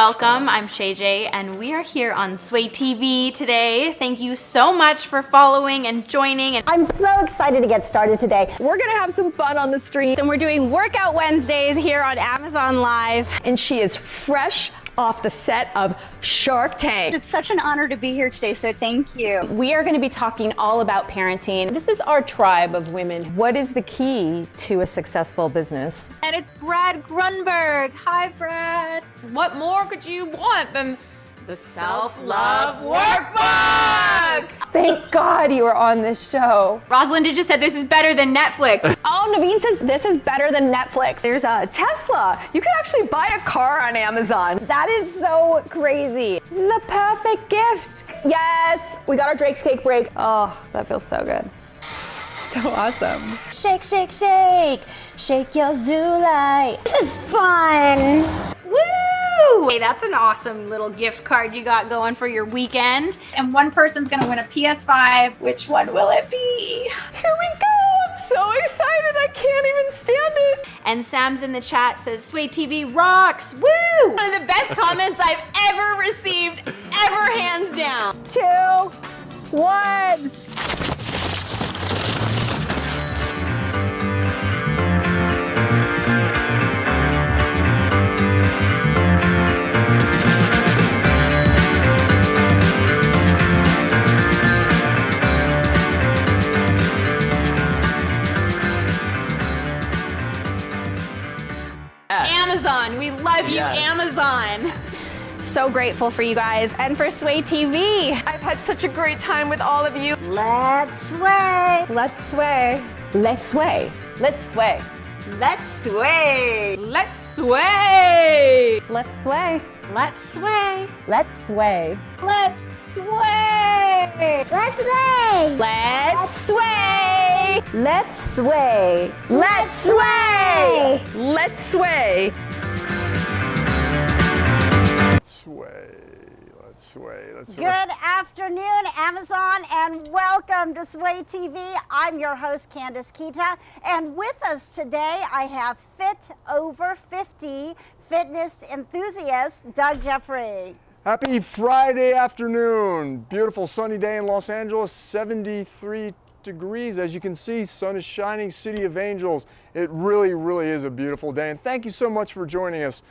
welcome. I'm Shay J, and we are here on Sway TV today. Thank you so much for following and joining. I'm so excited to get started today. We're gonna have some fun on the street. And we're doing Workout Wednesdays here on Amazon Live. And she is fresh off the set of Shark Tank. It's such an honor to be here today, so thank you. We are going to be talking all about parenting. This is our tribe of women. What is the key to a successful business? And it's Brad Grunberg. Hi, Brad. What more could you want than the Self-Love Workbook? Thank God you were on this show. Rosalinda just said this is better than Netflix. Oh, Naveen says this is better than Netflix. There's a Tesla. You can actually buy a car on Amazon. That is so crazy. The perfect gift. Yes, we got our Drake's Cake break. Oh, that feels so good. So awesome. Shake, shake, shake. Shake your Zulai. This is fun. Woo! Hey, that's an awesome little gift card you got going for your weekend. And one person's gonna win a PS5. Which one will it be? Here we go. I'm so excited. I can't even stand it. And Sam's in the chat says, Sway TV rocks. Woo! One of the best comments I've ever received, ever, hands down. 2, 1. Amazon, we love you, Yes. Amazon. So grateful for you guys and for Sway TV. I've had such a great time with all of you. Let's sway. Let's sway. Let's sway. Let's sway. Let's sway. Let's sway. Let's sway. Let's sway. Let's sway. Let's sway! Let's sway. Let's sway. Let's sway. Let's sway. Let's sway. Let's sway. Good afternoon, Amazon, and welcome to Sway TV. I'm your host, Candace Kita, and with us today, I have Fit Over 50 fitness enthusiast, Doug Jeffrey. Happy Friday afternoon. Beautiful sunny day in Los Angeles, 73 degrees. As you can see, sun is shining, City of Angels. It really, really is a beautiful day. And thank you so much for joining us.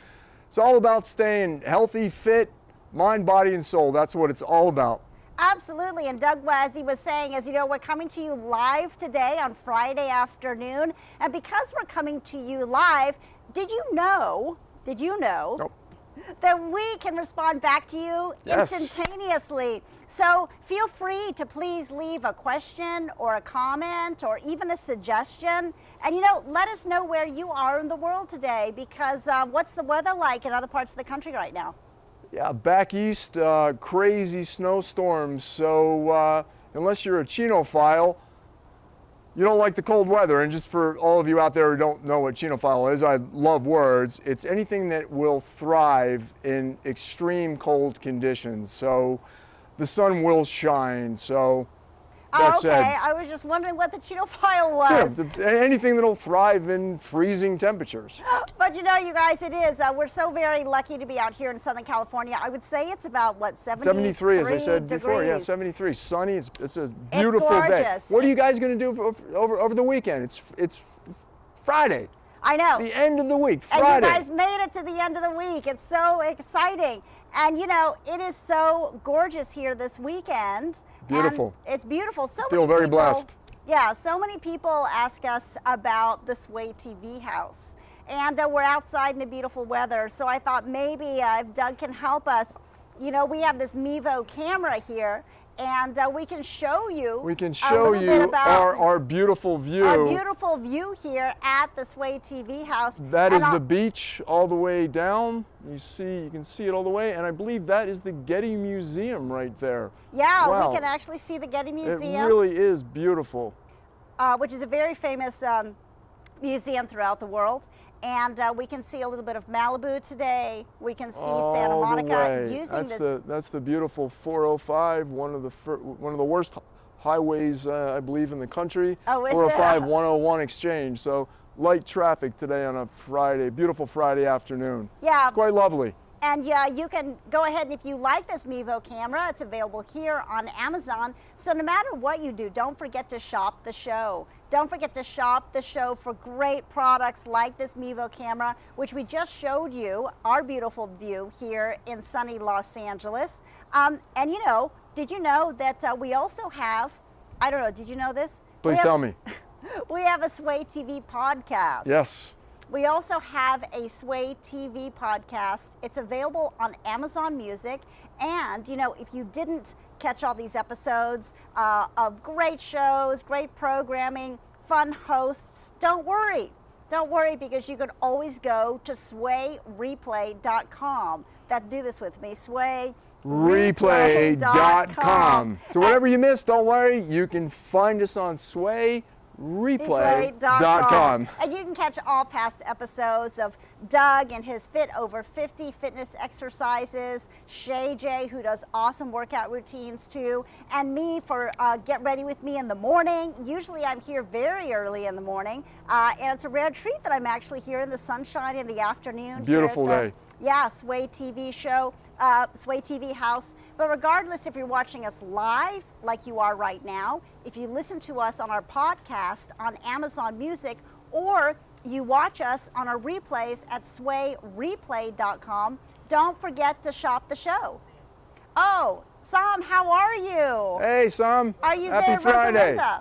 It's all about staying healthy, fit, mind, body, and soul. That's what it's all about. Absolutely, and Doug, as he was saying, as you know, we're coming to you live today on Friday afternoon. And because we're coming to you live, did you know Nope. that we can respond back to you Yes. instantaneously? So feel free to please leave a question or a comment or even a suggestion. And let us know where you are in the world today, because what's the weather like in other parts of the country right now? Yeah, back east, crazy snowstorms. So unless you're a Chinophile, you don't like the cold weather. And just for all of you out there who don't know what Chinophile is, I love words. It's anything that will thrive in extreme cold conditions. So the sun will shine. So that Okay, said, I was just wondering what the Chinophile was. yeah, anything that'll thrive in freezing temperatures. But you guys, it is. We're so very lucky to be out here in Southern California. I would say it's about, 73, as I said before. Yeah, 73. Sunny. It's a beautiful day. gorgeous. What are you guys going to do over the weekend? It's Friday. I know. The end of the week, And Friday. you guys made it to the end of the week. It's so exciting. And it is so gorgeous here this weekend. Beautiful. And it's beautiful. Feel very blessed. Yeah, so many people ask us about the Sway TV house. And we're outside in the beautiful weather. So I thought maybe if Doug can help us, we have this Mevo camera here, and we can show you. We can a show little bit you about our beautiful view. our beautiful view here at the Sway TV house. That And is the beach all the way down. You can see it all the way, and I believe that is the Getty Museum right there. Yeah, Wow. we can actually see the Getty Museum. It really is beautiful. Which is a very famous museum throughout the world. And we can see a little bit of Malibu today. We can see Santa All the Monica way. using That's the beautiful 405, one of the worst highways I believe in the country. Oh, is it? 405 101 exchange. So light traffic today on a Friday, beautiful Friday afternoon. Yeah. Quite lovely. And you can go ahead, and if you like this Mevo camera, it's available here on Amazon. So no matter what you do, don't forget to shop the show. Don't forget to shop the show for great products like this Mevo camera, which we just showed you, our beautiful view here in sunny Los Angeles. And you know, did you know that we also have, I don't know, did you know this? Please tell me. We have a Sway TV podcast. Yes. We also have a Sway TV podcast. It's available on Amazon Music. And, you know, if you didn't catch all these episodes of great shows, great programming, fun hosts, don't worry. Don't worry, because you can always go to swayreplay.com. Do this with me, swayreplay.com. So whatever you missed, don't worry. You can find us on swayreplay.com. And you can catch all past episodes of Doug and his Fit Over 50 fitness exercises, Shay J, who does awesome workout routines too, and me for Get Ready With Me in the morning. Usually I'm here very early in the morning, and it's a rare treat that I'm actually here in the sunshine in the afternoon. Beautiful day. Yeah, Sway TV show, Sway TV house. But regardless if you're watching us live, like you are right now, if you listen to us on our podcast on Amazon Music, or you watch us on our replays at swayreplay.com, don't forget to shop the show. Oh, Sam, how are you? Hey, Sam. Are you Happy there, Friday. Rosalinda?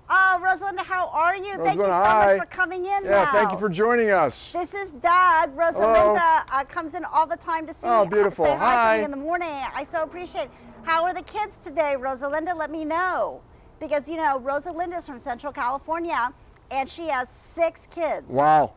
Oh, Rosalinda, how are you? Thank you so hi. much for coming in Yeah, now. thank you for joining us. This is Doug. Rosalinda comes in all the time to see beautiful. say hi Hi. to me in the morning. I so appreciate it. How are the kids today, Rosalinda? Let me know. Because, you know, Rosalinda's from Central California, and she has 6 kids. Wow.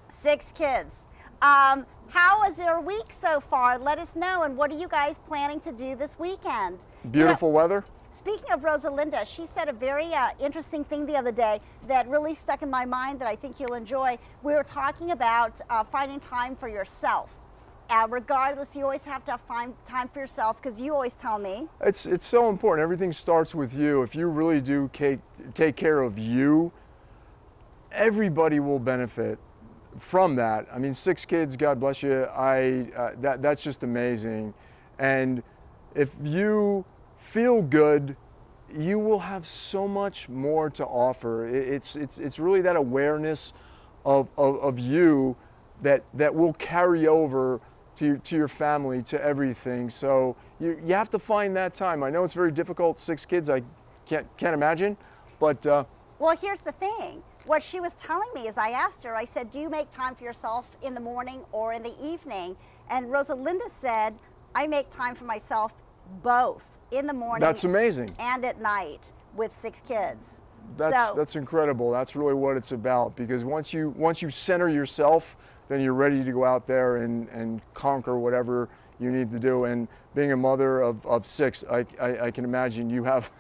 6 kids. How is their week so far? Let us know. And what are you guys planning to do this weekend? Beautiful weather. Speaking of Rosalinda, she said a very interesting thing the other day that really stuck in my mind that I think you'll enjoy. We were talking about finding time for yourself. Regardless, you always have to find time for yourself, because you always tell me. It's so important. Everything starts with you. If you really do take care of you, everybody will benefit from that. I mean, 6 kids, God bless you. That's just amazing. And if you feel good, you will have so much more to offer. It's really that awareness of you that will carry over to your family, to everything. So you have to find that time. I know it's very difficult. 6 kids, I can't imagine, but well, here's the thing. What she was telling me is, I asked her, I said, do you make time for yourself in the morning or in the evening? And Rosalinda said, I make time for myself both, in the morning. That's amazing. And at night with 6 kids. That's incredible. That's really what it's about, because once you center yourself, then you're ready to go out there and conquer whatever you need to do. And being a mother of 6, I can imagine you have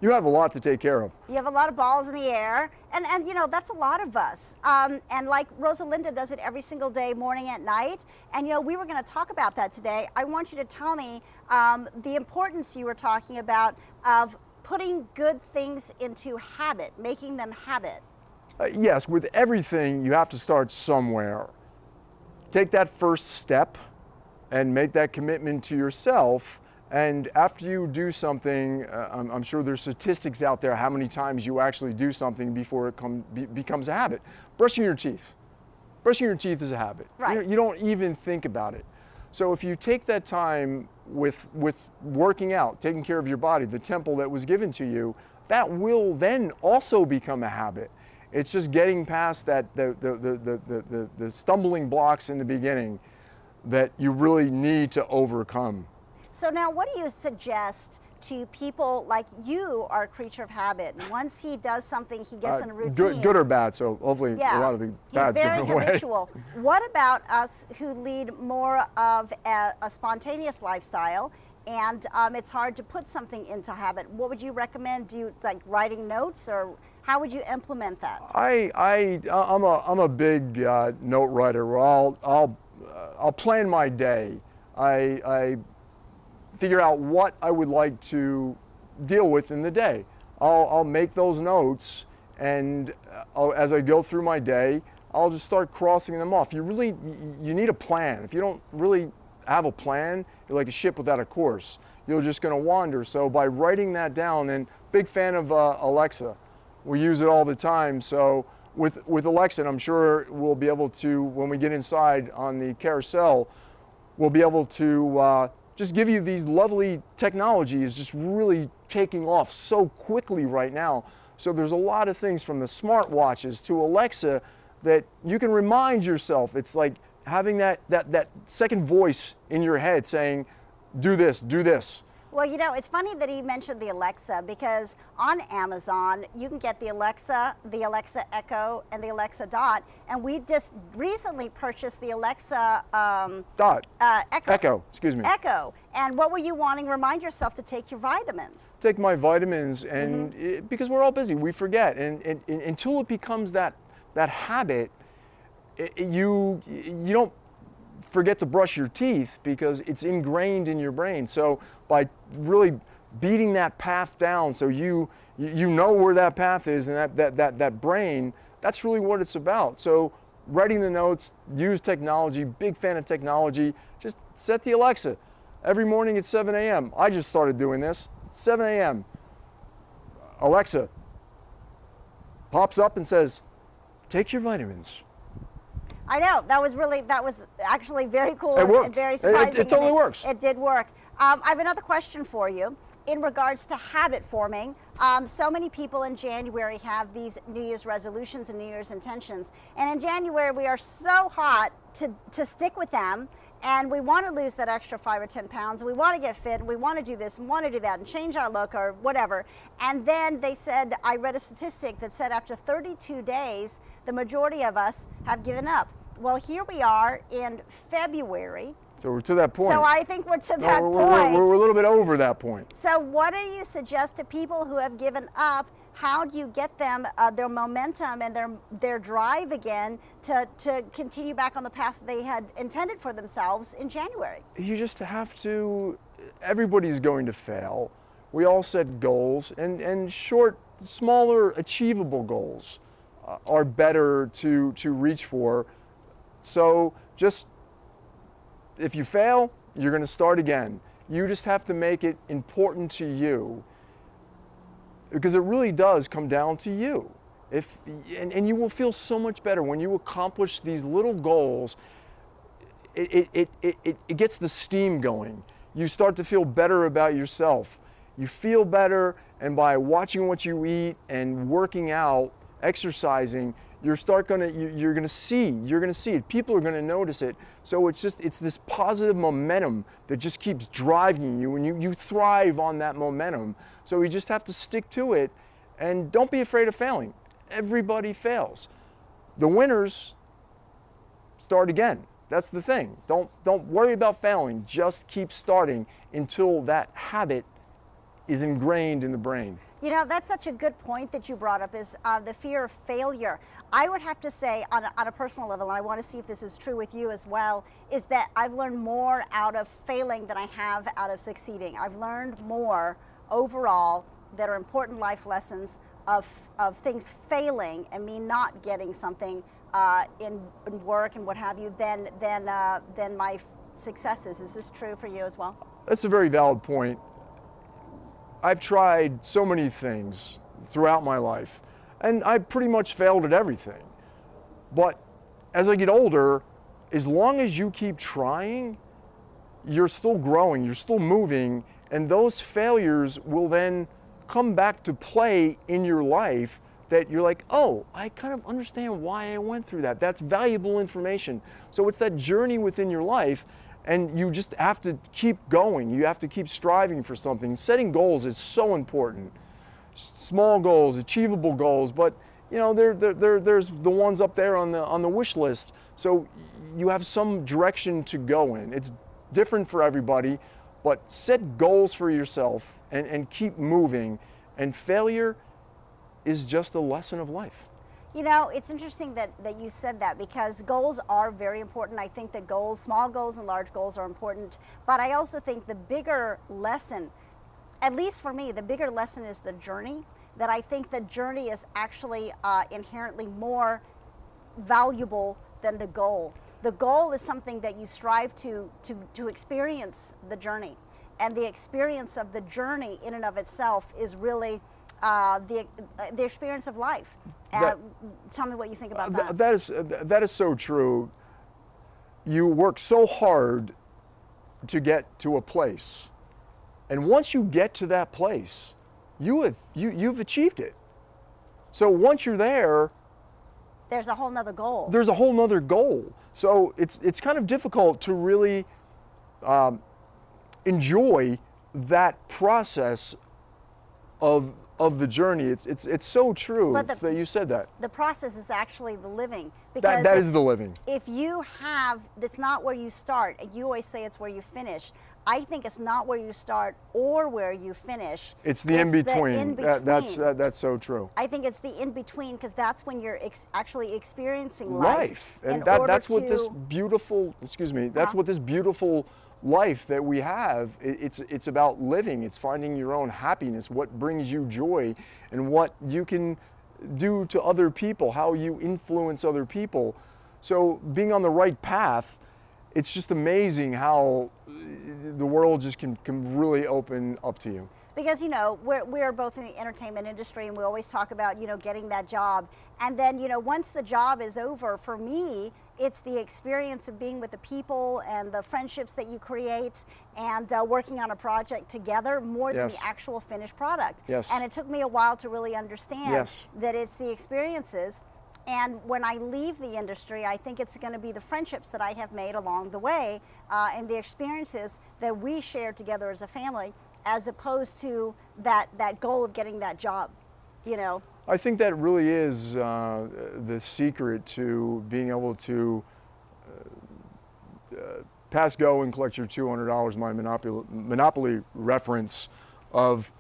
you have a lot to take care of. You have a lot of balls in the air, and you know, that's a lot of us. And like Rosalinda does it every single day, morning and night. And you know, we were going to talk about that today. I want you to tell me the importance you were talking about of putting good things into habit, making them habit. Yes, with everything, you have to start somewhere. Take that first step and make that commitment to yourself. And after you do something, I'm sure there's statistics out there how many times you actually do something before it becomes a habit. Brushing your teeth. Brushing your teeth is a habit. Right. You don't even think about it. So if you take that time with working out, taking care of your body, the temple that was given to you, that will then also become a habit. It's just getting past that the stumbling blocks in the beginning that you really need to overcome. So now, what do you suggest to people like you are a creature of habit? And once he does something, he gets in a routine. Good or bad, so hopefully a lot of the bad's He's very going away. habitual. What about us who lead more of a spontaneous lifestyle, and it's hard to put something into habit? What would you recommend? Do you like writing notes, or how would you implement that? I'm a big note writer. Where I'll plan my day. I figure out what I would like to deal with in the day. I'll make those notes, and as I go through my day, I'll just start crossing them off. You need a plan. If you don't really have a plan, you're like a ship without a course. You're just going to wander. So by writing that down, and big fan of Alexa, we use it all the time. So with Alexa, and I'm sure we'll be able to, when we get inside on the carousel, we'll be able to just give you these lovely technologies just really taking off so quickly right now. So there's a lot of things from the smartwatches to Alexa that you can remind yourself. It's like having that second voice in your head saying, do this, do this. Well, you know, it's funny that he mentioned the Alexa, because on Amazon, you can get the Alexa Echo, and the Alexa Dot. And we just recently purchased the Alexa Dot. Echo. Excuse me. Echo. And what were you wanting? Remind yourself to take your vitamins. Take my vitamins, and because we're all busy, we forget. And until it becomes that habit, you don't forget to brush your teeth because it's ingrained in your brain. So by really beating that path down, so you know where that path is, and that brain, that's really what it's about. So writing the notes, use technology, big fan of technology. Just set the Alexa every morning at 7 a.m. I just started doing this. 7 a.m. Alexa pops up and says, take your vitamins. I know, that was actually very cool. It worked. And very surprising. It totally works. It did work. I have another question for you in regards to habit forming. So many people in January have these New Year's resolutions and New Year's intentions. And in January, we are so hot to stick with them. And we want to lose that extra 5 or 10 pounds. We want to get fit. And we want to do this and want to do that and change our look or whatever. And then they said, I read a statistic that said after 32 days, the majority of us have given up. Well, here we are in February. So we're to that point. So I think we're to that point. We're a little bit over that point. So what do you suggest to people who have given up? How do you get them their momentum and their drive again to continue back on the path they had intended for themselves in January? You just have to, everybody's going to fail. We all set goals, and short, smaller, achievable goals are better to reach for. So just, if you fail, you're going to start again. You just have to make it important to you, because it really does come down to you. And you will feel so much better when you accomplish these little goals. It gets the steam going. You start to feel better about yourself. You feel better, and by watching what you eat and working out, exercising, you're gonna see it. People are gonna notice it. So it's this positive momentum that just keeps driving you, and you thrive on that momentum. So you just have to stick to it, and don't be afraid of failing. Everybody fails. The winners start again. That's the thing. Don't worry about failing. Just keep starting until that habit is ingrained in the brain. You know, that's such a good point that you brought up, is the fear of failure. I would have to say on a personal level, and I want to see if this is true with you as well, is that I've learned more out of failing than I have out of succeeding. I've learned more overall that are important life lessons of things failing and me not getting something in work and what have you than my successes. Is this true for you as well? That's a very valid point. I've tried so many things throughout my life, and I pretty much failed at everything. But as I get older, as long as you keep trying, you're still growing, you're still moving, and those failures will then come back to play in your life, that you're like, oh, I kind of understand why I went through that. That's valuable information. So it's that journey within your life. And you just have to keep going. You have to keep striving for something. Setting goals is so important. Small goals, achievable goals, but you know, there's the ones up there on the wish list. So you have some direction to go in. It's different for everybody, but set goals for yourself and keep moving. And failure is just a lesson of life. You know, it's interesting that you said that, because goals are very important. I think that goals, small goals and large goals, are important. But I also think the bigger lesson, at least for me, the bigger lesson is the journey. That I think the journey is actually inherently more valuable than the goal. The goal is something that you strive to experience the journey. And the experience of the journey in and of itself is really the experience of life. Tell me what you think about that. That is so true. You work so hard to get to a place, and once you get to that place, you've achieved it. So once you're there, there's a whole nother goal. There's a whole nother goal. So it's kind of difficult to really enjoy that process of the journey. It's so true that you said that. The process is actually the living. Because that is the living. If you have, it's not where you start. You always say it's where you finish. I think it's not where you start or where you finish. It's the in-between. That's so true. I think it's the in-between because that's when you're actually experiencing life. And that's what this beautiful, that's what this beautiful life that we have, it's about living. It's finding your own happiness, what brings you joy, and what you can do to other people, how you influence other people. So being on the right path, it's just amazing how the world just can really open up to you. Because, we're both in the entertainment industry, and we always talk about, getting that job. And then, once the job is over, for me, it's the experience of being with the people and the friendships that you create and working on a project together more than the actual finished product. Yes. And it took me a while to really understand that it's the experiences. And when I leave the industry, I think it's going to be the friendships that I have made along the way and the experiences that we share together as a family, as opposed to that goal of getting that job, I think that really is the secret to being able to pass go and collect your $200, my Monopoly reference of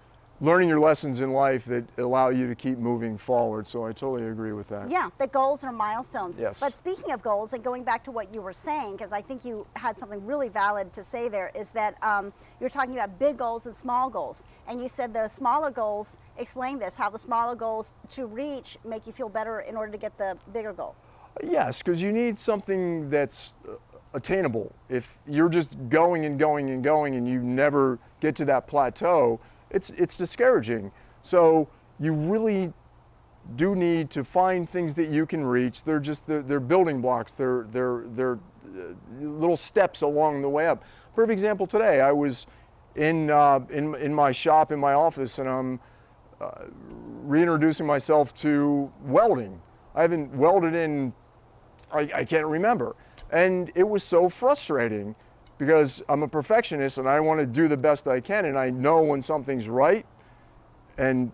learning your lessons in life that allow you to keep moving forward. So I totally agree with that. Yeah, the goals are milestones. Yes. But speaking of goals, and going back to what you were saying, because I think you had something really valid to say there, is that you're talking about big goals and small goals. And you said the smaller goals, explain this, how the smaller goals to reach make you feel better in order to get the bigger goal. Yes, because you need something that's attainable. If you're just going and going and going and you never get to that plateau, it's discouraging. So you really do need to find things that you can reach. They're building blocks. They're little steps along the way up. Perfect example today. I was in my shop, in my office, and I'm reintroducing myself to welding. I haven't welded in, I can't remember. And it was so frustrating because I'm a perfectionist and I want to do the best I can, and I know when something's right and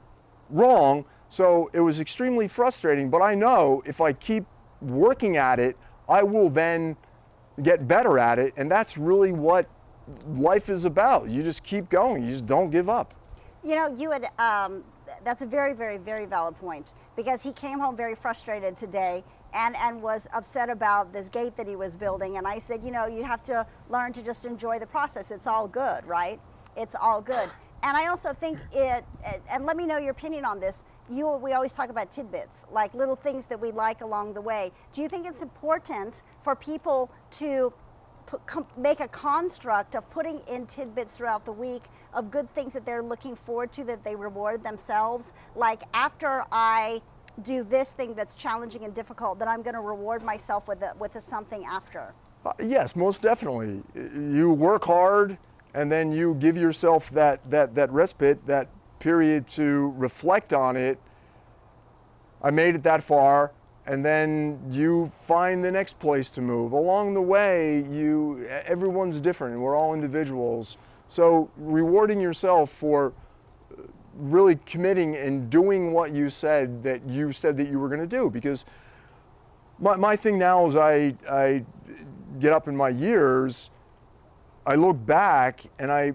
wrong. So it was extremely frustrating, but I know if I keep working at it, I will then get better at it. And that's really what life is about. You just keep going. You just don't give up. You had, that's a very, very, very valid point, because he came home very frustrated today and was upset about this gate that he was building. And I said, you have to learn to just enjoy the process. It's all good, right? It's all good. And I also think and let me know your opinion on this. We always talk about tidbits, like little things that we like along the way. Do you think it's important for people to make a construct of putting in tidbits throughout the week of good things that they're looking forward to, that they reward themselves? Like, after I do this thing that's challenging and difficult, then I'm going to reward myself with something after. Yes, most definitely. You work hard, and then you give yourself that respite, that period to reflect on it. I made it that far, and then you find the next place to move. Along the way, everyone's different, and we're all individuals. So rewarding yourself for really committing and doing what you said that you were going to do. Because my thing now is I get up in my years, I look back and I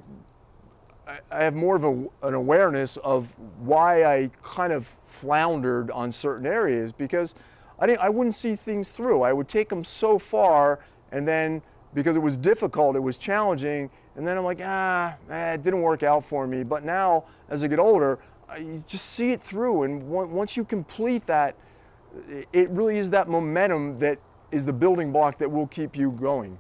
have more of an awareness of why I kind of floundered on certain areas, because I wouldn't see things through. I would take them so far, and then because it was difficult, it was challenging, and then I'm like, it didn't work out for me. But now, as I get older, you just see it through, and once you complete that it really is that momentum that is the building block that will keep you going.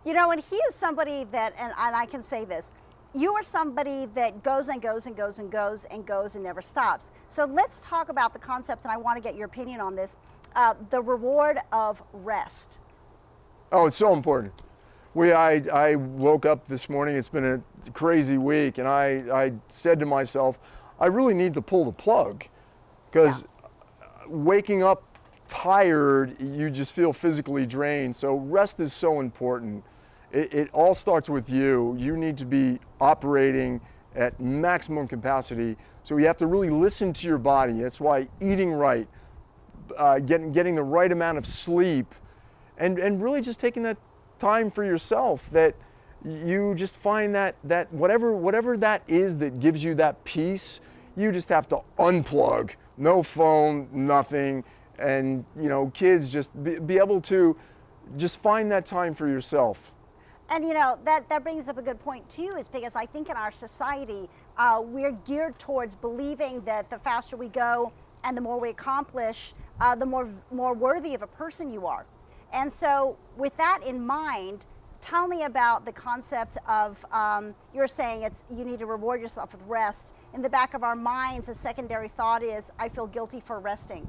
You know, and he is somebody that, and I can say this, you are somebody that goes and goes and goes and goes and goes and never stops. So let's talk about the concept, and I want to get your opinion on this, the reward of rest. Oh, it's so important. I woke up this morning, it's been a crazy week, and I said to myself, I really need to pull the plug, because waking up tired, you just feel physically drained. So rest is so important. It all starts with you. You need to be operating at maximum capacity. So you have to really listen to your body. That's why eating right, getting the right amount of sleep, and really just taking that time for yourself, that you just find that whatever that is that gives you that peace, you just have to unplug. No phone, nothing. And you know, kids, just be able to just find that time for yourself. And you know, that brings up a good point too, is because I think in our society, we're geared towards believing that the faster we go and the more we accomplish, the more worthy of a person you are. And so with that in mind, tell me about the concept of, you're saying you need to reward yourself with rest. In the back of our minds, a secondary thought is, I feel guilty for resting,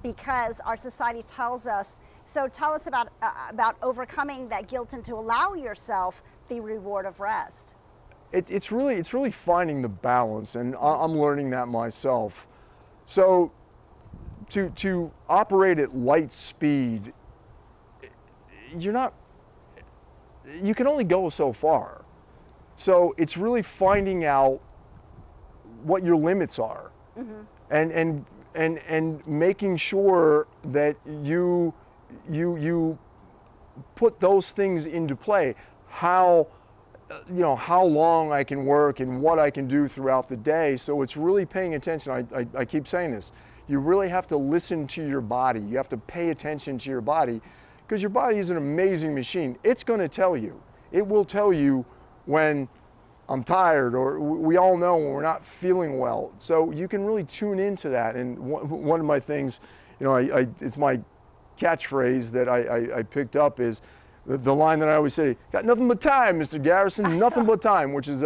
because our society tells us. So tell us about overcoming that guilt and to allow yourself the reward of rest. It's really finding the balance, and I'm learning that myself. So to operate at light speed, you can only go so far. So it's really finding out what your limits are, and making sure that you put those things into play. How long I can work and what I can do throughout the day. So it's really paying attention. I keep saying this. You really have to listen to your body. You have to pay attention to your body, because your body is an amazing machine. It's going to tell you. It will tell you when I'm tired, or we all know when we're not feeling well. So you can really tune into that. And one of my things, you know, it's my catchphrase that I picked up is the line that I always say, got nothing but time, Mr. Garrison, nothing but time, which is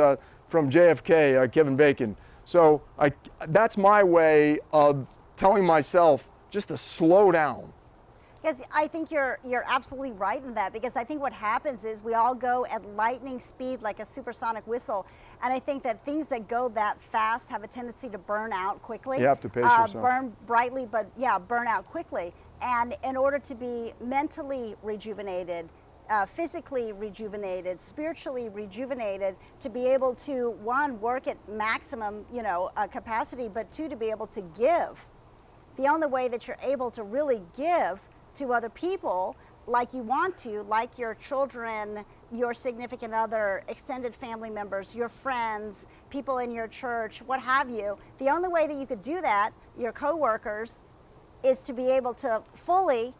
from JFK, Kevin Bacon. So that's my way of telling myself just to slow down. Yes, I think you're absolutely right in that, because I think what happens is we all go at lightning speed like a supersonic whistle, and I think that things that go that fast have a tendency to burn out quickly. You have to pace yourself. Burn brightly, but burn out quickly. And in order to be mentally rejuvenated, physically rejuvenated, spiritually rejuvenated, to be able to, one, work at maximum, capacity, but two, to be able to give. The only way that you're able to really give to other people like you want to, like your children, your significant other, extended family members, your friends, people in your church, what have you, the only way that you could do that, your coworkers, is to be able to fully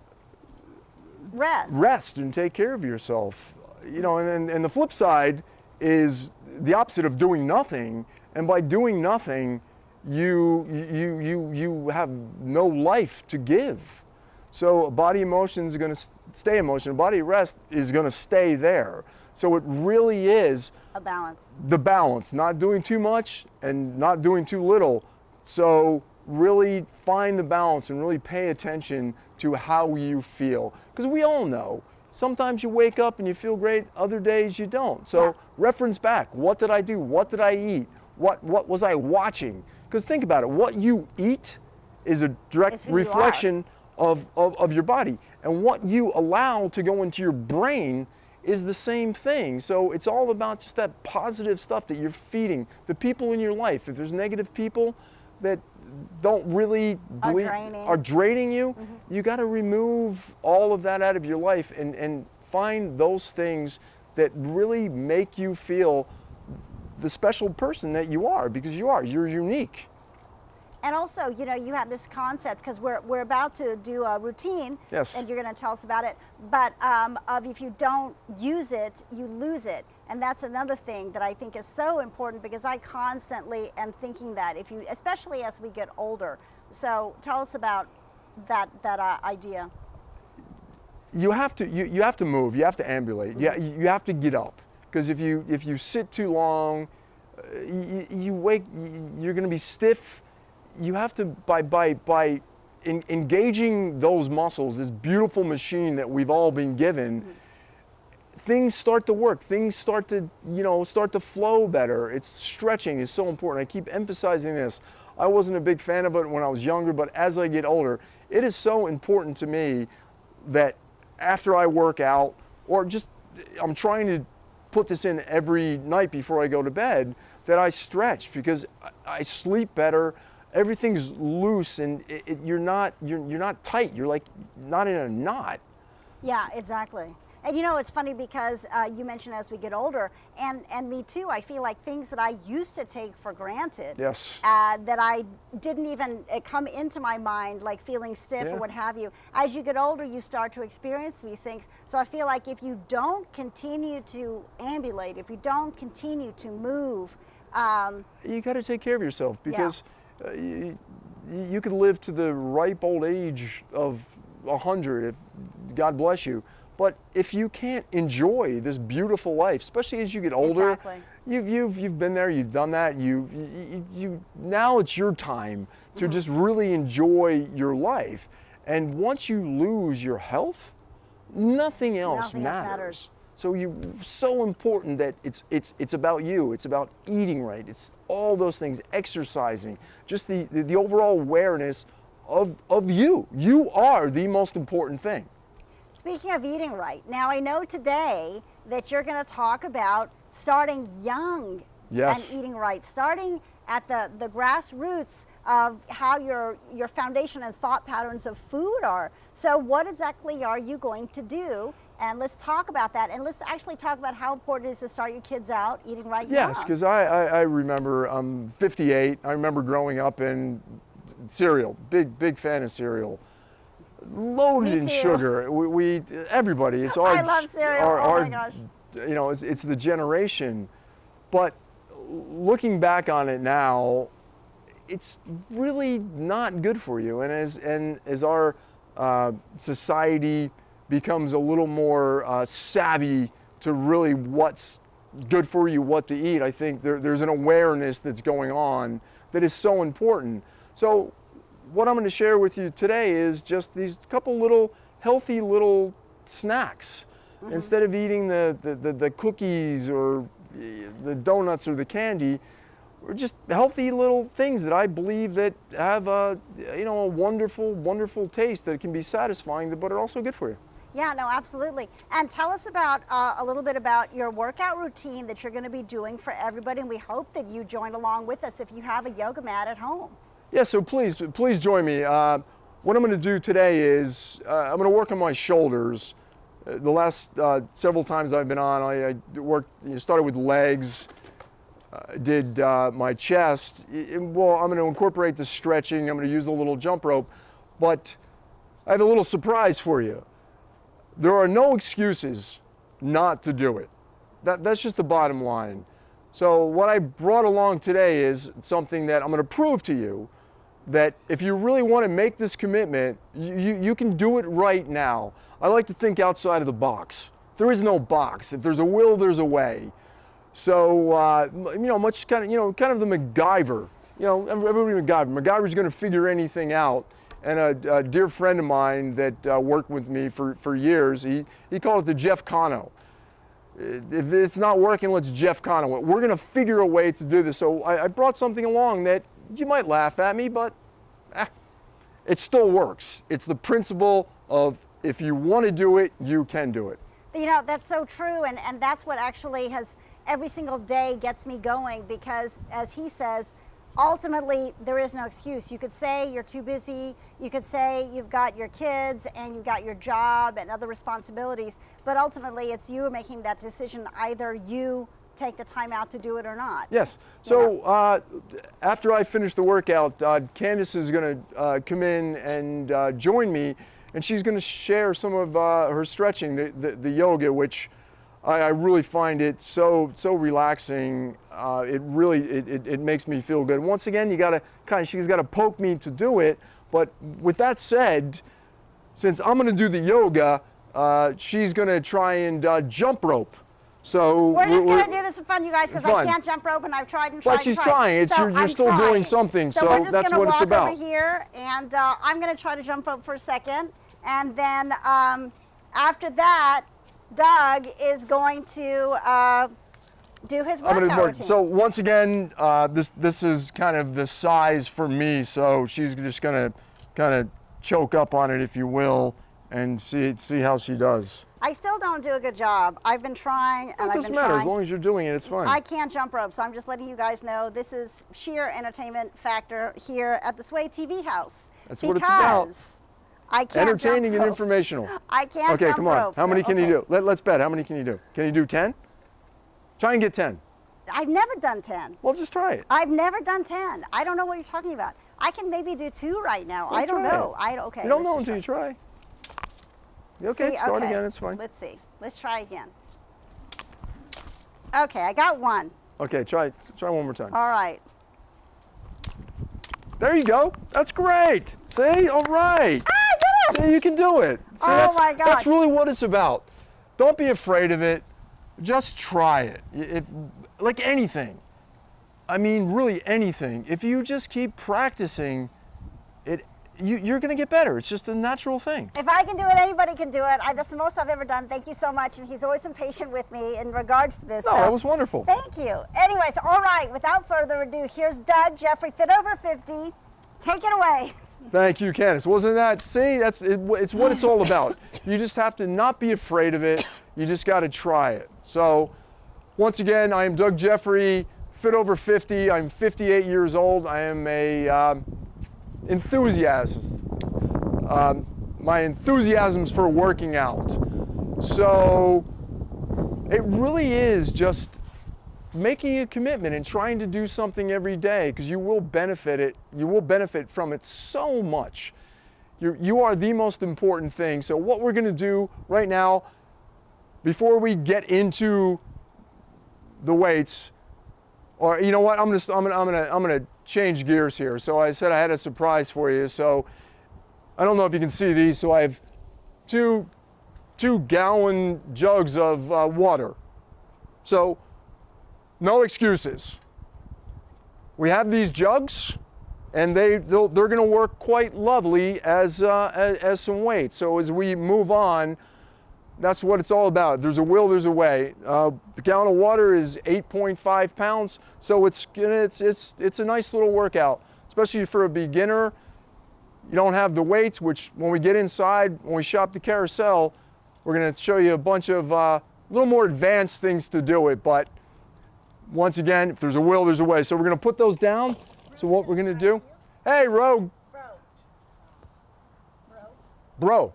rest and take care of yourself. You know, and the flip side is the opposite of doing nothing. And by doing nothing, you have no life to give. So body emotions are going to stay emotional. Body rest is going to stay there. So it really is a balance. The balance, not doing too much and not doing too little. So really find the balance and really pay attention to how you feel. Because we all know, sometimes you wake up and you feel great, other days you don't. So reference back, what did I do? What did I eat? What was I watching? Because think about it, what you eat is a direct reflection of your body. And what you allow to go into your brain is the same thing. So it's all about just that positive stuff that you're feeding the people in your life. If there's negative people that don't really are draining you, you got to remove all of that out of your life and find those things that really make you feel the special person that you are, because you're unique. And also, you have this concept, because we're about to do a routine, yes, and you're going to tell us about it, but of if you don't use it, you lose it. And that's another thing that I think is so important, because I constantly am thinking that, especially as we get older. So tell us about idea? You have to move. You have to ambulate. You have to get up, because if you sit too long, you're going to be stiff. You have to by engaging those muscles, this beautiful machine that we've all been given. Things start to work. Things start to flow better. It's stretching is so important. I keep emphasizing this. I wasn't a big fan of it when I was younger, but as I get older, it is so important to me that after I work out, or just I'm trying to put this in every night before I go to bed, that I stretch, because I sleep better. Everything's loose, and you're not tight. You're like not in a knot. Yeah, exactly. And you know, it's funny because you mentioned as we get older, and me too, I feel like things that I used to take for granted, Yes. that I didn't even come into my mind, like feeling stiff or what have you. As you get older, you start to experience these things. So I feel like if you don't continue to ambulate, if you don't continue to move, you got to take care of yourself, because you could live to the ripe old age of 100, if God bless you. But if you can't enjoy this beautiful life, especially as you get older, you've been there, you've done that. Now it's your time to just really enjoy your life. And once you lose your health, nothing else matters. So so important that it's about you. It's about eating right. It's all those things, exercising, just the overall awareness of you. You are the most important thing. Speaking of eating right, now I know today that you're going to talk about starting young and eating right, starting at the grassroots of how your foundation and thought patterns of food are. So what exactly are you going to do? And let's talk about that, and let's actually talk about how important it is to start your kids out eating right young. Yes, because I remember, I'm 58, I remember growing up in cereal, big fan of cereal. Loaded in sugar. Everybody. It's our. I love cereal. Oh my gosh. You know, it's the generation, but looking back on it now, it's really not good for you. And as our society becomes a little more savvy to really what's good for you, what to eat, I think there's an awareness that's going on that is so important. So what I'm going to share with you today is just these couple little healthy little snacks. Instead of eating the cookies or the donuts or the candy, or just healthy little things that I believe that have a wonderful taste that can be satisfying, but are also good for you. Yeah, no, absolutely. And tell us about a little bit about your workout routine that you're going to be doing for everybody, and we hope that you join along with us if you have a yoga mat at home. Yeah, so please join me. What I'm going to do today is I'm going to work on my shoulders. The last several times I've been on, I worked, started with legs, did my chest. Well, I'm going to incorporate the stretching. I'm going to use a little jump rope, but I have a little surprise for you. There are no excuses not to do it. That's just the bottom line. So what I brought along today is something that I'm going to prove to you that if you really want to make this commitment, you can do it right now. I like to think outside of the box. There is no box. If there's a will, there's a way. So, much kind of the MacGyver. Everybody MacGyver. MacGyver's going to figure anything out. And a dear friend of mine that worked with me for years, he called it the Jeff Cano. If it's not working, let's Jeff Cano it. We're going to figure a way to do this. So I brought something along that you might laugh at me, but it still works. It's the principle of if you want to do it, you can do it. That's so true, and that's what actually has every single day gets me going, because as he says, ultimately there is no excuse. You could say you're too busy, you could say you've got your kids and you've got your job and other responsibilities, but ultimately it's you making that decision. Either you take the time out to do it or not. Yes. So after I finish the workout, Candace is going to come in and join me, and she's going to share some of her stretching, the yoga, which I really find it so relaxing. It makes me feel good. Once again, she's got to poke me to do it, But with that said, since I'm gonna do the yoga, she's gonna try and jump rope. So we're just going to do this for fun, you guys, because I can't jump rope and I've tried and tried. But she's trying. You're still doing something, so that's what it's about. We're just going to walk over here, and I'm going to try to jump rope for a second. And then after that, Doug is going to do his workout routine. So once again, this is kind of the size for me, so she's just going to kind of choke up on it, if you will, and see how she does. I still don't do a good job. I've been trying, and It doesn't matter. As long as you're doing it, it's fine. I can't jump rope, so I'm just letting you guys know this is sheer entertainment factor here at the Sway TV house. That's what it's about. I can't Entertaining jump and rope. informational. I can't Okay, jump come on. rope. How many can you do? Let's bet. How many can you do? Can you do 10? Try and get 10. I've never done 10. Well, just try it. I've never done 10. I don't know what you're talking about. I can maybe do 2 right now. Well, I don't try know. it. Okay. You don't know until you try. Okay, start again. It's fine. Let's see. Let's try again. Okay, I got 1. Okay, try one more time. All right. There you go. That's great. See? All right. I did it! See, you can do it. See, Oh my gosh. That's really what it's about. Don't be afraid of it. Just try it. Like anything. I mean, really anything. If you just keep practicing, you're going to get better. It's just a natural thing. If I can do it, anybody can do it. That's the most I've ever done. Thank you so much. And he's always been patient with me in regards to this. No, that was wonderful. Thank you. Anyways, all right, without further ado, here's Doug Jeffrey, Fit Over 50. Take it away. Thank you, Candace. Wasn't that, see, it's what it's all about. You just have to not be afraid of it. You just got to try it. So, once again, I am Doug Jeffrey, Fit Over 50. I'm 58 years old. I am a enthusiast. My enthusiasm's for working out. So it really is just making a commitment and trying to do something every day, because you will benefit from it so much. You are the most important thing. So what we're going to do right now, before we get into the weights, or you know what, I'm gonna change gears here. So I said I had a surprise for you. So I don't know if you can see these. So I have two gallon jugs of water. So no excuses. We have these jugs, and they're going to work quite lovely as some weights. So as we move on, that's what it's all about. There's a will, there's a way. The gallon of water is 8.5 pounds, so it's a nice little workout, especially for a beginner. You don't have the weights, which when we get inside, when we shop the carousel, we're going to show you a bunch of little more advanced things to do it. But once again, if there's a will, there's a way. So we're going to put those down. So what we're going to do? Hey, Rogue. Bro.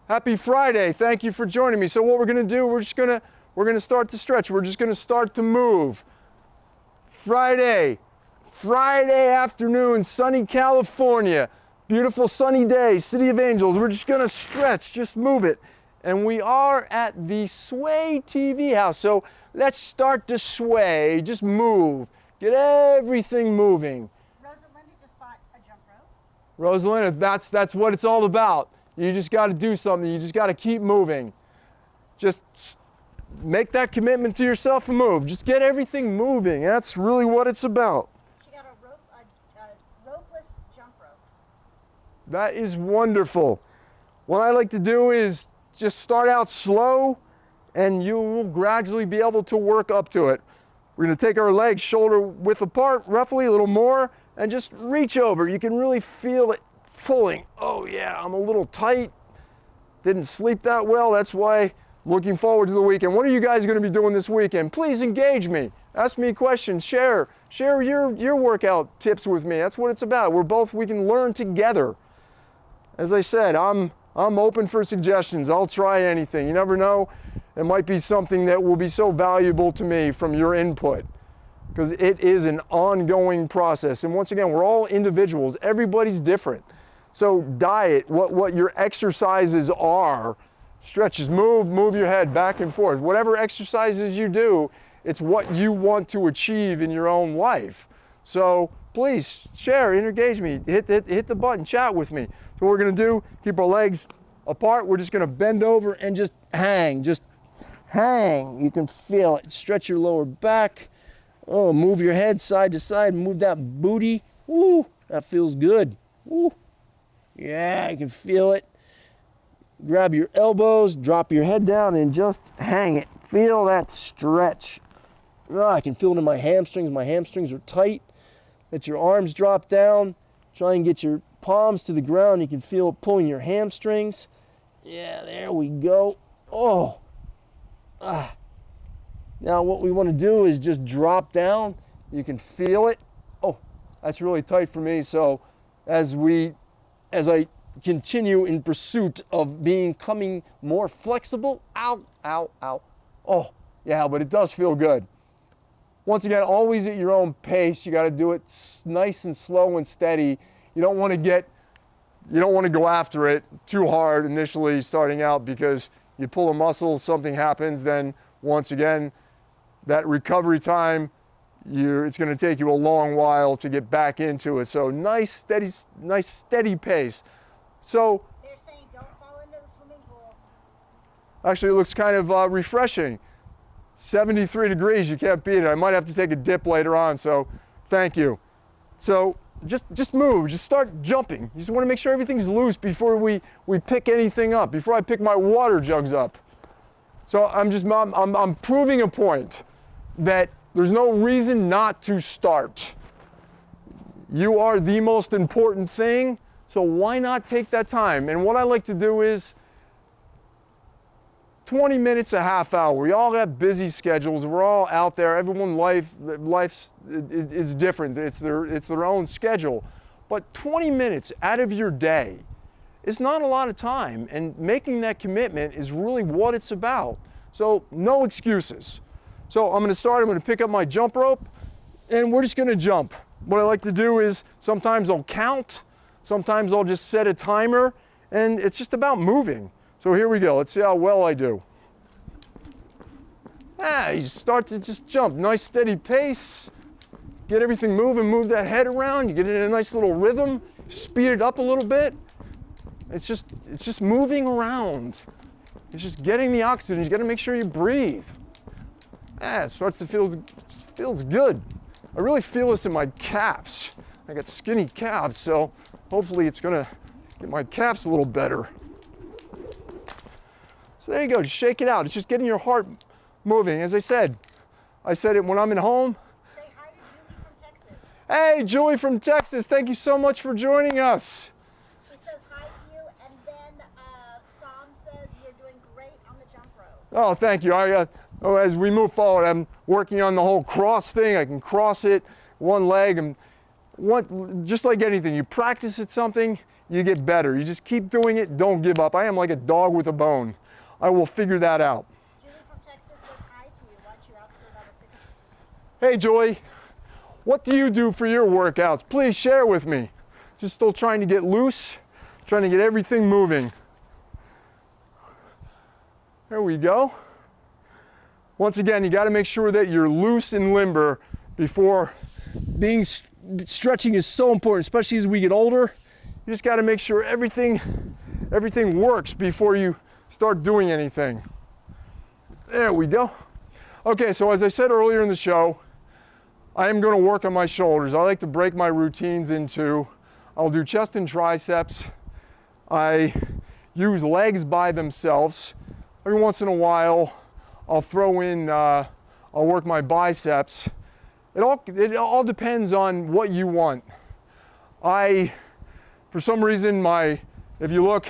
Happy Friday. Thank you for joining me. So what we're going to do, we're going to start to stretch. We're just going to start to move. Friday afternoon, sunny California. Beautiful sunny day, City of Angels. We're just going to stretch, just move it. And we are at the Sway TV house. So let's start to sway, just move. Get everything moving. Rosalinda just bought a jump rope. Rosalinda, that's what it's all about. You just got to do something. You just got to keep moving. Just make that commitment to yourself and move. Just get everything moving. That's really what it's about. She got a ropeless jump rope. That is wonderful. What I like to do is just start out slow, and you will gradually be able to work up to it. We're going to take our legs shoulder width apart, roughly a little more, and just reach over. You can really feel it pulling. Oh yeah, I'm a little tight. Didn't sleep that well. That's why looking forward to the weekend. What are you guys going to be doing this weekend? Please engage me. Ask me questions. Share your workout tips with me. That's what it's about. We can learn together. As I said, I'm open for suggestions. I'll try anything. You never know. It might be something that will be so valuable to me from your input, because it is an ongoing process. And once again, we're all individuals. Everybody's different. So diet, what your exercises are, stretches, move your head back and forth. Whatever exercises you do, it's what you want to achieve in your own life. So please share, engage me, hit the button, chat with me. So what we're gonna do, keep our legs apart. We're just gonna bend over and just hang. You can feel it. Stretch your lower back. Oh, move your head side to side, move that booty. Woo, that feels good. Woo. Yeah, you can feel it. Grab your elbows, drop your head down, and just hang it. Feel that stretch. Oh, I can feel it in my hamstrings. My hamstrings are tight. Let your arms drop down. Try and get your palms to the ground. You can feel it pulling your hamstrings. Yeah, there we go. Oh. Ah. Now what we want to do is just drop down. You can feel it. Oh, that's really tight for me. So as I continue in pursuit of becoming more flexible, ow, ow, ow. Oh, yeah, but it does feel good. Once again, always at your own pace. You got to do it nice and slow and steady. You don't want to go after it too hard initially starting out, because you pull a muscle, something happens, then once again, that recovery time, it's going to take you a long while to get back into it. So nice steady pace. So They're saying don't fall into the swimming pool. actually it looks kind of refreshing. 73 degrees, you can't beat it. I might have to take a dip later on, so thank you. So just move, just start jumping. You just want to make sure everything's loose before we pick anything up, before I pick my water jugs up. So I'm proving a point that there's no reason not to start. You are the most important thing, so why not take that time? And what I like to do is 20 minutes, a half hour. We all have busy schedules. We're all out there. Everyone's life is different. It's their own schedule. But 20 minutes out of your day is not a lot of time, and making that commitment is really what it's about. So no excuses. So I'm going to pick up my jump rope, and we're just going to jump. What I like to do is sometimes I'll count, sometimes I'll just set a timer, and it's just about moving. So here we go. Let's see how well I do. You start to just jump. Nice steady pace. Get everything moving. Move that head around. You get in a nice little rhythm. Speed it up a little bit. It's just moving around. It's just getting the oxygen. You got to make sure you breathe. It starts to feels good. I really feel this in my calves. I got skinny calves, so hopefully it's gonna get my calves a little better. So there you go, just shake it out. It's just getting your heart moving. As I said it when I'm at home. Say hi to Julie from Texas. Hey, Julie from Texas, thank you so much for joining us. She says hi to you, and then Sam says you're doing great on the jump rope. Oh, thank you. As we move forward, I'm working on the whole cross thing. I can cross it, one leg, and just like anything, you practice at something, you get better. You just keep doing it, don't give up. I am like a dog with a bone. I will figure that out. Julie from Texas says hi to you. Why don't you ask her about her fitness routine? Hey, Julie, what do you do for your workouts? Please share with me. Just still trying to get loose, trying to get everything moving. There we go. Once again, you got to make sure that you're loose and limber before stretching is so important, especially as we get older. You just got to make sure everything works before you start doing anything. There we go. Okay, so as I said earlier in the show, I am going to work on my shoulders. I like to break my routines into, I'll do chest and triceps. I use legs by themselves. Every once in a while, I'll throw in, I'll work my biceps. It all depends on what you want. For some reason, if you look,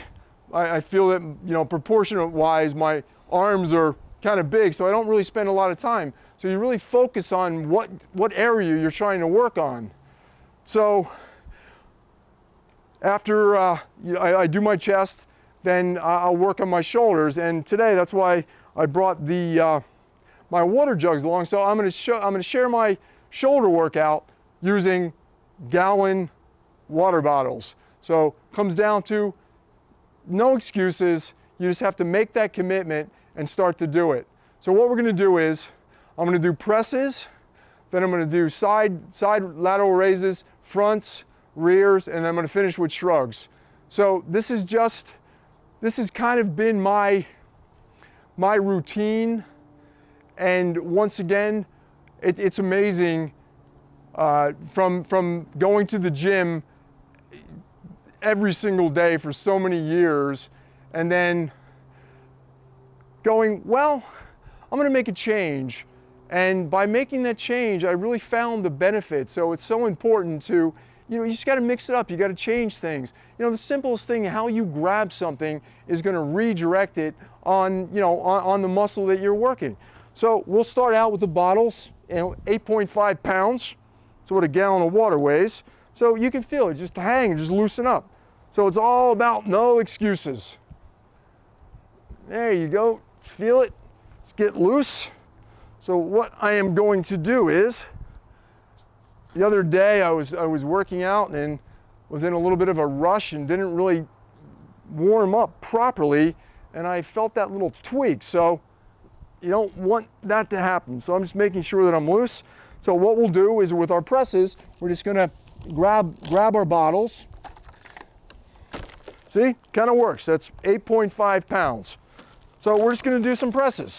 I feel that, proportionate-wise, my arms are kind of big, so I don't really spend a lot of time. So you really focus on what area you're trying to work on. So after I do my chest, then I'll work on my shoulders. And today, that's why I brought my water jugs along. So I'm going to share my shoulder workout using gallon water bottles. So it comes down to no excuses. You just have to make that commitment and start to do it. So what we're going to do is I'm going to do presses, then I'm going to do side lateral raises, fronts, rears, and I'm going to finish with shrugs. So this has kind of been my routine. And once again, it's amazing from going to the gym every single day for so many years, and then going, well, I'm going to make a change. And by making that change, I really found the benefit. So it's so important to, you just got to mix it up. You got to change things. The simplest thing, how you grab something is going to redirect it on, on the muscle that you're working. So we'll start out with the bottles, 8.5 pounds. That's what a gallon of water weighs. So you can feel it, just hang and just loosen up. So it's all about no excuses. There you go, feel it, let's get loose. So what I am going to do is, the other day I was working out and was in a little bit of a rush and didn't really warm up properly, and I felt that little tweak. So you don't want that to happen. So I'm just making sure that I'm loose. So what we'll do is with our presses, we're just gonna grab our bottles. See, kind of works. That's 8.5 pounds. So we're just gonna do some presses.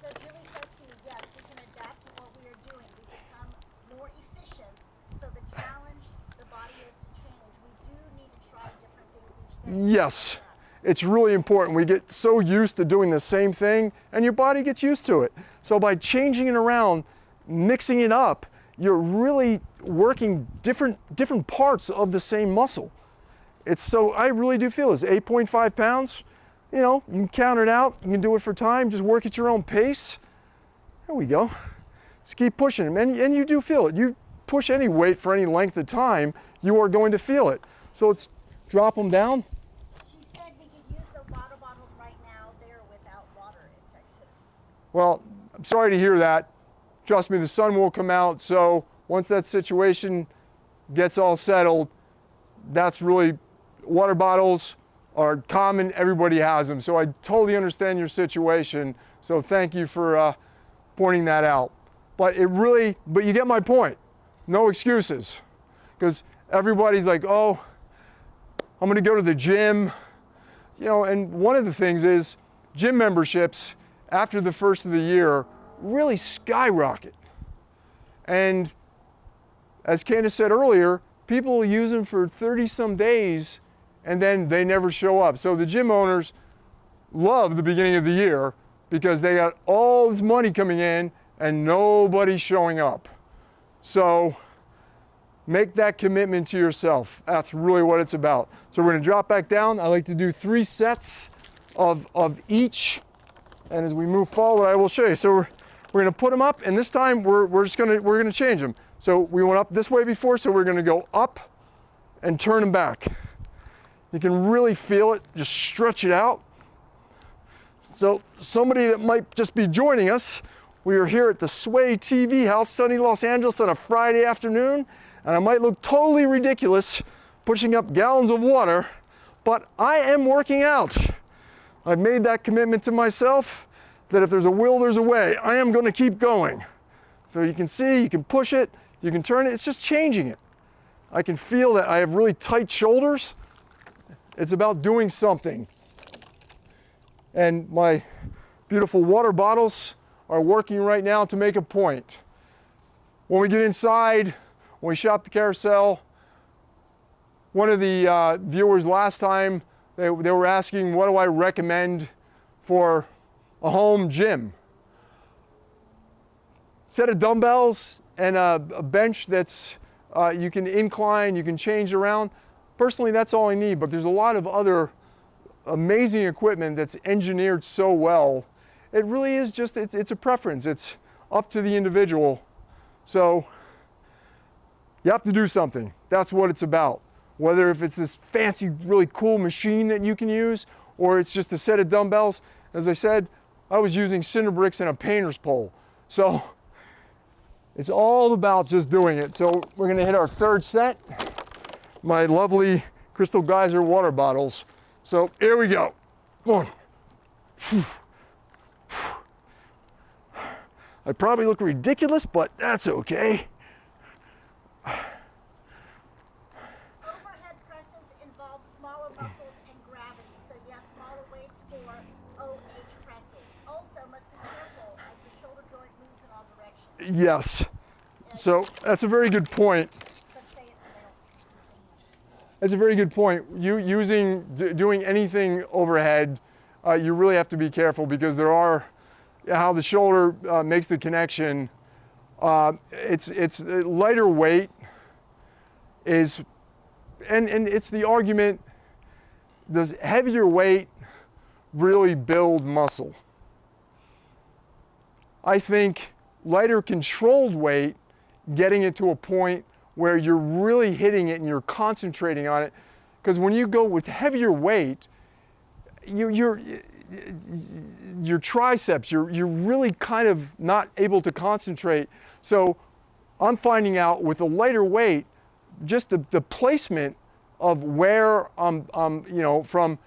So it really says to you, yes, we can adapt to what we are doing. We become more efficient. So the challenge the body is to change. We do need to try different things each day. Yes, it's really important. We get so used to doing the same thing, and your body gets used to it. So by changing it around, mixing it up, you're really working different parts of the same muscle. I really do feel this. 8.5 pounds, you can count it out. You can do it for time. Just work at your own pace. There we go. Just keep pushing, and you do feel it. You push any weight for any length of time, you are going to feel it. So let's drop them down. She said we could use the water bottles right now there without water in Texas. Well, I'm sorry to hear that. Trust me, the sun will come out. So once that situation gets all settled, that's really, water bottles are common. Everybody has them. So I totally understand your situation. So thank you for pointing that out. But you get my point. No excuses. Because everybody's like, oh, I'm going to go to the gym. And one of the things is gym memberships after the first of the year really skyrocket. And as Candace said earlier, people use them for 30 some days and then they never show up. So the gym owners love the beginning of the year because they got all this money coming in and nobody's showing up. So make that commitment to yourself. That's really what it's about. So we're gonna drop back down. I like to do 3 sets of each. And as we move forward, I will show you. So we're gonna put them up, and this time we're gonna change them. So we went up this way before, so we're gonna go up and turn them back. You can really feel it, just stretch it out. So somebody that might just be joining us, we are here at the Sway TV house, sunny Los Angeles on a Friday afternoon, and I might look totally ridiculous pushing up gallons of water, but I am working out. I've made that commitment to myself that if there's a will, there's a way. I am going to keep going. So you can see, you can push it, you can turn it, it's just changing it. I can feel that I have really tight shoulders. It's about doing something. And my beautiful water bottles are working right now to make a point. When we get inside, when we shop the carousel, one of the viewers last time, they were asking, what do I recommend for a home gym? Set of dumbbells and a bench that's you can incline, you can change around. Personally, that's all I need, but there's a lot of other amazing equipment that's engineered so well. It really is just, it's a preference. It's up to the individual. So you have to do something. That's what it's about. Whether if it's this fancy, really cool machine that you can use, or it's just a set of dumbbells. As I said, I was using cinder bricks and a painter's pole. So it's all about just doing it. So we're gonna hit our 3rd set. My lovely Crystal Geyser water bottles. So here we go. 1. I probably look ridiculous, but that's okay. muscles and gravity. So yes, smaller weights for OH presses. Also must be careful as the shoulder joint moves in all directions. Yes. So that's a very good point. Let's say it's middle. That's a very good point. Doing anything overhead, you really have to be careful because there are how the shoulder makes the connection. It's lighter weight is, and it's the argument. Does heavier weight really build muscle? I think lighter controlled weight, getting it to a point where you're really hitting it and you're concentrating on it. Because when you go with heavier weight, your triceps, you're really kind of not able to concentrate. So I'm finding out with a lighter weight, just the placement of where I'm from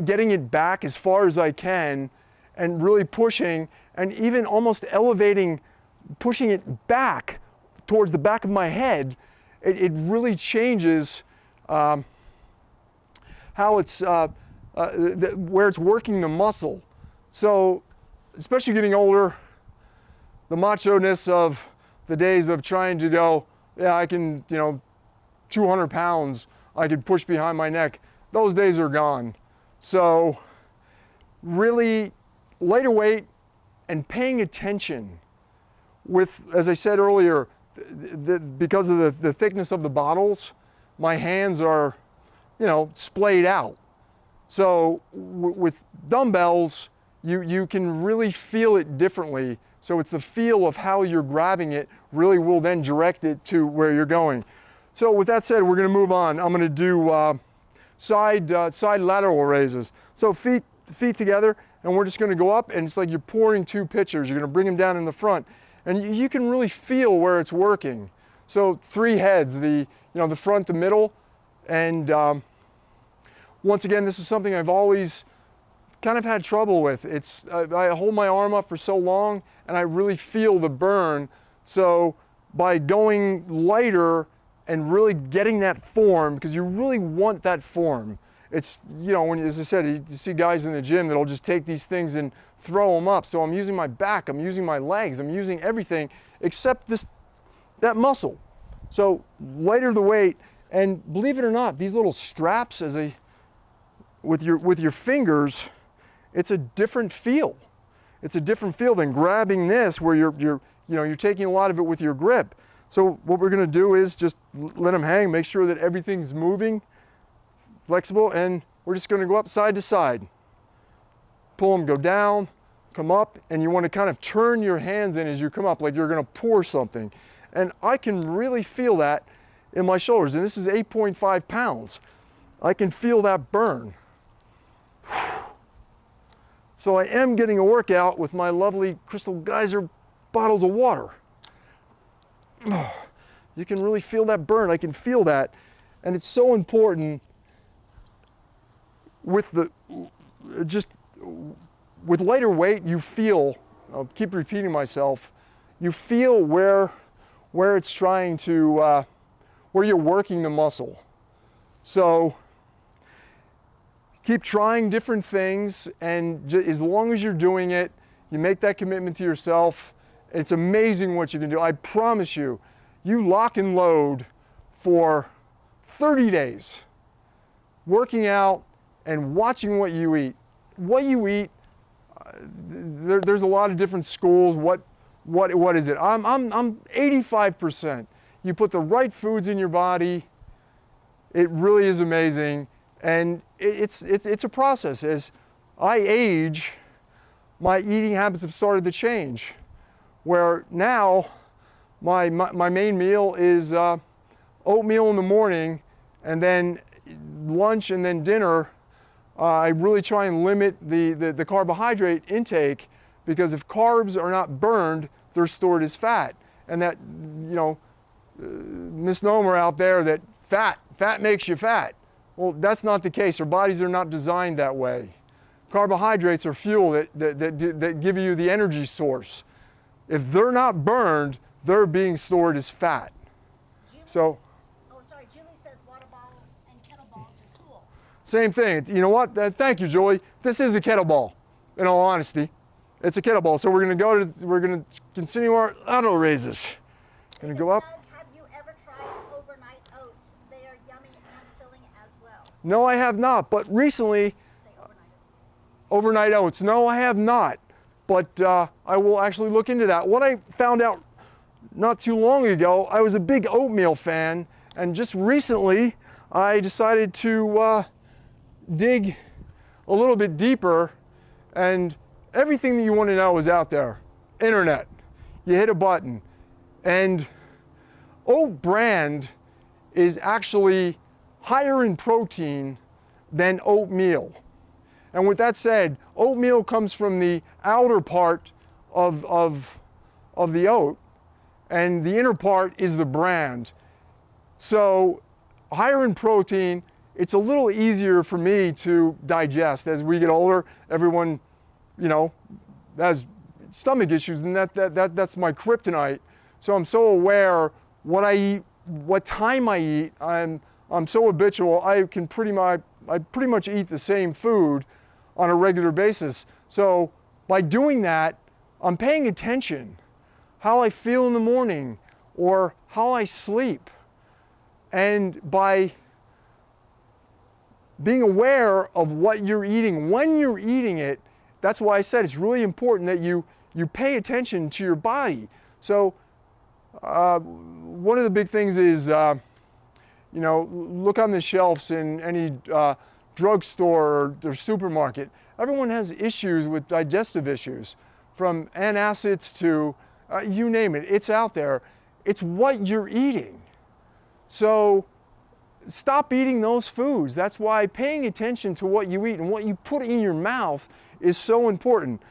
getting it back as far as I can and really pushing and even almost elevating, pushing it back towards the back of my head, it really changes how it's, where it's working the muscle. So, especially getting older, the macho-ness of the days of trying to go, yeah, I can, 200 pounds, I could push behind my neck, those days are gone. So, really lighter weight and paying attention with, as I said earlier, because of the thickness of the bottles, my hands are, splayed out. So with dumbbells, you can really feel it differently. So it's the feel of how you're grabbing it really will then direct it to where you're going. So with that said, we're going to move on. I'm going to do side lateral raises. So feet together, and we're just going to go up, and it's like you're pouring two pitchers. You're going to bring them down in the front. And you can really feel where it's working. So 3 heads, the front, the middle, and once again, this is something I've always kind of had trouble with. I hold my arm up for so long, and I really feel the burn. So by going lighter and really getting that form, because you really want that form. It's, when, as I said, you see guys in the gym that'll just take these things and throw them up. So I'm using my back, I'm using my legs, I'm using everything except that muscle. So lighter the weight, and believe it or not, these little straps with your fingers, it's a different feel. It's a different feel than grabbing this where you're taking a lot of it with your grip. So what we're going to do is just let them hang, make sure that everything's moving, flexible, and we're just going to go up side to side. Pull them, go down, come up, and you want to kind of turn your hands in as you come up like you're going to pour something. And I can really feel that in my shoulders, and this is 8.5 pounds. I can feel that burn. So I am getting a workout with my lovely Crystal Geyser bottles of water. You can really feel that burn. I can feel that. And it's so important with with lighter weight, you feel, I'll keep repeating myself, you feel where it's trying to, where you're working the muscle. So keep trying different things, and as long as you're doing it, you make that commitment to yourself, it's amazing what you can do. I promise you, you lock and load for 30 days, working out and watching what you eat. What you eat, there's a lot of different schools. What is it? I'm 85%. You put the right foods in your body, it really is amazing. And it's a process. As I age, my eating habits have started to change. Where now, my main meal is oatmeal in the morning, and then lunch and then dinner. I really try and limit the carbohydrate intake, because if carbs are not burned, they're stored as fat. And that, misnomer out there that fat makes you fat. Well, that's not the case. Our bodies are not designed that way. Carbohydrates are fuel that give you the energy source. If they're not burned, they're being stored as fat. Julie says water bottles and kettle balls are cool. Same thing. You know what? Thank you, Julie. This is a kettlebell, in all honesty. It's a kettlebell. So we're gonna continue our auto raises. Gonna go up. Have you ever tried overnight oats? They are yummy and filling as well. No, I have not, but recently, overnight oats. No, I have not, but I will actually look into that. What I found out not too long ago, I was a big oatmeal fan, and just recently, I decided to dig a little bit deeper, and everything that you want to know is out there. Internet. You hit a button, and oat bran is actually higher in protein than oatmeal. And with that said, oatmeal comes from the outer part of the oat, and the inner part is the bran. So higher in protein, it's a little easier for me to digest. As we get older, everyone, has stomach issues, and that's my kryptonite. So I'm so aware what I eat, what time I eat. I'm so habitual. I pretty much eat the same food on a regular basis. So by doing that, I'm paying attention how I feel in the morning or how I sleep. And by being aware of what you're eating, when you're eating it, that's why I said it's really important that you pay attention to your body. So one of the big things is, look on the shelves in any drugstore or supermarket. Everyone has issues with digestive issues, from antacids to you name it. It's out there. It's what you're eating. So stop eating those foods. That's why paying attention to what you eat and what you put in your mouth is so important.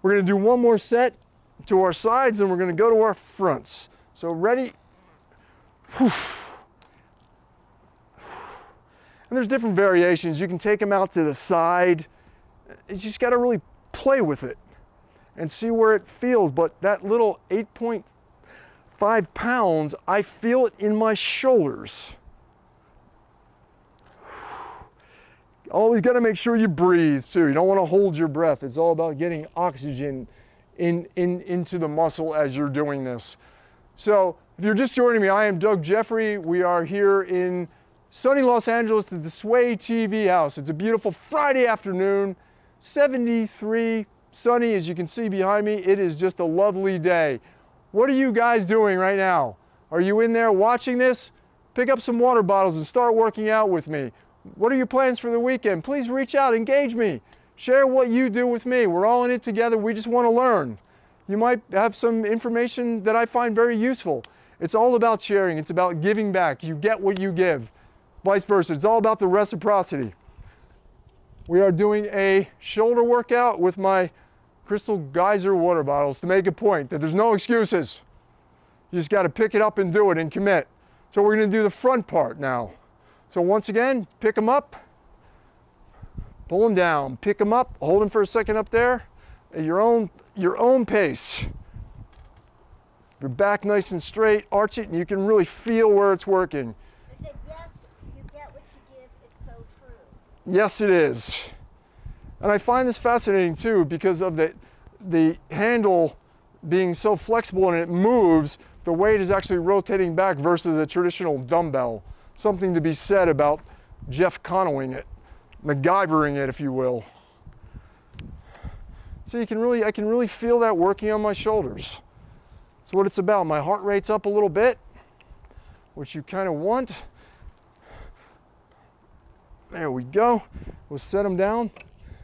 We're going to do one more set to our sides, and we're going to go to our fronts. So ready? And there's different variations. You can take them out to the side. You just got to really play with it and see where it feels. But that little 8.5 pounds, I feel it in my shoulders. Always got to make sure you breathe too. You don't want to hold your breath. It's all about getting oxygen into the muscle as you're doing this. So if you're just joining me, I am Doug Jeffrey. We are here in sunny Los Angeles at the Sway TV house. It's a beautiful Friday afternoon, 73, sunny as you can see behind me. It is just a lovely day. What are you guys doing right now? Are you in there watching this? Pick up some water bottles and start working out with me. What are your plans for the weekend? Please reach out, engage me. Share what you do with me. We're all in it together. We just want to learn. You might have some information that I find very useful. It's all about sharing. It's about giving back. You get what you give. Vice versa. It's all about the reciprocity. We are doing a shoulder workout with my Crystal Geyser water bottles to make a point that there's no excuses. You just got to pick it up and do it and commit. So we're going to do the front part now. So once again, pick them up, pull them down, pick them up, hold them for a second up there at your own pace. Your back nice and straight, arch it, and you can really feel where it's working. I said, yes, you get what you give. It's so true. Yes, it is. And I find this fascinating too because of the handle being so flexible and it moves, the weight is actually rotating back versus a traditional dumbbell. Something to be said about Jeff Conawing it, MacGyvering it, if you will. So I can really feel that working on my shoulders. That's what it's about. My heart rate's up a little bit, which you kind of want. There we go. We'll set them down.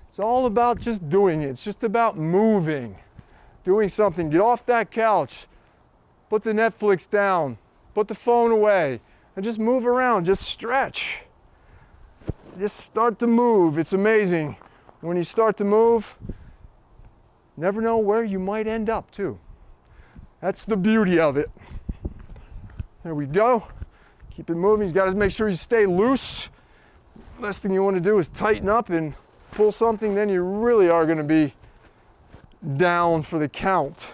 It's all about just doing it. It's just about moving, doing something. Get off that couch, put the Netflix down, put the phone away, and just move around, just stretch. Just start to move. It's amazing. When you start to move, never know where you might end up too. That's the beauty of it. There we go. Keep it moving. You gotta make sure you stay loose. Last thing you wanna do is tighten up and pull something, then you really are gonna be down for the count.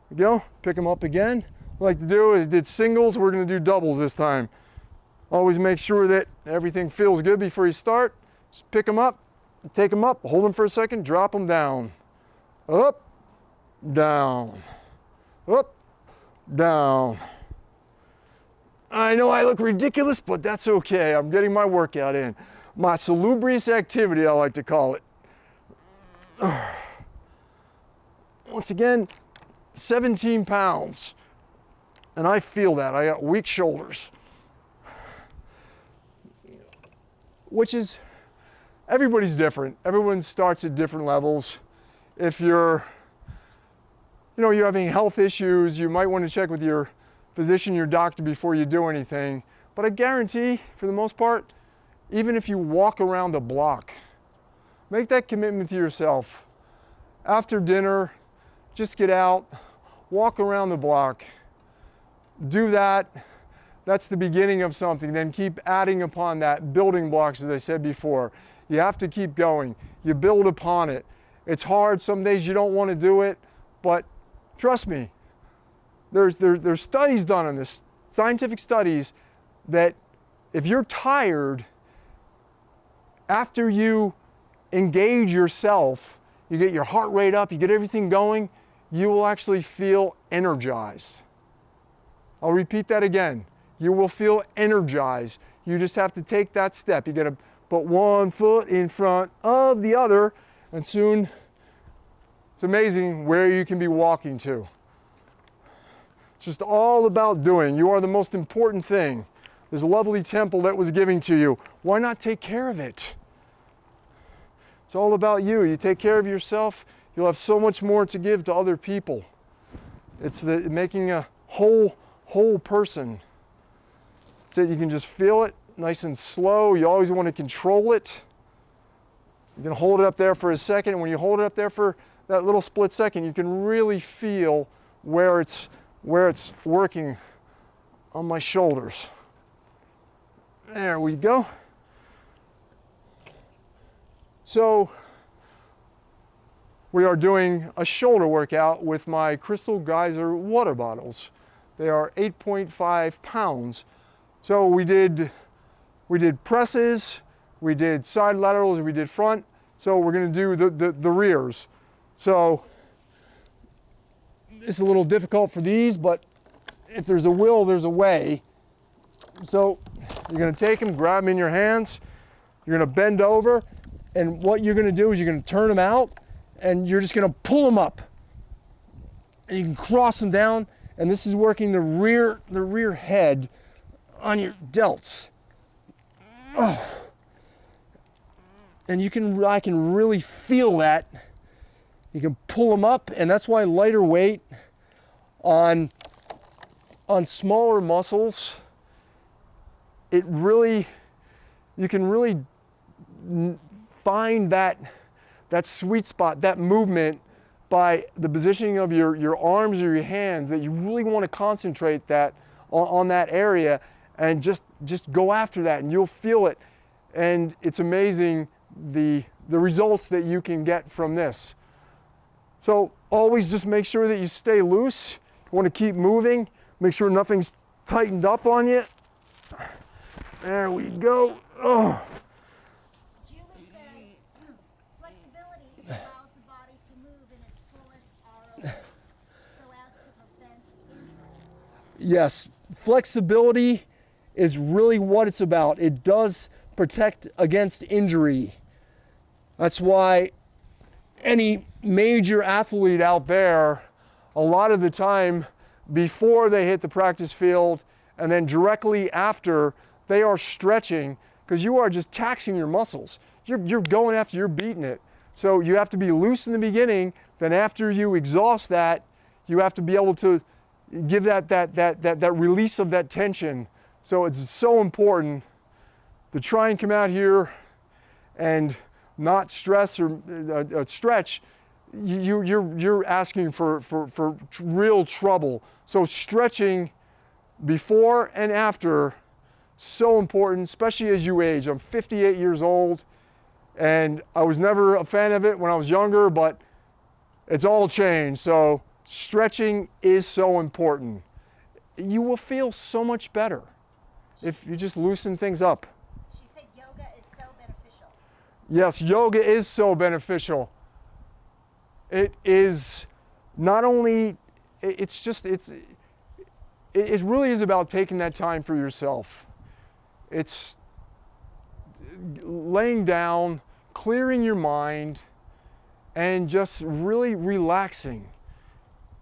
There we go, pick them up again. What I like to do is did singles, we're gonna do doubles this time. Always make sure that everything feels good before you start. Just pick them up, take them up, hold them for a second, drop them down. Up, down, up, down. I know I look ridiculous, but that's okay. I'm getting my workout in. My salubrious activity, I like to call it. Once again, 17 pounds. And I feel that. I got weak shoulders. Which is, everybody's different. Everyone starts at different levels. If you're having health issues, you might want to check with your physician, your doctor before you do anything. But I guarantee, for the most part, even if you walk around the block, make that commitment to yourself. After dinner, just get out, walk around the block. Do that. That's the beginning of something. Then keep adding upon that, building blocks, as I said before. You have to keep going. You build upon it. It's hard. Some days you don't want to do it, but trust me, there's studies done on this, scientific studies, that if you're tired, after you engage yourself, you get your heart rate up, you get everything going, you will actually feel energized. I'll repeat that again. You will feel energized. You just have to take that step. You got to put one foot in front of the other, and soon it's amazing where you can be walking to. It's just all about doing. You are the most important thing. This lovely temple that was given to you. Why not take care of it? It's all about you. You take care of yourself, you'll have so much more to give to other people. It's making a whole person. So you can just feel it nice and slow. You always want to control it. You can hold it up there for a second. When you hold it up there for that little split second, you can really feel where it's working on my shoulders. There we go. So we are doing a shoulder workout with my Crystal Geyser water bottles. They are 8.5 pounds. So we did presses, we did side laterals, we did front. So we're going to do the rears. So it's a little difficult for these, but if there's a will, there's a way. So you're going to take them, grab them in your hands, you're going to bend over, and what you're going to do is you're going to turn them out, and you're just going to pull them up. And you can cross them down, and this is working the rear head on your delts. Oh. And I can really feel that. You can pull them up, and that's why lighter weight on smaller muscles, you can really find that sweet spot, that movement, by the positioning of your arms or your hands, that you really want to concentrate that on that area, and just go after that, and you'll feel it. And it's amazing the results that you can get from this. So always just make sure that you stay loose. You want to keep moving. Make sure nothing's tightened up on you. There we go. Oh. Julie says flexibility allows the body to move in its fullest ROE so as to prevent injury. Yes, flexibility is really what it's about. It does protect against injury. That's why any major athlete out there, a lot of the time, before they hit the practice field and then directly after, they are stretching, because you are just taxing your muscles. You're going after, you're beating it. So you have to be loose in the beginning, then after you exhaust that, you have to be able to give that release of that tension. So it's so important to try and come out here and not stress or stretch. You're asking for real trouble. So stretching before and after, so important, especially as you age. I'm 58 years old, and I was never a fan of it when I was younger, but it's all changed. So stretching is so important. You will feel so much better. if you just loosen things up. She said yoga is so beneficial. Yes, yoga is so beneficial. It is not only, it really is about taking that time for yourself. It's laying down, clearing your mind, and just really relaxing.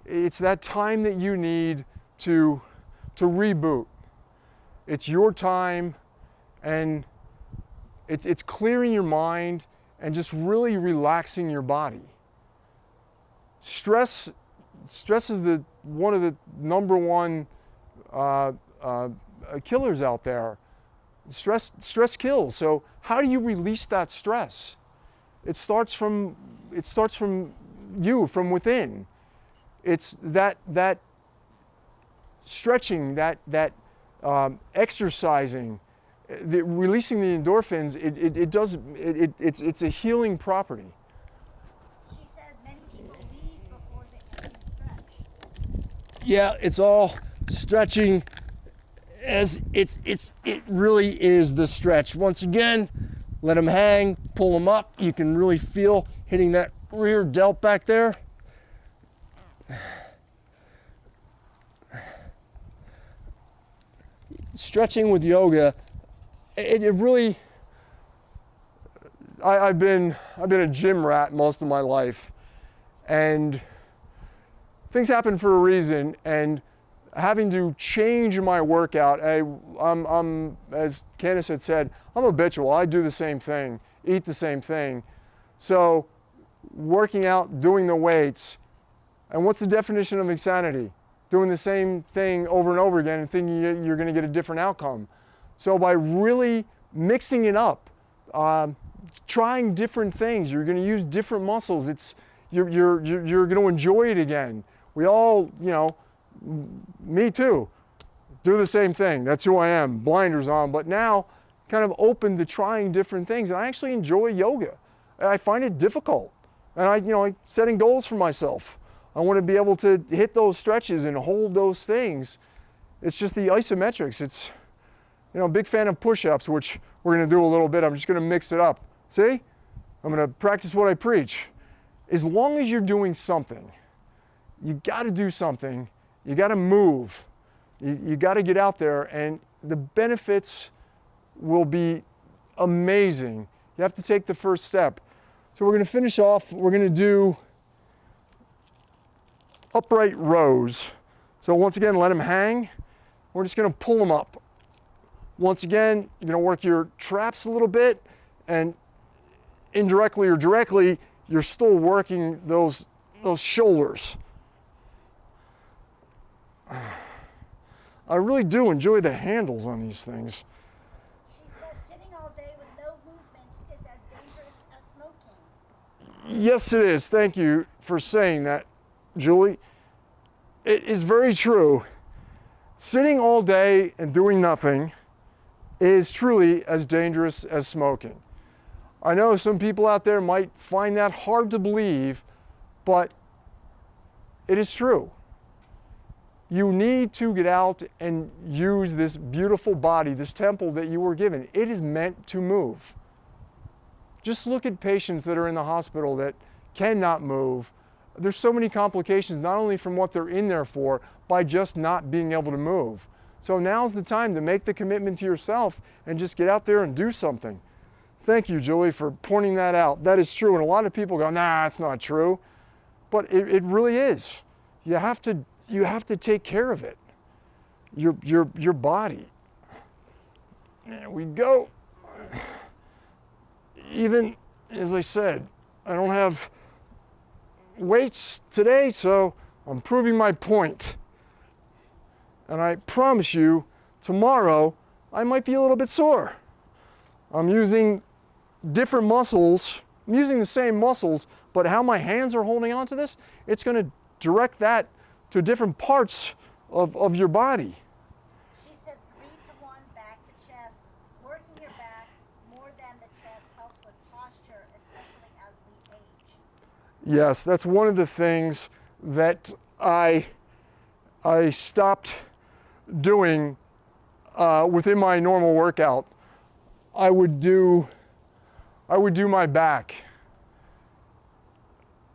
It's that time that you need to reboot. It's your time, and it's clearing your mind and just really relaxing your body. Stress is one of the number one killers out there. Stress kills. So how do you release that stress? It starts from you, from within. It's that stretching, that exercising, releasing the endorphins. It's a healing property. She says many people leave before they even stretch. Yeah, it's all stretching. It really is the stretch. Once again, let them hang, pull them up. You can really feel hitting that rear delt back there. Stretching with yoga, it really, I've been a gym rat most of my life, and things happen for a reason, and having to change my workout, I'm as Candace had said, I'm habitual. I do the same thing, eat the same thing. So working out, doing the weights, and what's the definition of insanity? Doing the same thing over and over again and thinking you're going to get a different outcome. So by really mixing it up, trying different things, you're going to use different muscles. You're going to enjoy it again. We all, me too, do the same thing. That's who I am, blinders on. But now, kind of open to trying different things. And I actually enjoy yoga. I find it difficult. And I'm setting goals for myself. I want to be able to hit those stretches and hold those things. It's just the isometrics. It's, big fan of push-ups, which we're going to do a little bit. I'm just going to mix it up. See? I'm going to practice what I preach. As long as you're doing something, you got to do something. You got to move. You got to get out there, and the benefits will be amazing. You have to take the first step. So we're going to finish off. We're going to do upright rows. So once again, let them hang. We're just going to pull them up. Once again, you're going to work your traps a little bit, and indirectly or directly, you're still working those shoulders. I really do enjoy the handles on these things. She says sitting all day with no movement is as dangerous as smoking. Yes, it is. Thank you for saying that, Julie. It is very true. Sitting all day and doing nothing is truly as dangerous as smoking. I know some people out there might find that hard to believe, but it is true. You need to get out and use this beautiful body, this temple that you were given. It is meant to move. Just look at patients that are in the hospital that cannot move. There's so many complications, not only from what they're in there for, by just not being able to move. So now's the time to make the commitment to yourself and just get out there and do something. Thank you, Julie, for pointing that out. That is true, and a lot of people go, nah, that's not true. But it really is. You have to take care of it. Your body. There we go. Even, as I said, I don't have weights today, so I'm proving my point. And I promise you, tomorrow, I might be a little bit sore. I'm using different muscles. I'm using the same muscles, but how my hands are holding onto this, it's going to direct that to different parts of your body. She said 3-to-1 back to chest. Working your back more than the chest helps with posture, especially as we age. Yes, that's one of the things that I stopped doing within my normal workout, I would do my back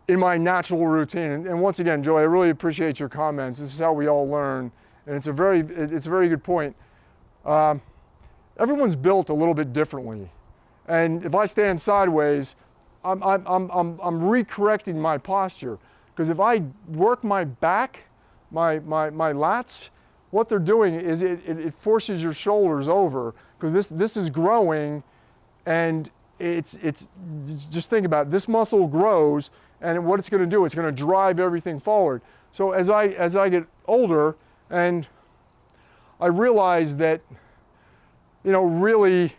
in my natural routine. And once again, Joey, I really appreciate your comments. This is how we all learn, and it's a very good point. Everyone's built a little bit differently, and if I stand sideways, I'm recorrecting my posture, because if I work my back, my lats, what they're doing is it forces your shoulders over, because this is growing, and it's just think about it. This muscle grows, and what it's going to do, it's going to drive everything forward. So as I get older, and I realize that, really,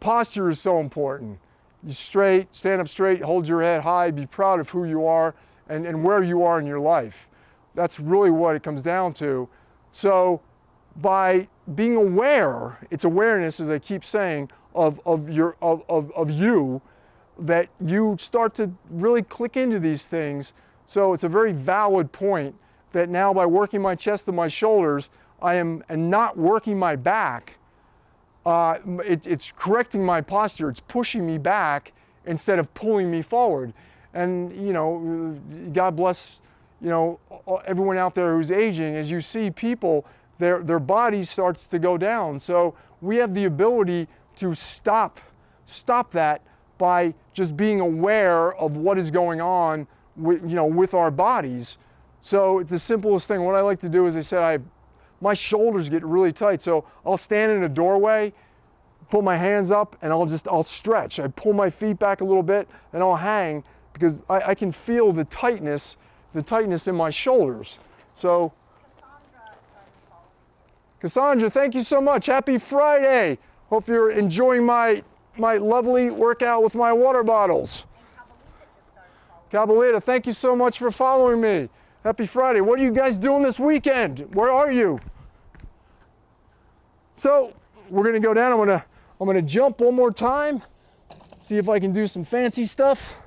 posture is so important. You stand up straight, hold your head high, be proud of who you are and where you are in your life. That's really what it comes down to. So by being aware, it's awareness, as I keep saying, of you, that you start to really click into these things. So it's a very valid point that now by working my chest and my shoulders, and not working my back, it's correcting my posture. It's pushing me back instead of pulling me forward. And God bless everyone out there who's aging. As you see people, their body starts to go down. So we have the ability to stop that by just being aware of what is going on with our bodies. So the simplest thing, what I like to do is, I said, my shoulders get really tight. So I'll stand in a doorway, put my hands up, and I'll stretch. I pull my feet back a little bit and I'll hang, because I can feel the tightness in my shoulders. So Cassandra, thank you so much. Happy Friday. Hope you're enjoying my lovely workout with my water bottles. Cabalita, thank you so much for following me. Happy Friday. What are you guys doing this weekend? Where are you? So we're gonna go down. I'm gonna jump one more time, see if I can do some fancy stuff.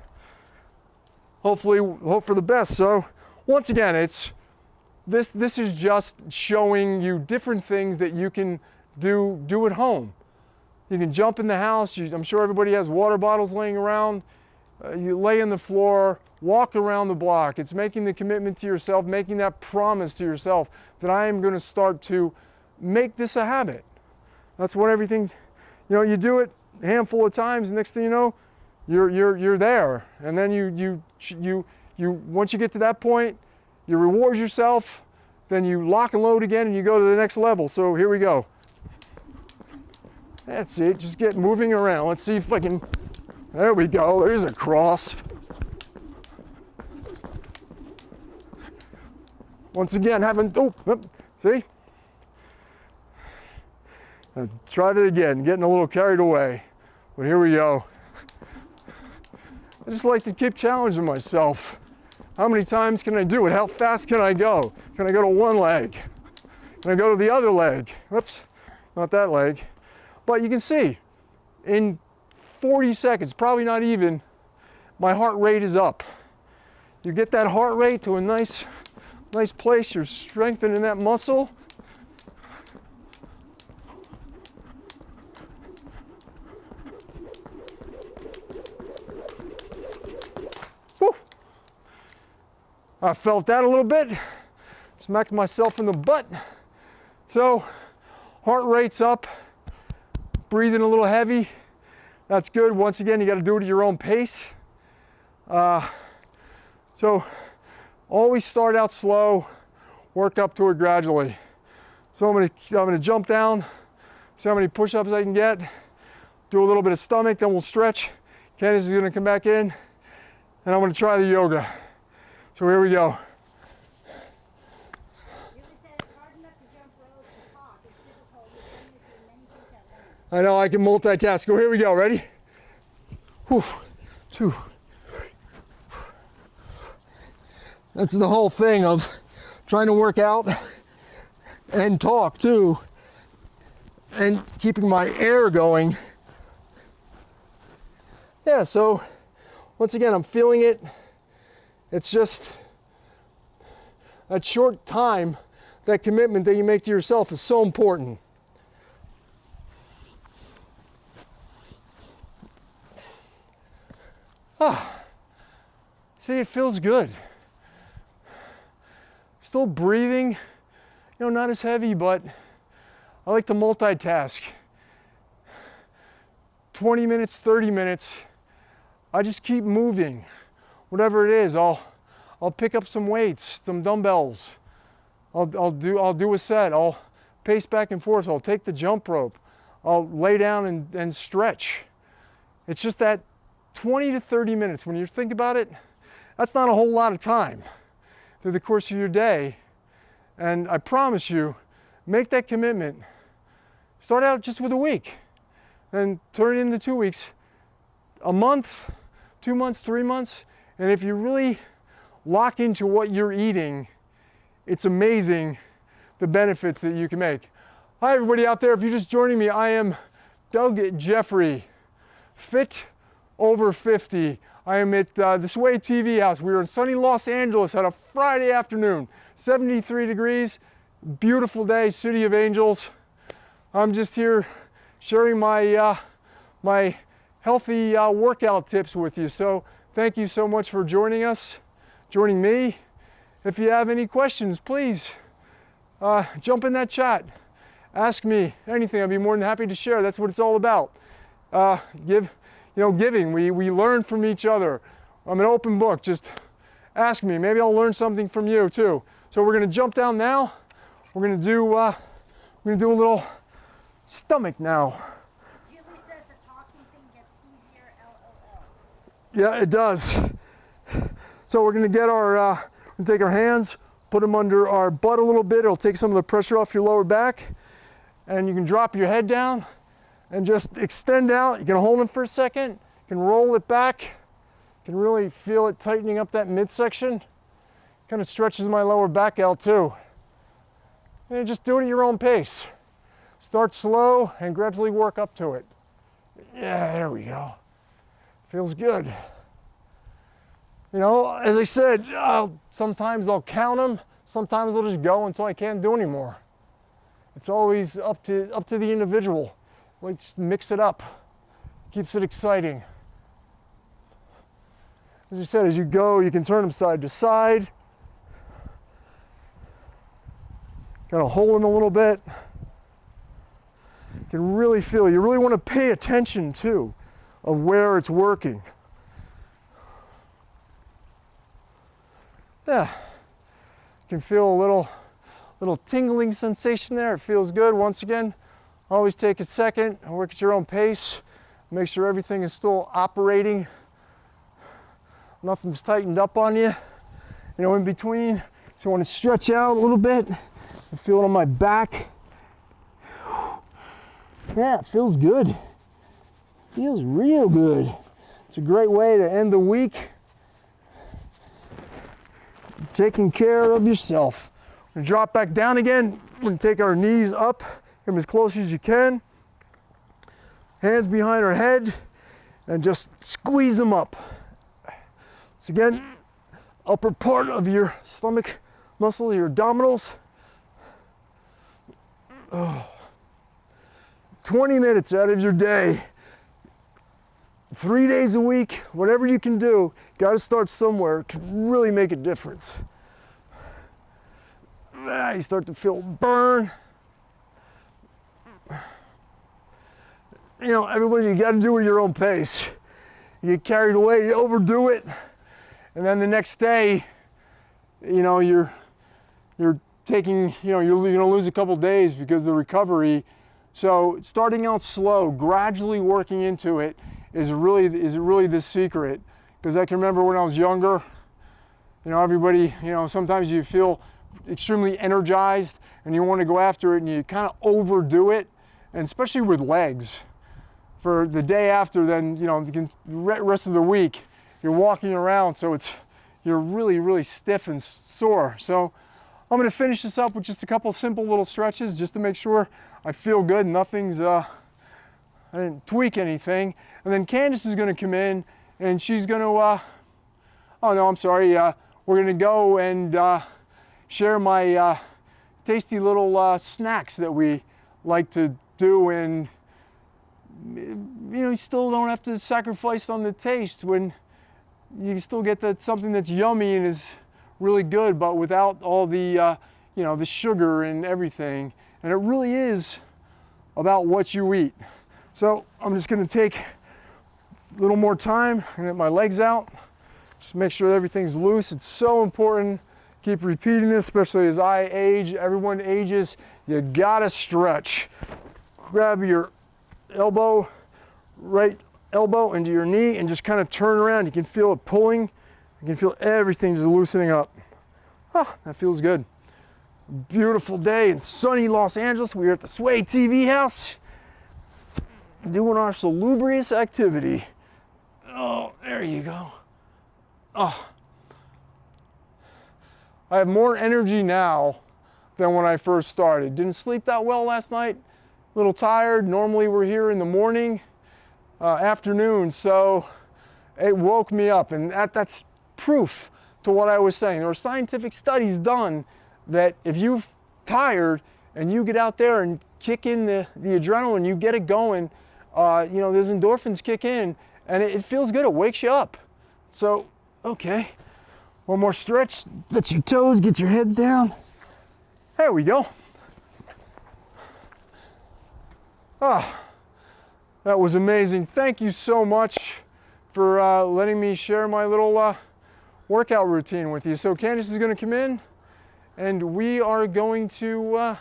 Hopefully, hope for the best. So once again, this is just showing you different things that you can do at home. You can jump in the house. I'm sure everybody has water bottles laying around. You lay on the floor, walk around the block. It's making the commitment to yourself, making that promise to yourself that I am going to start to make this a habit. That's what everything, you do it a handful of times, and next thing you know, you're there. And then you once you get to that point, you reward yourself, then you lock and load again, and you go to the next level. So here we go. That's it, just get moving around. Let's see if I can, there we go, there's a cross. Once again, see? I tried it again, getting a little carried away, but here we go. I just like to keep challenging myself. How many times can I do it? How fast can I go? Can I go to one leg? Can I go to the other leg? Whoops, not that leg. But you can see, in 40 seconds, probably not even, my heart rate is up. You get that heart rate to a nice place, you're strengthening that muscle. Woo. I felt that a little bit, smacked myself in the butt. So, heart rate's up. Breathing a little heavy, that's good. Once again, you got to do it at your own pace. So always start out slow, work up to it gradually. So I'm gonna jump down, see how many push-ups I can get, do a little bit of stomach, then we'll stretch. Candace is gonna come back in, and I'm gonna try the yoga. So here we go. I know I can multitask. Go, here we go. Ready? Whew. 2. That's the whole thing of trying to work out and talk too, and keeping my air going. Yeah, so once again, I'm feeling it. It's just that short time that commitment that you make to yourself is so important. See, it feels good. Still breathing, you know, not as heavy, but I like to multitask. 20 minutes, 30 minutes, I just keep moving. Whatever it is, I'll pick up some weights, some dumbbells. I'll do a set. I'll pace back and forth. I'll take the jump rope. I'll lay down and stretch. It's just that 20 to 30 minutes. When you think about it, that's not a whole lot of time through the course of your day. And I promise you, make that commitment. Start out just with a week, then turn it into 2 weeks, a month, 2 months, 3 months. And if you really lock into what you're eating, it's amazing the benefits that you can make. Hi everybody out there, if you're just joining me, I am Doug Jeffrey, Fit Over 50. I am at the Sway TV house. We are in sunny Los Angeles on a Friday afternoon, 73 degrees, beautiful day, City of Angels. I'm just here sharing my, my healthy workout tips with you. So thank you so much for joining me. If you have any questions, please jump in that chat. Ask me anything. I'd be more than happy to share. That's what it's all about. Giving. We learn from each other. I'm an open book. Just ask me. Maybe I'll learn something from you too. So we're going to jump down now. We're going to do a little stomach now. Julie says the talking thing gets easier, LOL. Yeah, it does. So we're going to get our, take our hands, put them under our butt a little bit. It'll take some of the pressure off your lower back. And you can drop your head down and just extend out. You can hold it for a second. You can roll it back. You can really feel it tightening up that midsection. Kind of stretches my lower back out too. And just do it at your own pace. Start slow and gradually work up to it. Yeah, there we go. Feels good. You know, as I said, sometimes I'll count them. Sometimes I'll just go until I can't do anymore. It's always up to the individual. Like, just mix it up. Keeps it exciting. As I said, as you go, you can turn them side to side. Kind of hold them a little bit. You can really feel, you really want to pay attention too of where it's working. Yeah, you can feel a little tingling sensation there. It feels good. Once again, always take a second and work at your own pace. Make sure everything is still operating. Nothing's tightened up on you. You know, in between. So I want to stretch out a little bit. I feel it on my back. Yeah, it feels good. Feels real good. It's a great way to end the week. Taking care of yourself. We're gonna drop back down again. We're gonna take our knees up, get them as close as you can. Hands behind our head, and just squeeze them up. So again, upper part of your stomach muscle, your abdominals. 20 minutes out of your day, 3 days a week, whatever you can do, gotta start somewhere. It can really make a difference. You start to feel burn. You know, everybody, you gotta do it at your own pace. You get carried away, you overdo it, and then the next day, you know, you're taking, you know, you're gonna lose a couple days because of the recovery. So starting out slow, gradually working into it is really the secret. Because I can remember when I was younger, you know, everybody, you know, sometimes you feel extremely energized and you want to go after it and you kind of overdo it, and especially with legs. For the day after, then, you know, the rest of the week, you're walking around, so you're really stiff and sore. So I'm going to finish this up with just a couple simple little stretches just to make sure I feel good. Nothing's, I didn't tweak anything. And then Candace is going to come in and she's going to, we're going to go and share my tasty little snacks that we like to do, and you still don't have to sacrifice on the taste when you still get something that's yummy and is really good, but without all the the sugar and everything. And it really is about what you eat. So I'm just going to take a little more time and get my legs out. Just make sure everything's loose. It's so important. Keep repeating this, especially as I age. Everyone ages. You gotta stretch. Grab your elbow, right elbow into your knee, and just kind of turn around. You can feel it pulling. You can feel everything just loosening up. Oh, that feels good. Beautiful day in sunny Los Angeles. We're at the Sway TV house doing our salubrious activity. Oh, there you go. Oh, I have more energy now than when I first started. Didn't sleep that well last night. A little tired. Normally we're here in the morning, afternoon, so it woke me up, and that's proof to what I was saying. There are scientific studies done that if you're tired and you get out there and kick in the adrenaline, you get it going, those endorphins kick in, and it feels good. It wakes you up. So, okay, one more stretch. Touch your toes, get your head down. There we go. Ah, that was amazing. Thank you so much for letting me share my little workout routine with you. So Candace is going to come in, and we are going to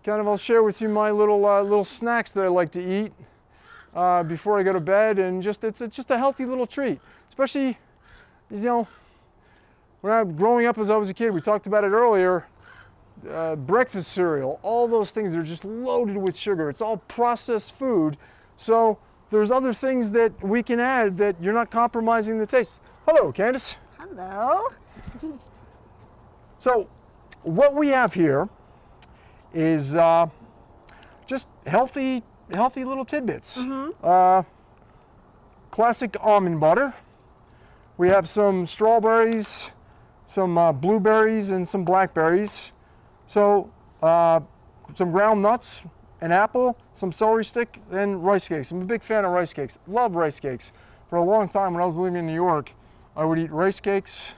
I'll share with you my little snacks that I like to eat before I go to bed, and it's just a healthy little treat. Especially, when I was growing up as I was a kid, we talked about it earlier. Breakfast cereal, all those things are just loaded with sugar. It's all processed food. So there's other things that we can add that you're not compromising the taste. Hello, Candace. Hello. So what we have here is just healthy little tidbits. Classic almond butter. We have some strawberries, some blueberries, and some blackberries. So some ground nuts, an apple, some celery stick, and rice cakes. I'm a big fan of rice cakes. Love rice cakes. For a long time when I was living in New York, I would eat rice cakes,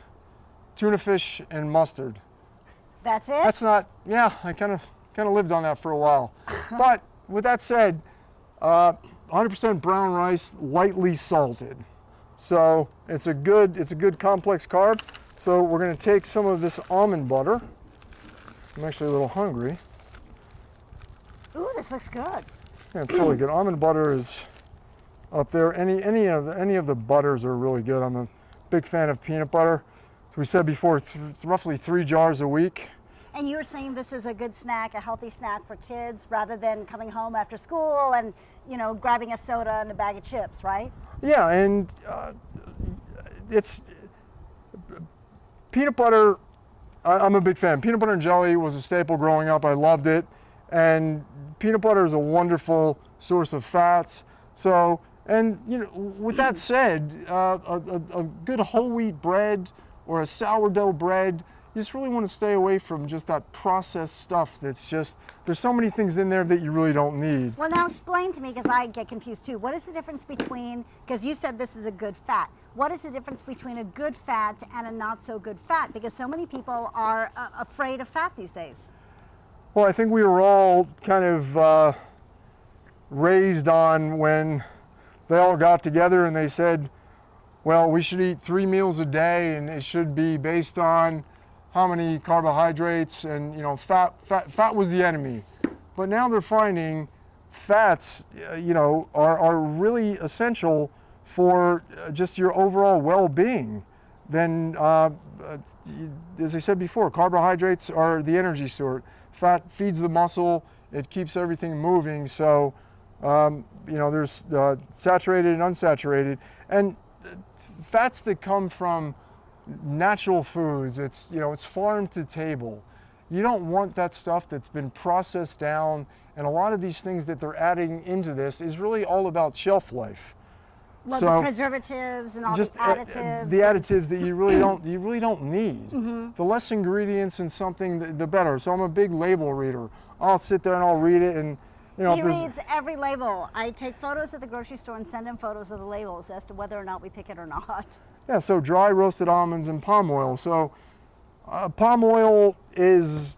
tuna fish, and mustard. That's it? That's not, yeah, I kind of lived on that for a while. But with that said, 100% brown rice, lightly salted. So it's a good complex carb. So we're going to take some of this almond butter. I'm actually a little hungry. Ooh, this looks good. Yeah, it's really good. Almond butter is up there. Any of the butters are really good. I'm a big fan of peanut butter. So we said before, roughly 3 jars a week. And you were saying this is a good snack, a healthy snack for kids, rather than coming home after school and grabbing a soda and a bag of chips, right? Yeah, and it's peanut butter. I'm a big fan. Peanut butter and jelly was a staple growing up. I loved it. And peanut butter is a wonderful source of fats. So, and with that said, a good whole wheat bread or a sourdough bread, you just really want to stay away from just that processed stuff that's just, there's so many things in there that you really don't need. Well, now explain to me, because I get confused too. What is the difference between, because you said this is a good fat, what is the difference between a good fat and a not so good fat? Because so many people are afraid of fat these days. Well, I think we were all kind of raised on when they all got together and they said, well, we should eat 3 meals a day and it should be based on how many carbohydrates, and fat was the enemy. But now they're finding fats, are really essential for just your overall well-being. Then, as I said before, carbohydrates are the energy source. Fat feeds the muscle, it keeps everything moving. So, there's saturated and unsaturated, and fats that come from natural foods. It's farm to table. You don't want that stuff that's been processed down, and a lot of these things that they're adding into this is really all about shelf life. Well, So the preservatives and all just the additives. the additives that you really don't need. The less ingredients in something, the better. So I'm a big label reader. I'll sit there and I'll read it, and you know, He if there's, reads every label. I take photos at the grocery store and send him photos of the labels as to whether or not we pick it or not. yeah, so dry roasted almonds and palm oil. So palm oil is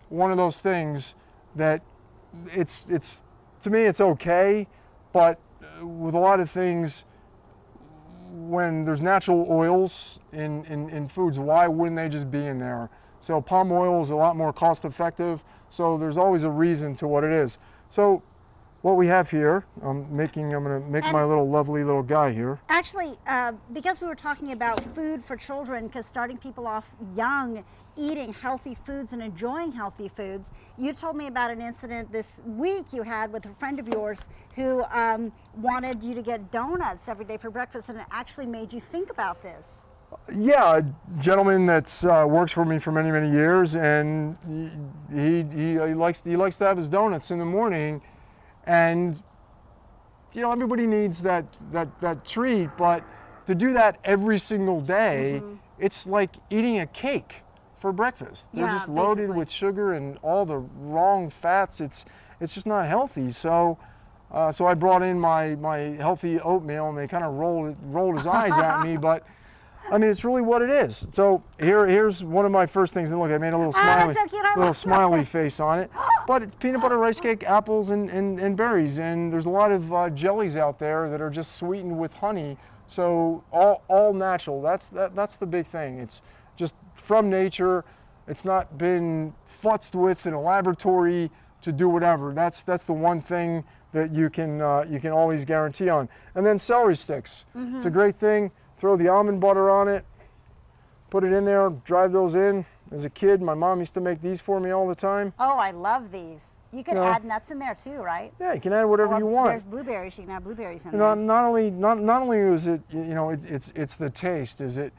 one of those things that it's to me it's okay, but with a lot of things, when there's natural oils in foods, why wouldn't they just be in there? So palm oil is a lot more cost effective, so there's always a reason to what it is. So what we have here, I'm gonna make my little lovely little guy here. Actually, because we were talking about food for children, because starting people off young, eating healthy foods and enjoying healthy foods, you told me about an incident this week you had with a friend of yours who wanted you to get donuts every day for breakfast, and it actually made you think about this. Yeah, a gentleman that's works for me for many years, and he likes to have his donuts in the morning, and you know, everybody needs that treat, but to do that every single day, it's like eating a cake for breakfast. They're just loaded basically with sugar and all the wrong fats. It's just not healthy. So I brought in my healthy oatmeal, and they kind of rolled his eyes at me, but I mean, it's really what it is. So here's one of my first things, and look, I made a little smiley, that's so cute. little smiley face on it. But it's peanut butter rice cake, apples, and berries, and there's a lot of jellies out there that are just sweetened with honey. So all natural. That's the big thing. It's just from nature. It's not been futzed with in a laboratory to do whatever. That's the one thing that you can always guarantee on. And then celery sticks. It's a great thing. Throw the almond butter on it, put it in there, drive those in. As a kid, my mom used to make these for me all the time. Oh, I love these. You can Yeah. add nuts in there too, right? Yeah, you can add whatever Well, you want. There's blueberries. You can add blueberries in You there. know, not only is it, you know, it's the taste. Is it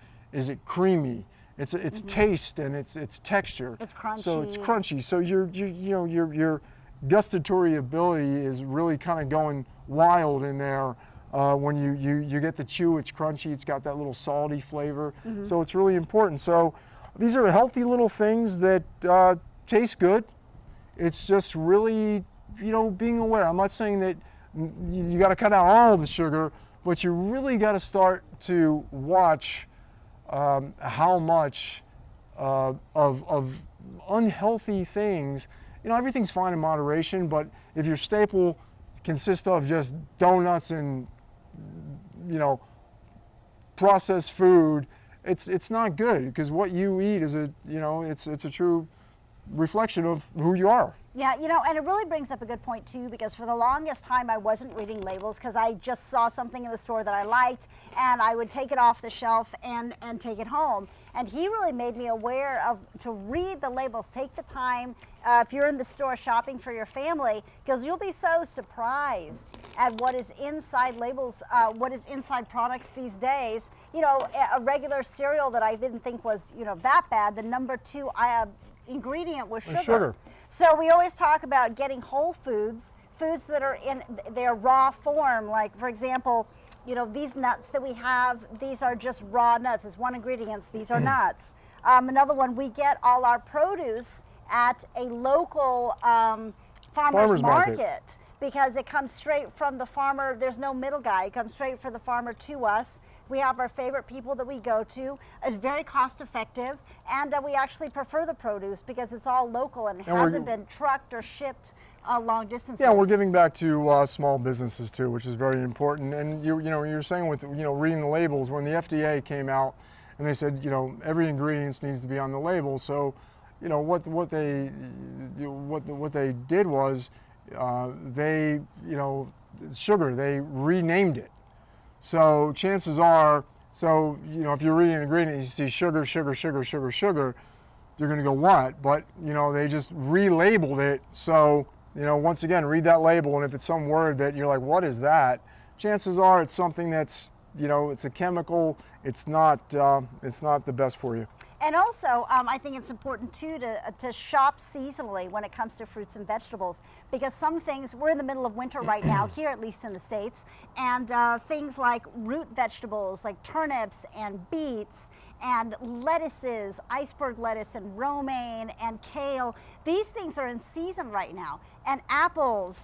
creamy? It's taste and it's texture. It's crunchy. So it's crunchy. So your gustatory ability is really kind of going wild in there. When you get the chew, it's crunchy. It's got that little salty flavor. So it's really important. So these are healthy little things that taste good. It's just really, you know, being aware. I'm not saying that you got to cut out all the sugar, but you really got to start to watch how much of unhealthy things. You know, everything's fine in moderation, but if your staple consists of just donuts and, you know, processed food, it's not good, because what you eat is it's a true reflection of who you are. Yeah, you know, and it really brings up a good point too, because for the longest time I wasn't reading labels because I just saw something in the store that I liked and I would take it off the shelf and take it home. And he really made me aware of to read the labels. Take the time if you're in the store shopping for your family, because you'll be so surprised at what is inside labels, what is inside products these days. You know, a regular cereal that I didn't think was, you know, that bad, the number 2 ingredient was sugar. So we always talk about getting whole foods, foods that are in their raw form. Like, for example, you know, these nuts that we have, these are just raw nuts. It's one ingredient. These are nuts. Another one, we get all our produce at a local farmer's market, because it comes straight from the farmer. There's no middle guy. It comes straight from the farmer to us. We have our favorite people that we go to. It's very cost effective, and we actually prefer the produce because it's all local and it hasn't been trucked or shipped long distances. Yeah, we're giving back to small businesses too, which is very important. And you know, you're saying with, you know, reading the labels, when the FDA came out and they said, you know, every ingredient needs to be on the label. So, you know, what they did was they, you know, sugar, they renamed it. So chances are, so, you know, if you're reading an ingredient, you see sugar, sugar, sugar, sugar, sugar, you're going to go, what? But, you know, they just relabeled it. So, you know, once again, read that label, and if it's some word that you're like, what is that? Chances are it's something that's, you know, it's a chemical. It's not the best for you. And also, I think it's important too to shop seasonally when it comes to fruits and vegetables, because some things, we're in the middle of winter right now, here at least in the States, and things like root vegetables like turnips and beets and lettuces, iceberg lettuce and romaine and kale, these things are in season right now. And apples,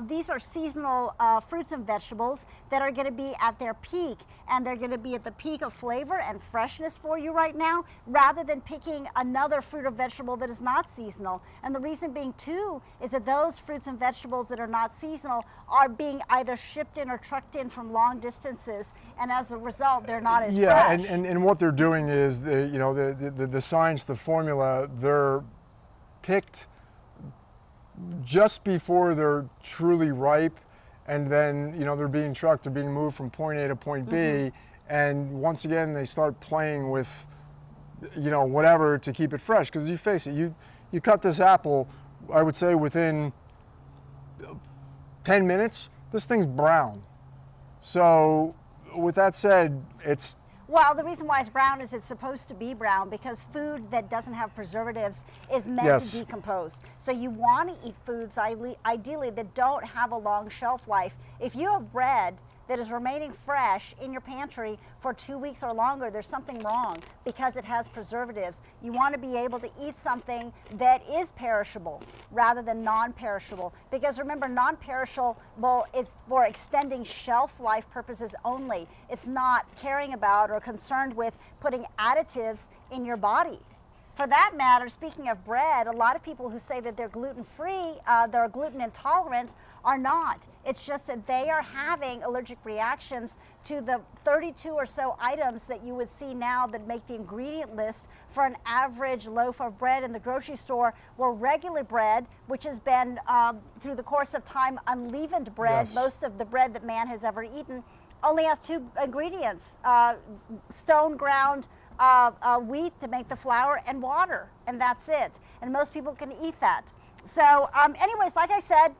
these are seasonal fruits and vegetables that are going to be at their peak, and they're going to be at the peak of flavor and freshness for you right now, rather than picking another fruit or vegetable that is not seasonal. And the reason being too is that those fruits and vegetables that are not seasonal are being either shipped in or trucked in from long distances, and as a result they're not as fresh. And what they're doing is the science, the formula, they're picked just before they're truly ripe, and then they're being trucked, they're being moved from point A to point B, and once again they start playing with whatever to keep it fresh. Because you face it, you cut this apple, I would say within 10 minutes this thing's brown. So with that said, well, the reason why it's brown is it's supposed to be brown, because food that doesn't have preservatives is meant to decompose. So you want to eat foods ideally that don't have a long shelf life. If you have bread that is remaining fresh in your pantry for 2 weeks or longer, there's something wrong, because it has preservatives. You want to be able to eat something that is perishable rather than non-perishable, because remember, non-perishable is for extending shelf life purposes only. It's not caring about or concerned with putting additives in your body. For that matter, speaking of bread, a lot of people who say that they're gluten-free, they're gluten intolerant, are not. It's just that they are having allergic reactions to the 32 or so items that you would see now that make the ingredient list for an average loaf of bread in the grocery store, where regular bread, which has been through the course of time unleavened bread, most of the bread that man has ever eaten, only has 2 ingredients, stone ground wheat to make the flour and water, and that's it. And most people can eat that. So anyways, like I said,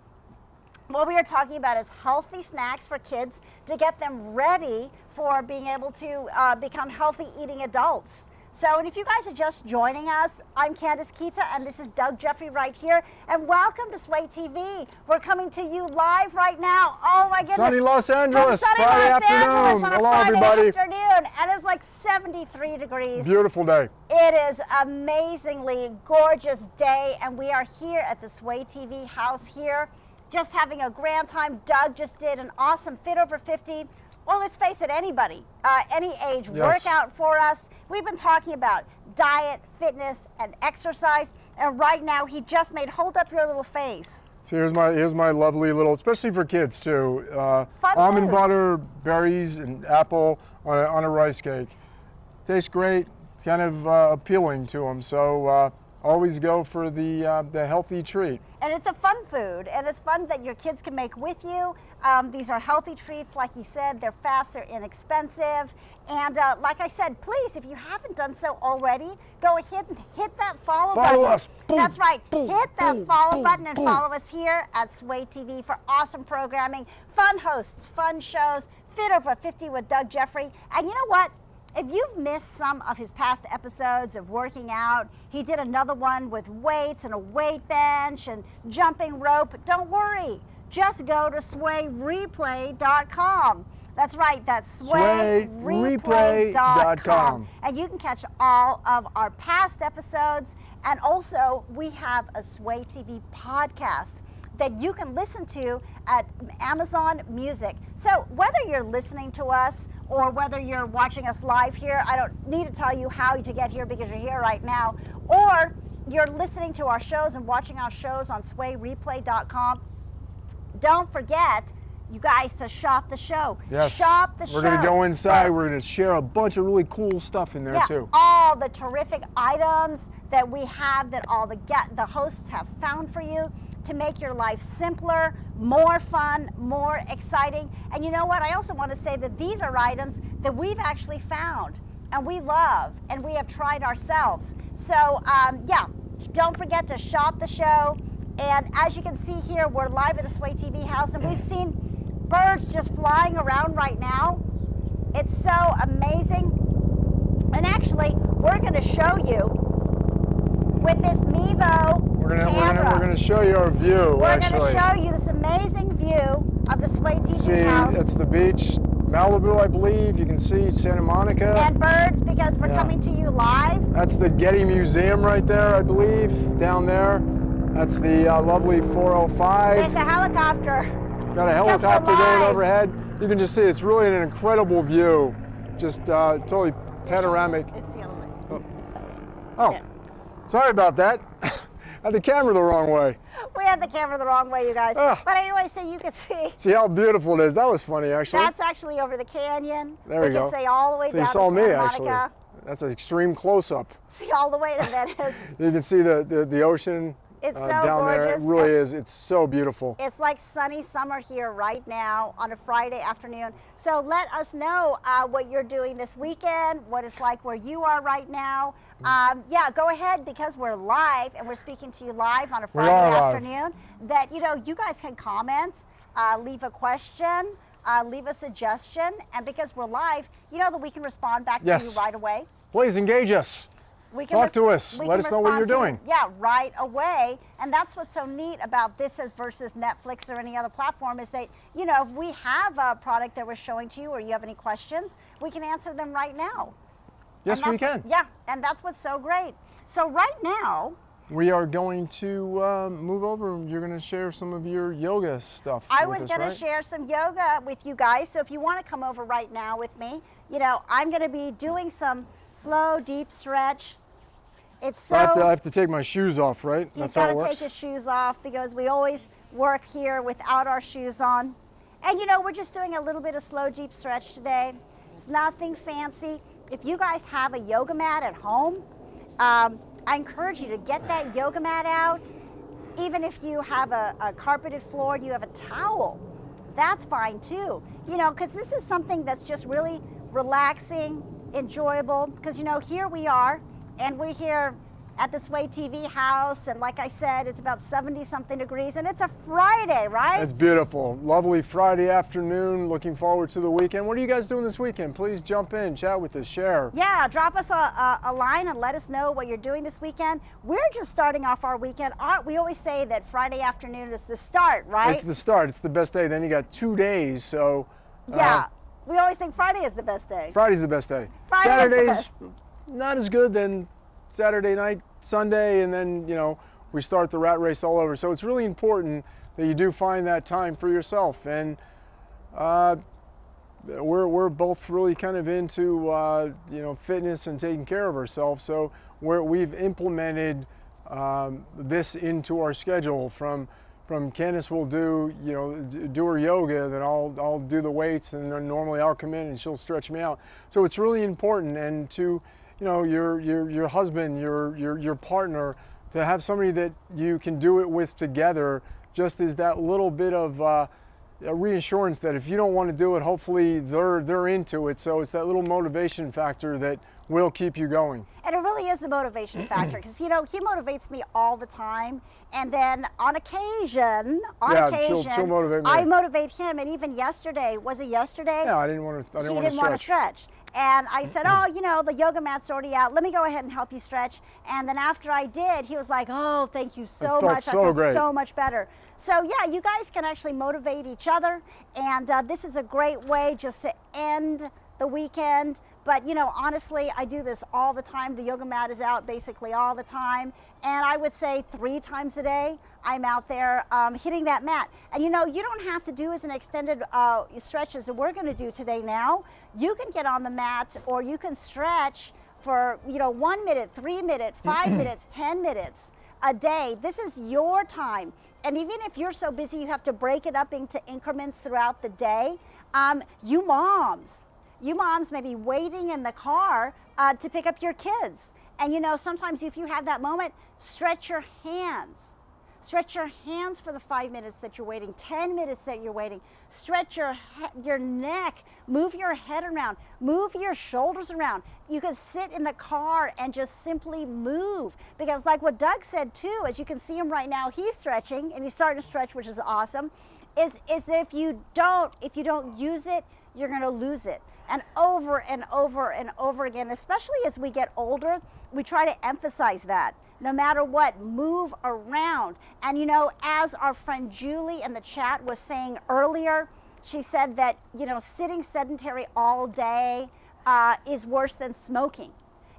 what we are talking about is healthy snacks for kids to get them ready for being able to become healthy eating adults. So, and if you guys are just joining us, I'm Candace Kita, and this is Doug Jeffrey right here, and welcome to Sway TV. We're coming to you live right now. Oh my goodness. Sunny Los Angeles, sunny Friday Los afternoon. Angeles on a Hello, Friday everybody. afternoon, and it's like 73 degrees. Beautiful day. It is amazingly gorgeous day, and we are here at the Sway TV house here, just having a grand time. Doug just did an awesome Fit Over 50. Well, let's face it, anybody, any age, workout for us. We've been talking about diet, fitness, and exercise, and right now he just made, hold up your little face. So here's my lovely little, especially for kids too, Fun almond food. butter, berries, and apple on a rice cake. Tastes great, kind of appealing to them. So always go for the healthy treat. And it's a fun food, and it's fun that your kids can make with you. These are healthy treats, like he said. They're fast, they're inexpensive. And like I said, please, if you haven't done so already, go ahead and hit that follow button. Follow us. Boom, That's right. boom, Hit that boom, follow boom, button and boom. follow us here at Sway TV for awesome programming, fun hosts, fun shows, Fit Over 50 with Doug Jeffrey. And you know what? If you've missed some of his past episodes of working out, he did another one with weights and a weight bench and jumping rope. Don't worry. Just go to swayreplay.com. That's right, that's swayreplay.com. And you can catch all of our past episodes. And also, we have a Sway TV podcast that you can listen to at Amazon Music. So whether you're listening to us or whether you're watching us live here, I don't need to tell you how to get here because you're here right now, or you're listening to our shows and watching our shows on swayreplay.com, don't forget, you guys, to shop the show. Yes. Shop the show. We're going to go inside. We're going to share a bunch of really cool stuff in there too. All the terrific items that we have that all the hosts have found for you to make your life simpler, more fun, more exciting. And you know what? I also want to say that these are items that we've actually found and we love and we have tried ourselves. So yeah, don't forget to shop the show. And as you can see here, we're live at the Sway TV house, and we've seen birds just flying around right now. It's so amazing. And actually, we're going to show you with this Mevo camera. We're gonna show you our view. We're going to show you this amazing view of the Sway TV house. That's the beach, Malibu, I believe. You can see Santa Monica. And birds, because we're coming to you live. That's the Getty Museum right there, I believe, down there. That's the lovely 405. There's a helicopter. Got a helicopter going overhead. You can just see it's really an incredible view. Just totally panoramic. It's the other way. Oh, sorry about that. I had the camera the wrong way. We had the camera the wrong way, you guys. But anyway, so you can see. See how beautiful it is. That was funny, actually. That's actually over the canyon. There we go. You can see all the way So down you saw to me, Santa actually. Monica. That's an extreme close-up. See all the way to Venice. You can see the ocean It's so down there. It gorgeous. really is. It's so beautiful. It's like sunny summer here right now on a Friday afternoon. So let us know what you're doing this weekend, what it's like where you are right now. Yeah, go ahead, because we're live and we're speaking to you live on a Friday afternoon. That, you know, you guys can comment, leave a question, leave a suggestion, and because we're live, you know that we can respond back to you right away. Please engage us. We can Talk to us. Let us know what you're doing. Yeah, right away. And that's what's so neat about this as versus Netflix or any other platform is that, you know, if we have a product that we're showing to you or you have any questions, we can answer them right now. Yes, we can. Yeah, and that's what's so great. So right now, we are going to move over and you're going to share some of your yoga stuff. I was going to share some yoga with you guys. So if you want to come over right now with me, you know, I'm going to be doing some slow, deep stretch. It's so. I have to take my shoes off, right? That's how it works. You've got to take your shoes off because we always work here without our shoes on. And you know, we're just doing a little bit of slow, deep stretch today. It's nothing fancy. If you guys have a yoga mat at home, I encourage you to get that yoga mat out. Even if you have a carpeted floor and you have a towel, that's fine too. You know, because this is something that's just really relaxing, enjoyable. Because you know, here we are, and we're here at the Sway TV house, and like I said, it's about 70-something degrees, and it's a Friday, right? It's beautiful. Lovely Friday afternoon. Looking forward to the weekend. What are you guys doing this weekend? Please jump in, chat with us, share. Yeah, drop us a line and let us know what you're doing this weekend. We're just starting off our weekend. We always say that Friday afternoon is the start, right? It's the start. It's the best day. Then you got 2 days, so. Yeah, we always think Friday is the best day. Friday's the best day. Saturday's not as good. Then Saturday night, Sunday, and then, you know, we start the rat race all over. So it's really important that you do find that time for yourself. And we're both really kind of into you know, fitness and taking care of ourselves. So we've implemented this into our schedule. From Candace will do, you know, do her yoga, then I'll do the weights, and then normally I'll come in and she'll stretch me out. So it's really important, and to, you know, your husband, your partner, to have somebody that you can do it with together, just is that little bit of a reassurance that if you don't want to do it, hopefully they're into it. So it's that little motivation factor that will keep you going. And it really is the motivation factor, because, you know, he motivates me all the time, and then on occasion, she'll motivate me. I motivate him. And even yesterday, was it yesterday? Yeah, I didn't want to stretch. And I said, oh, you know, the yoga mat's already out. Let me go ahead and help you stretch. And then after I did, he was like, oh, thank you so much. I feel so much better. So yeah, you guys can actually motivate each other. And this is a great way just to end the weekend. But you know, honestly, I do this all the time. The yoga mat is out basically all the time. And I would say 3 times a day, I'm out there hitting that mat. And you know, you don't have to do as an extended stretch as we're gonna do today now. You can get on the mat, or you can stretch for, you know, 1 minute, 3 minutes, 5 minutes, 10 minutes a day. This is your time. And even if you're so busy, you have to break it up into increments throughout the day. You moms may be waiting in the car to pick up your kids. And you know, sometimes if you have that moment, stretch your hands. Stretch your hands for the 5 minutes that you're waiting, 10 minutes that you're waiting. Stretch your neck, move your head around, move your shoulders around. You can sit in the car and just simply move. Because like what Doug said too, as you can see him right now, he's stretching and he's starting to stretch, which is awesome, is that if you don't use it, you're going to lose it. And over and over and over again, especially as we get older, we try to emphasize that. No matter what, move around. And you know, as our friend Julie in the chat was saying earlier, she said that, you know, sitting sedentary all day is worse than smoking.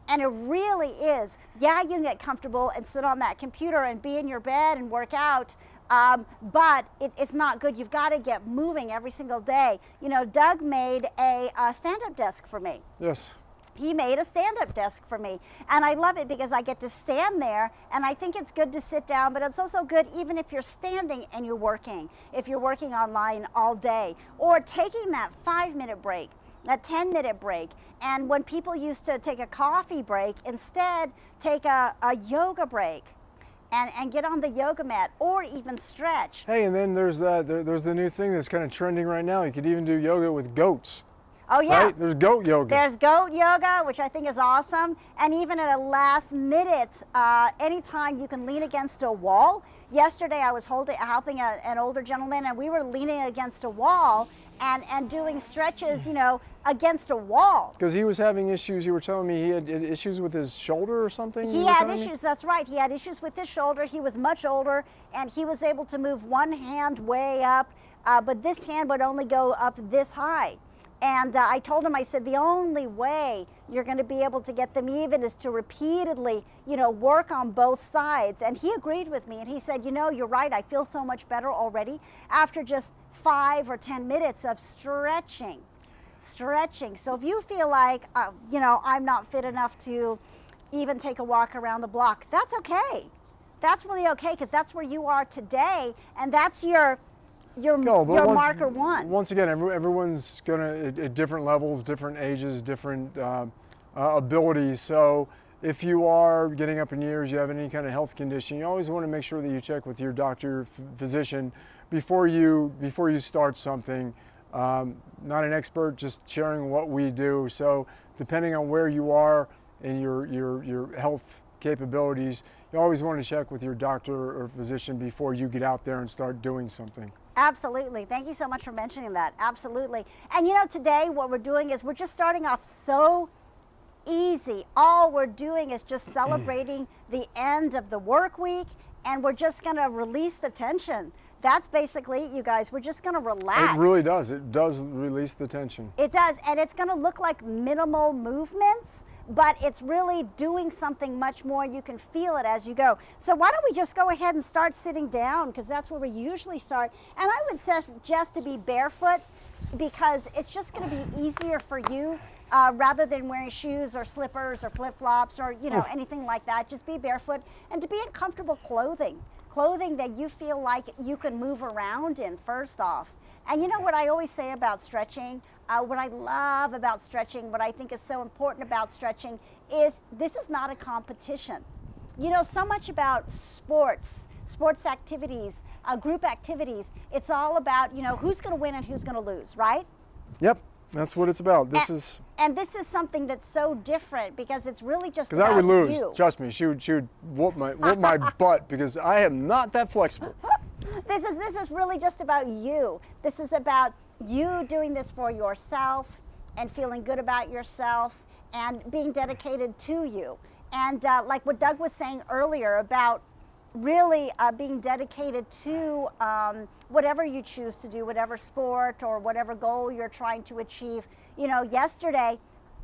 And it really is. Yeah, you can get comfortable and sit on that computer and be in your bed and work out, but it's not good. You've got to get moving every single day. You know, Doug made a stand-up desk for me. Yes. He made a stand-up desk for me, and I love it because I get to stand there, and I think it's good to sit down, but it's also good even if you're standing and you're working, if you're working online all day, or taking that 5-minute break, that 10-minute break. And when people used to take a coffee break, instead take a yoga break and get on the yoga mat or even stretch. Hey, and then there's there's the new thing that's kind of trending right now. You could even do yoga with goats. Oh yeah, right? There's goat yoga. There's goat yoga, which I think is awesome. And even at a last minute, anytime you can lean against a wall. Yesterday I was helping an older gentleman, and we were leaning against a wall and doing stretches, you know, against a wall. Because he was having issues. You were telling me he had issues with his shoulder or something? He had issues, that's right. He had issues with his shoulder. He was much older, and he was able to move one hand way up, but this hand would only go up this high. And I told him, I said, the only way you're going to be able to get them even is to repeatedly, you know, work on both sides. And he agreed with me, and he said, you know, you're right. I feel so much better already after just 5 or 10 minutes of stretching. So if you feel like, you know, I'm not fit enough to even take a walk around the block, that's okay. That's really okay, because that's where you are today, and that's your marker one. Once again, everyone's gonna at different levels, different ages, different abilities. So if you are getting up in years, you have any kind of health condition, you always want to make sure that you check with your doctor, physician before you start something. Not an expert, just sharing what we do. So depending on where you are and your health capabilities, you always want to check with your doctor or physician before you get out there and start doing something. Absolutely. Thank you so much for mentioning that. Absolutely. And you know, today what we're doing is we're just starting off so easy. All we're doing is just celebrating the end of the work week, and we're just going to release the tension. That's basically it, you guys. We're just going to relax. It really does. It does release the tension. It does. And it's going to look like minimal movements, but it's really doing something much more. You can feel it as you go. So why don't we just go ahead and start sitting down, because that's where we usually start. And I would suggest to be barefoot, because it's just going to be easier for you rather than wearing shoes or slippers or flip-flops or, you know, anything like that. Just be barefoot, and to be in comfortable clothing that you feel like you can move around in, first off. And you know what I always say about stretching? What I love about stretching, what I think is so important about stretching, is this is not a competition. You know, so much about sports activities, group activities, it's all about, you know, who's going to win and who's going to lose, right? Yep, that's what it's about. And this is something that's so different, because it's really just about I would lose. You. Trust me, she would whoop my butt, because I am not that flexible. This is really just about you. This is about you doing this for yourself and feeling good about yourself and being dedicated to you. And like what Doug was saying earlier about really being dedicated to whatever you choose to do, whatever sport or whatever goal you're trying to achieve. You know, yesterday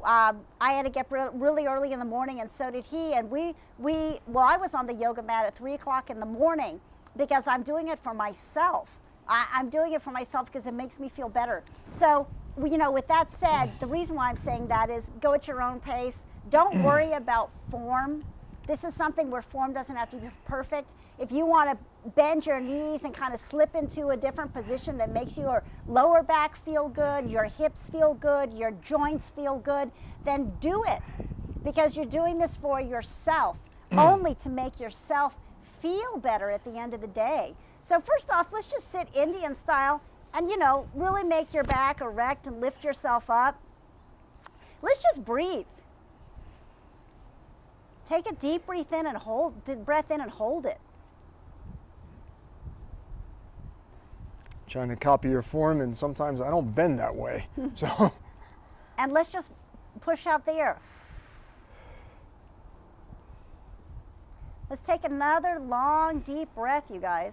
I had to get really early in the morning, and so did he. And I was on the yoga mat at 3 o'clock in the morning, because I'm doing it for myself. I'm doing it for myself because it makes me feel better. So, you know, with that said, the reason why I'm saying that is go at your own pace. Don't worry about form. This is something where form doesn't have to be perfect. If you want to bend your knees and kind of slip into a different position that makes your lower back feel good, your hips feel good, your joints feel good, then do it. Because you're doing this for yourself, only to make yourself feel better at the end of the day. So first off, let's just sit Indian style and, you know, really make your back erect and lift yourself up. Let's just breathe. Take a deep breath in and hold it. trying to copy your form, and sometimes I don't bend that way. So. And let's just push out the air. Let's take another long, deep breath, you guys.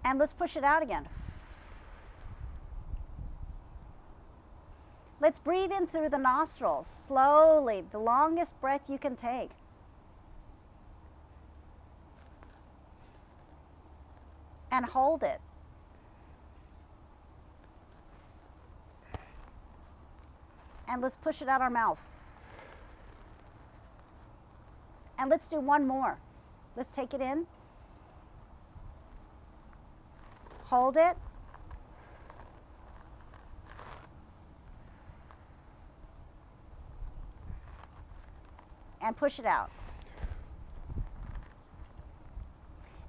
And let's push it out again. Let's breathe in through the nostrils, slowly, the longest breath you can take. And hold it. And let's push it out our mouth. And let's do one more. Let's take it in. Hold it. And push it out.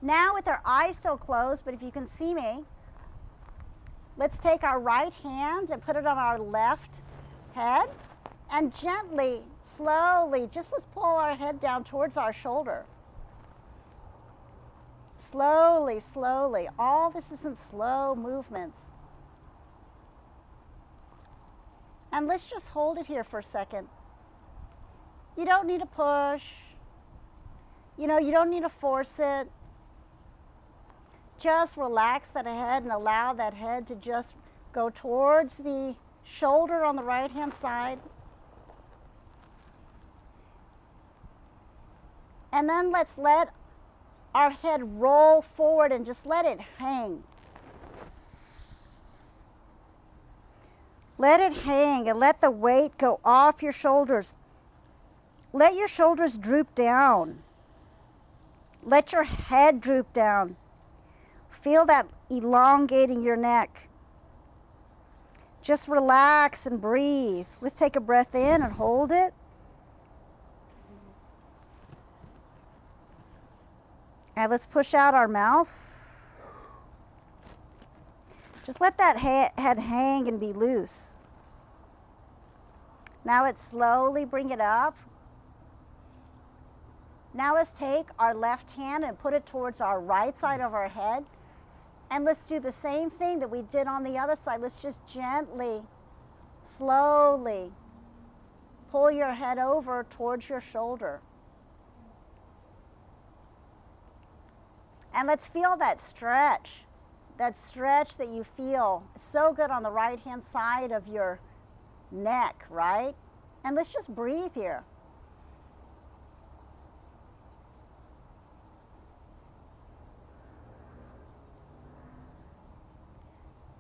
Now with our eyes still closed, but if you can see me, let's take our right hand and put it on our left head and gently, slowly, just let's pull our head down towards our shoulder. Slowly, slowly. All this is in slow movements. And let's just hold it here for a second. You don't need to push. You know, you don't need to force it. Just relax that head and allow that head to just go towards the shoulder on the right-hand side. And then let's let our head roll forward and just let it hang. Let it hang and let the weight go off your shoulders. Let your shoulders droop down. Let your head droop down. Feel that elongating your neck. Just relax and breathe. Let's take a breath in and hold it. And let's push out our mouth. Just let that head hang and be loose. Now let's slowly bring it up. Now let's take our left hand and put it towards our right side of our head. And let's do the same thing that we did on the other side. Let's just gently, slowly pull your head over towards your shoulder. And let's feel that stretch that you feel. It's so good on the right-hand side of your neck, right? And let's just breathe here.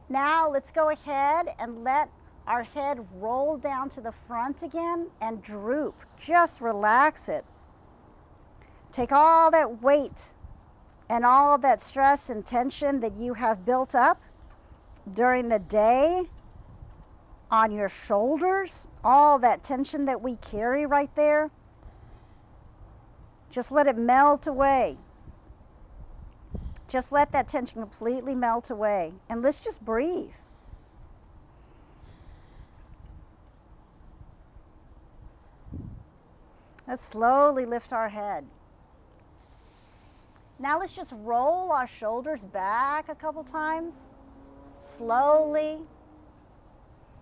Now let's go ahead and let our head roll down to the front again and droop. Just relax it. Take all that weight and all of that stress and tension that you have built up during the day on your shoulders, all that tension that we carry right there. Just let it melt away. Just let that tension completely melt away. And let's just breathe. Let's slowly lift our head. Now let's just roll our shoulders back a couple times. Slowly.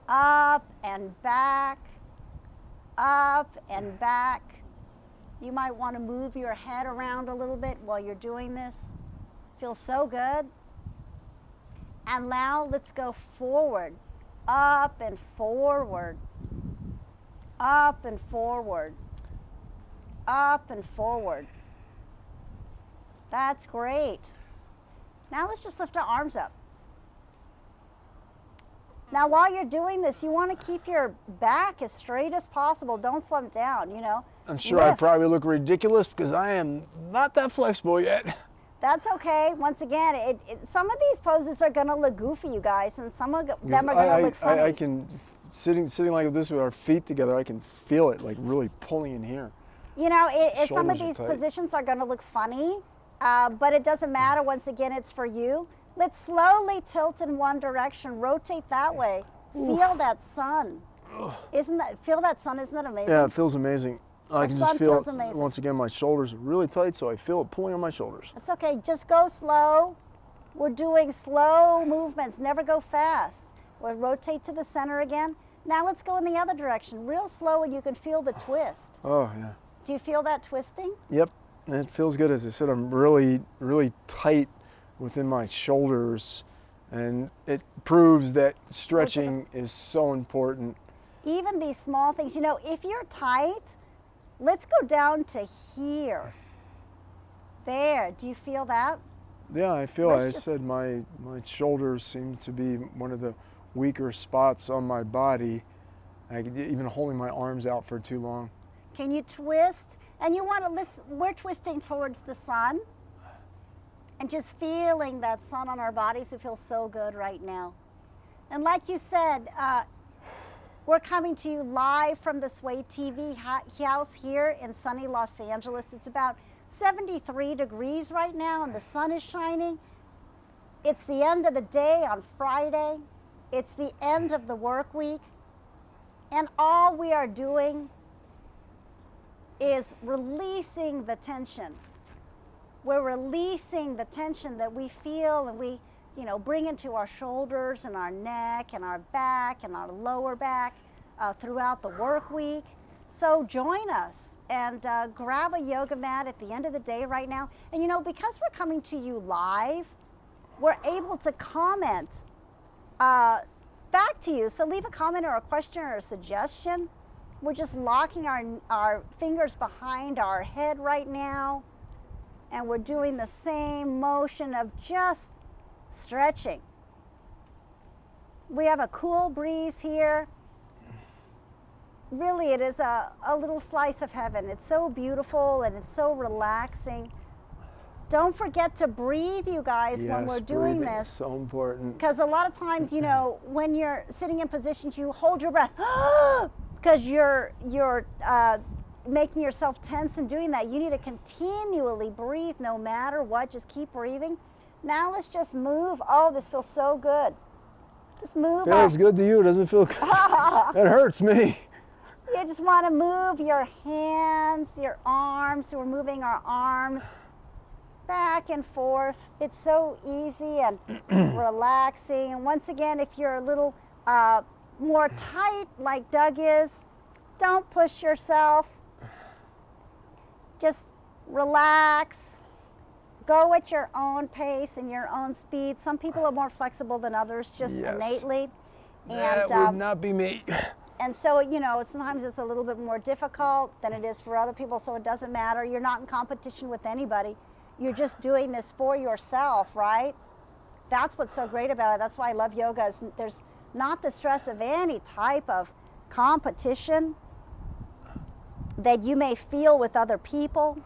Up and back. Up and back. You might want to move your head around a little bit while you're doing this. Feels so good. And now let's go forward. Up and forward. Up and forward. Up and forward. That's great. Now let's just lift our arms up. Now while you're doing this, you want to keep your back as straight as possible. Don't slump down, you know. I'm sure I probably look ridiculous because I am not that flexible yet. That's okay. Once again, some of these poses are going to look goofy, you guys, and some of them are going to look funny. I can, sitting like this with our feet together, I can feel it like really pulling in here. You know, some of these positions are going to look funny, but it doesn't matter. Once again, it's for you. Let's slowly tilt in one direction, rotate that way. Feel that sun. Feel that sun, isn't that amazing? Yeah, it feels amazing. I The can sun just feel feels it. amazing. Once again, my shoulders are really tight, so I feel it pulling on my shoulders. It's okay, just go slow. We're doing slow movements, never go fast. We'll rotate to the center again. Now let's go in the other direction, real slow, and you can feel the twist. Oh, yeah. Do you feel that twisting? Yep, it feels good. As I said, I'm really, really tight within my shoulders, and it proves that stretching is so important. Even these small things, you know, if you're tight, let's go down to here. There, do you feel that? Yeah, I feel, Let's I just- said my shoulders seem to be one of the weaker spots on my body. Even holding my arms out for too long. Can you twist? And you want to listen, we're twisting towards the sun and just feeling that sun on our bodies. It feels so good right now. And like you said, we're coming to you live from the Sway TV house here in sunny Los Angeles. It's about 73 degrees right now and the sun is shining. It's the end of the day on Friday. It's the end of the work week. And all we are doing is releasing the tension. We're releasing the tension that we feel and we, you know, bring into our shoulders and our neck and our back and our lower back throughout the work week. So join us and grab a yoga mat at the end of the day right now. And you know, because we're coming to you live, we're able to comment back to you. So leave a comment or a question or a suggestion. We're just locking our fingers behind our head right now. And we're doing the same motion of just stretching. We have a cool breeze here. Really, it is a little slice of heaven. It's so beautiful and it's so relaxing. Don't forget to breathe, you guys, when we're doing breathing this. is so important. Because a lot of times, you know, when you're sitting in positions, you hold your breath because you're making yourself tense and doing that. You need to continually breathe no matter what. Just keep breathing. Now let's just move. Oh, this feels so good. Just move. Feels good to you, doesn't it feel good? It hurts me. You just want to move your hands, your arms. So we're moving our arms back and forth. It's so easy and relaxing. And once again, if you're a little more tight like Doug is, don't push yourself. Just relax. Go at your own pace and your own speed. Some people are more flexible than others, just innately. That And would not be me. and so, you know, sometimes it's a little bit more difficult than it is for other people, so it doesn't matter. You're not in competition with anybody. You're just doing this for yourself, right? That's what's so great about it. That's why I love yoga. There's not the stress of any type of competition that you may feel with other people.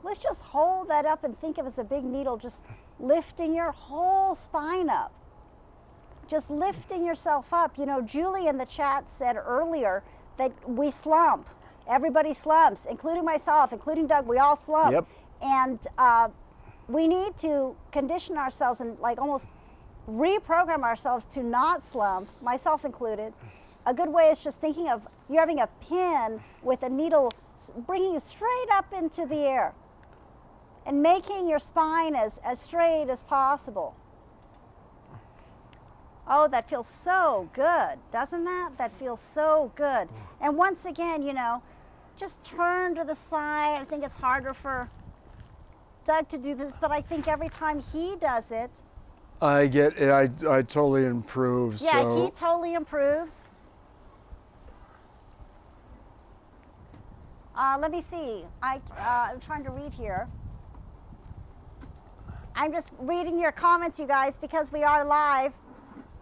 Let's just hold that up and think of it as a big needle, just lifting your whole spine up. Just lifting yourself up. You know, Julie in the chat said earlier that we slump. Everybody slumps, including myself, including Doug. We all slump. Yep. And we need to condition ourselves and like almost reprogram ourselves to not slump, myself included. A good way is just thinking of you having a pin with a needle bringing you straight up into the air and making your spine as straight as possible. Oh, that feels so good, doesn't that? That feels so good. And once again, you know, just turn to the side. I think it's harder for Doug to do this, but I think every time he does it, I totally improve. yeah, so. he totally improves. Let me see. I'm trying to read here. I'm just reading your comments, you guys, because we are live.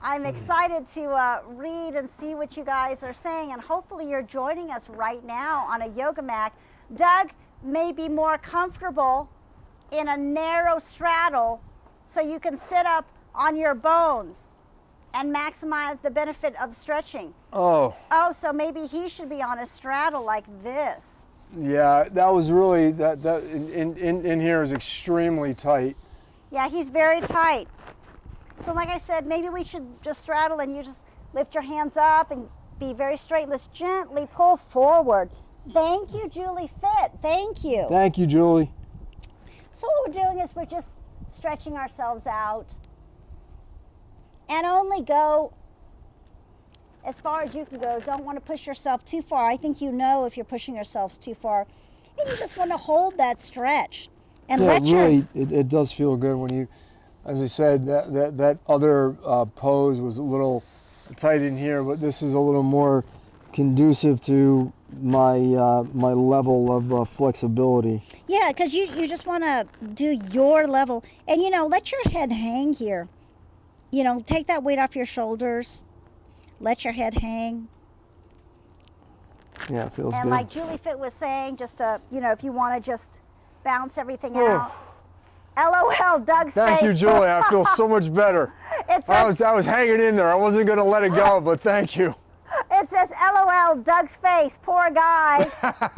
I'm excited to read and see what you guys are saying, and hopefully you're joining us right now on a yoga mat. Doug may be more comfortable in a narrow straddle so you can sit up on your bones and maximize the benefit of stretching. Oh. Oh, so maybe he should be on a straddle like this. Yeah, that was really, that in here is extremely tight. Yeah, he's very tight. So like I said, maybe we should just straddle and you just lift your hands up and be very straight. Let's gently pull forward. Thank you, Julie Fit. Thank you. Thank you, Julie. So what we're doing is we're just stretching ourselves out, and only go as far as you can go. Don't want to push yourself too far. I think you know if you're pushing yourselves too far. And you just want to hold that stretch and Yeah, let really, it does feel good when you, as I said, that other pose was a little tight in here, but this is a little more conducive to my my level of flexibility. Yeah, because you just want to do your level. And, you know, let your head hang here. You know, take that weight off your shoulders. Let your head hang. Yeah, it feels And good. like Julie Fit was saying, just to, you know, if you want to just bounce everything out. LOL, Doug's Thank face. you, Julie. I feel so much better. It I says, was hanging in there. I wasn't going to let it go, but thank you. it says, LOL, Doug's face. Poor guy.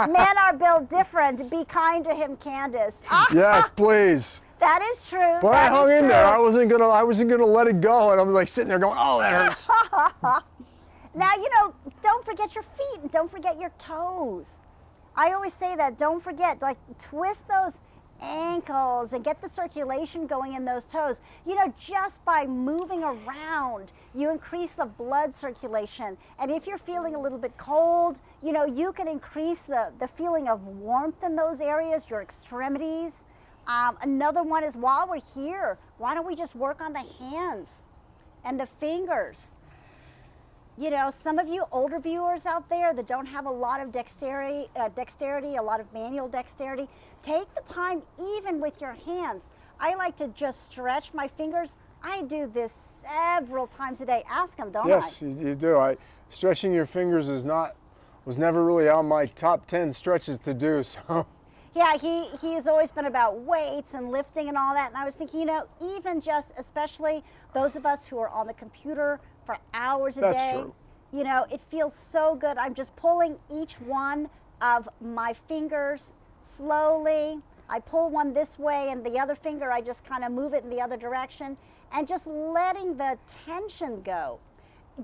Men are built different. Be kind to him, Candace. Yes, please. That is true. But I That hung is in there. true. I wasn't gonna let it go, and I was like sitting there going, "Oh, that hurts." Now, you know, don't forget your feet and don't forget your toes. I always say that. Don't forget, like, twist those ankles and get the circulation going in those toes. You know, just by moving around, you increase the blood circulation. And if you're feeling a little bit cold, you know, you can increase the feeling of warmth in those areas, your extremities. Another one is, while we're here, why don't we just work on the hands and the fingers? You know, some of you older viewers out there that don't have a lot of dexterity, a lot of manual dexterity, take the time even with your hands. I like to just stretch my fingers. I do this several times a day. Ask them, don't Yes, I? you do. Stretching your fingers was never really on my top 10 stretches to do. So. Yeah, he has always been about weights and lifting and all that. And I was thinking, you know, even just, especially those of us who are on the computer for hours a That's day, true. you know, it feels so good. I'm just pulling each one of my fingers slowly. I pull one this way and the other finger, I just kind of move it in the other direction and just letting the tension go.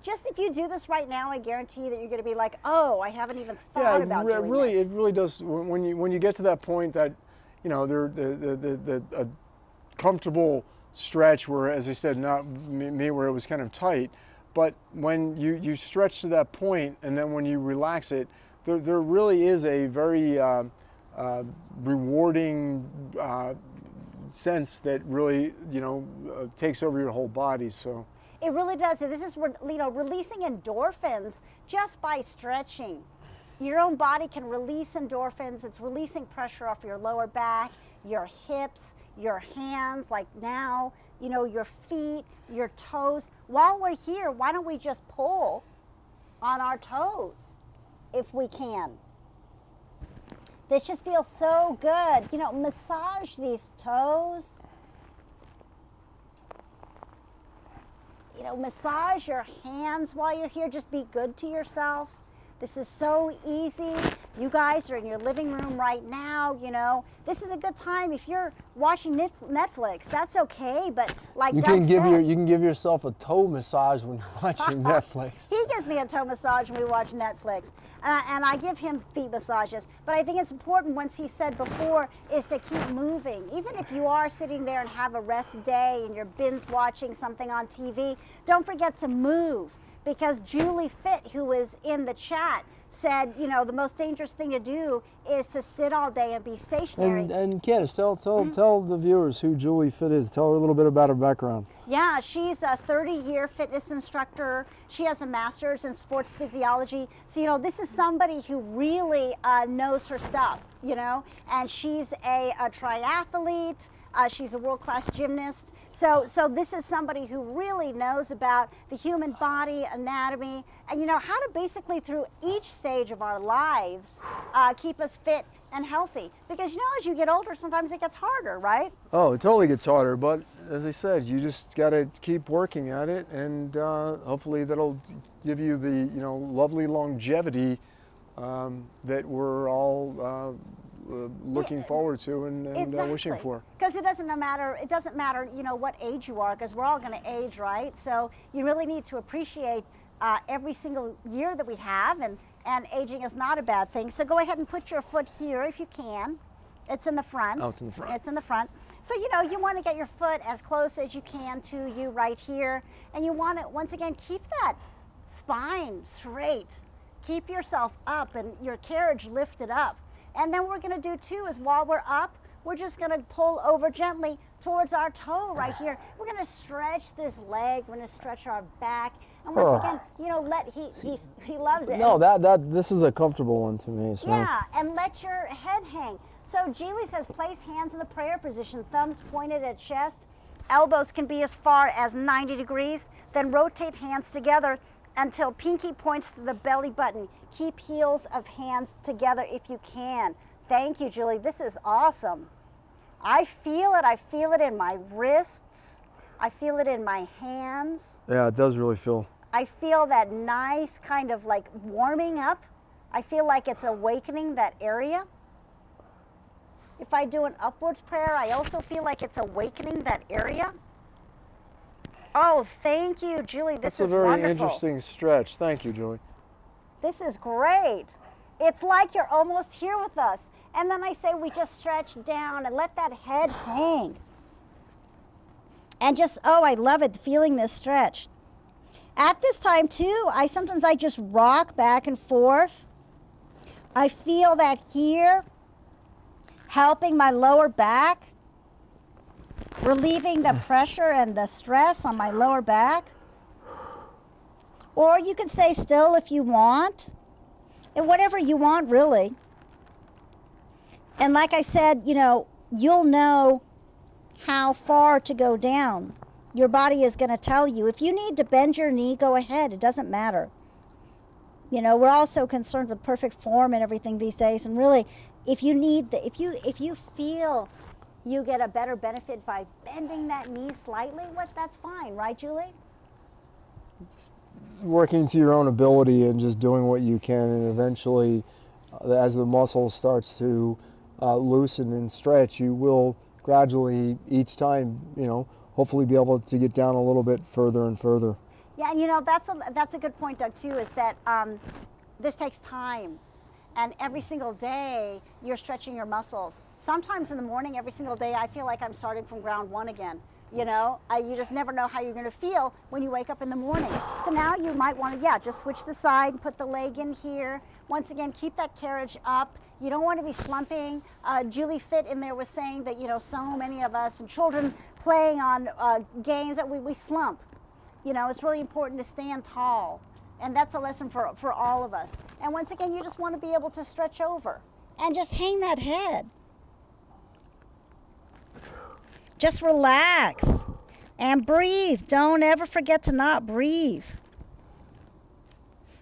Just if you do this right now, I guarantee that you're going to be like, oh, I haven't even thought about doing this. It really does. When you get to that point that, you know, the comfortable stretch where, as I said, not me where it was kind of tight, but when you stretch to that point and then when you relax it, there really is a very rewarding sense that really, you know, takes over your whole body. So. It really does. This is, you know, releasing endorphins just by stretching. Your own body can release endorphins. It's releasing pressure off your lower back, your hips, your hands, like now, you know, your feet, your toes. While we're here, why don't we just pull on our toes if we can? This just feels so good. You know, massage these toes. You know, massage your hands while you're here. Just be good to yourself. This is so easy. You guys are in your living room right now, you know. This is a good time if you're watching Netflix. That's okay, but like You can give yourself a toe massage when you're watching Netflix. He gives me a toe massage when we watch Netflix, and I give him feet massages. But I think it's important, once he said before, is to keep moving. Even if you are sitting there and have a rest day and you're binge watching something on TV, don't forget to move. Because Julie Fit, who was in the chat, said, you know, the most dangerous thing to do is to sit all day and be stationary. And Candace, tell the viewers who Julie Fit is. Tell her a little bit about her background. Yeah, she's a 30-year fitness instructor. She has a master's in sports physiology. So, you know, this is somebody who really knows her stuff, you know. And she's a triathlete. She's a world-class gymnast. So this is somebody who really knows about the human body, anatomy, and, you know, how to basically through each stage of our lives keep us fit and healthy. Because, you know, as you get older, sometimes it gets harder, right? Oh, it totally gets harder, but as I said, you just got to keep working at it, and hopefully that'll give you the, you know, lovely longevity that we're all looking forward to and Exactly. wishing for. Because it doesn't matter, you know, what age you are, because we're all going to age, right? So you really need to appreciate every single year that we have, and and aging is not a bad thing. So go ahead and put your foot here if you can. It's in the front. Oh, it's in the front. It's in the front. So, you know, you want to get your foot as close as you can to you right here. And you want to, once again, keep that spine straight. Keep yourself up and your carriage lifted up. And then what we're going to do too is while we're up, we're just going to pull over gently towards our toe right here. We're going to stretch this leg. We're going to stretch our back. And once again, you know, he loves it. No, this is a comfortable one to me. So. Yeah, and let your head hang. So Geely says place hands in the prayer position, thumbs pointed at chest. Elbows can be as far as 90 degrees. Then rotate hands together until pinky points to the belly button. Keep heels of hands together if you can. Thank you, Julie. This is awesome. I feel it. I feel it in my wrists. I feel it in my hands. Yeah, it does really feel. I feel that nice kind of like warming up. I feel like it's awakening that area. If I do an upwards prayer, I also feel like it's awakening that area. Oh, thank you, Julie. This is wonderful. That's a very interesting stretch. Thank you, Julie. This is great. It's like you're almost here with us. And then I say we just stretch down and let that head hang. And just, oh, I love it, feeling this stretch. At this time too, sometimes I just rock back and forth. I feel that here, helping my lower back, relieving the pressure and the stress on my lower back. Or you can stay still if you want, and whatever you want really. And like I said, you know, you'll know how far to go down. Your body is going to tell you. If you need to bend your knee, go ahead. It doesn't matter. You know, we're all so concerned with perfect form and everything these days. And really, if you need, if you feel you get a better benefit by bending that knee slightly, that's fine, right, Julie? It's working to your own ability and just doing what you can, and eventually, as the muscle starts to loosen and stretch, you will gradually, each time, you know, hopefully be able to get down a little bit further and further. Yeah, and you know, that's a good point, Doug, too, is that this takes time. And every single day, you're stretching your muscles. Sometimes in the morning, every single day, I feel like I'm starting from ground one again. You know, you just never know how you're going to feel when you wake up in the morning. So now you might want to, just switch the side and put the leg in here. Once again, keep that carriage up. You don't want to be slumping. Julie Fit in there was saying that, you know, so many of us and children playing on games that we slump. You know, it's really important to stand tall. And that's a lesson for all of us. And once again, you just want to be able to stretch over and just hang that head. Just relax and breathe. Don't ever forget to not breathe.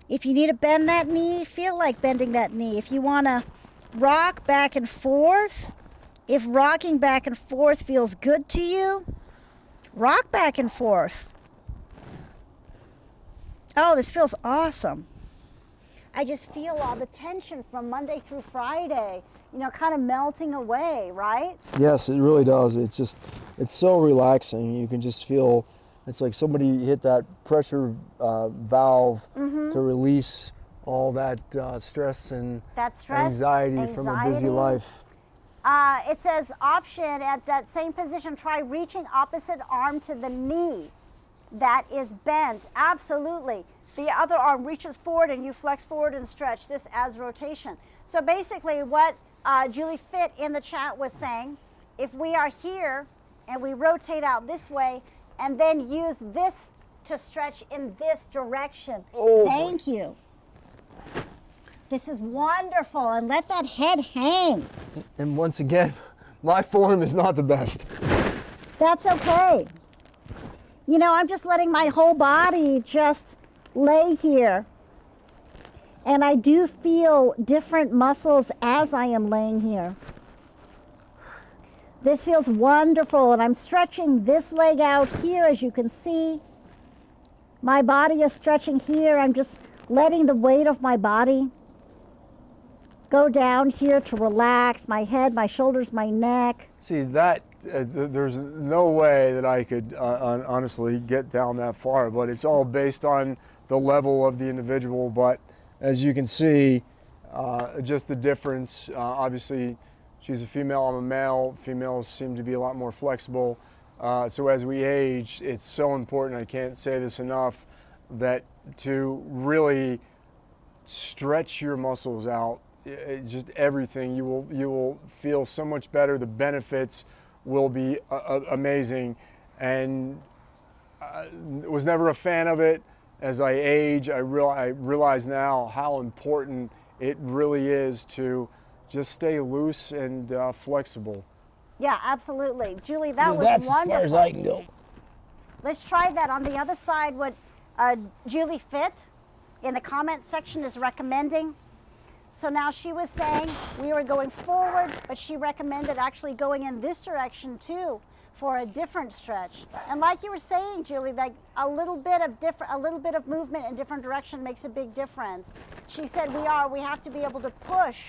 If you need to bend that knee, feel like bending that knee. If you want to rock back and forth, if rocking back and forth feels good to you, rock back and forth. Oh, this feels awesome. I just feel all the tension from Monday through Friday, you know, kind of melting away, right? Yes, it really does. It's just, it's so relaxing. You can just feel, it's like somebody hit that pressure valve to release all that stress and anxiety from a busy life. It says option at that same position, try reaching opposite arm to the knee that is bent. Absolutely. The other arm reaches forward and you flex forward and stretch. This adds rotation. So basically what Julie Fit in the chat was saying, if we are here and we rotate out this way and then use this to stretch in this direction. Oh, thank you. This is wonderful, and let that head hang. And once again, my form is not the best. That's okay. You know, I'm just letting my whole body just lay here. And I do feel different muscles as I am laying here. This feels wonderful, and I'm stretching this leg out here, as you can see. My body is stretching here. I'm just letting the weight of my body go down here to relax my head, my shoulders, my neck. See, that there's no way that I could honestly get down that far, but it's all based on the level of the individual. But as you can see, just the difference. Obviously, she's a female, I'm a male. Females seem to be a lot more flexible. So as we age, it's so important, I can't say this enough, that to really stretch your muscles out, just everything. You will feel so much better. The benefits will be amazing. And I was never a fan of it. As I age, I realize now how important it really is to just stay loose and flexible. Yeah, absolutely. Julie, that was That's wonderful. as far as I can go. Let's try that on the other side. What Julie Fit in the comment section is recommending. So now she was saying we were going forward, but she recommended actually going in this direction too for a different stretch. And like you were saying, Julie, like a little bit of movement in different direction makes a big difference. She said we have to be able to push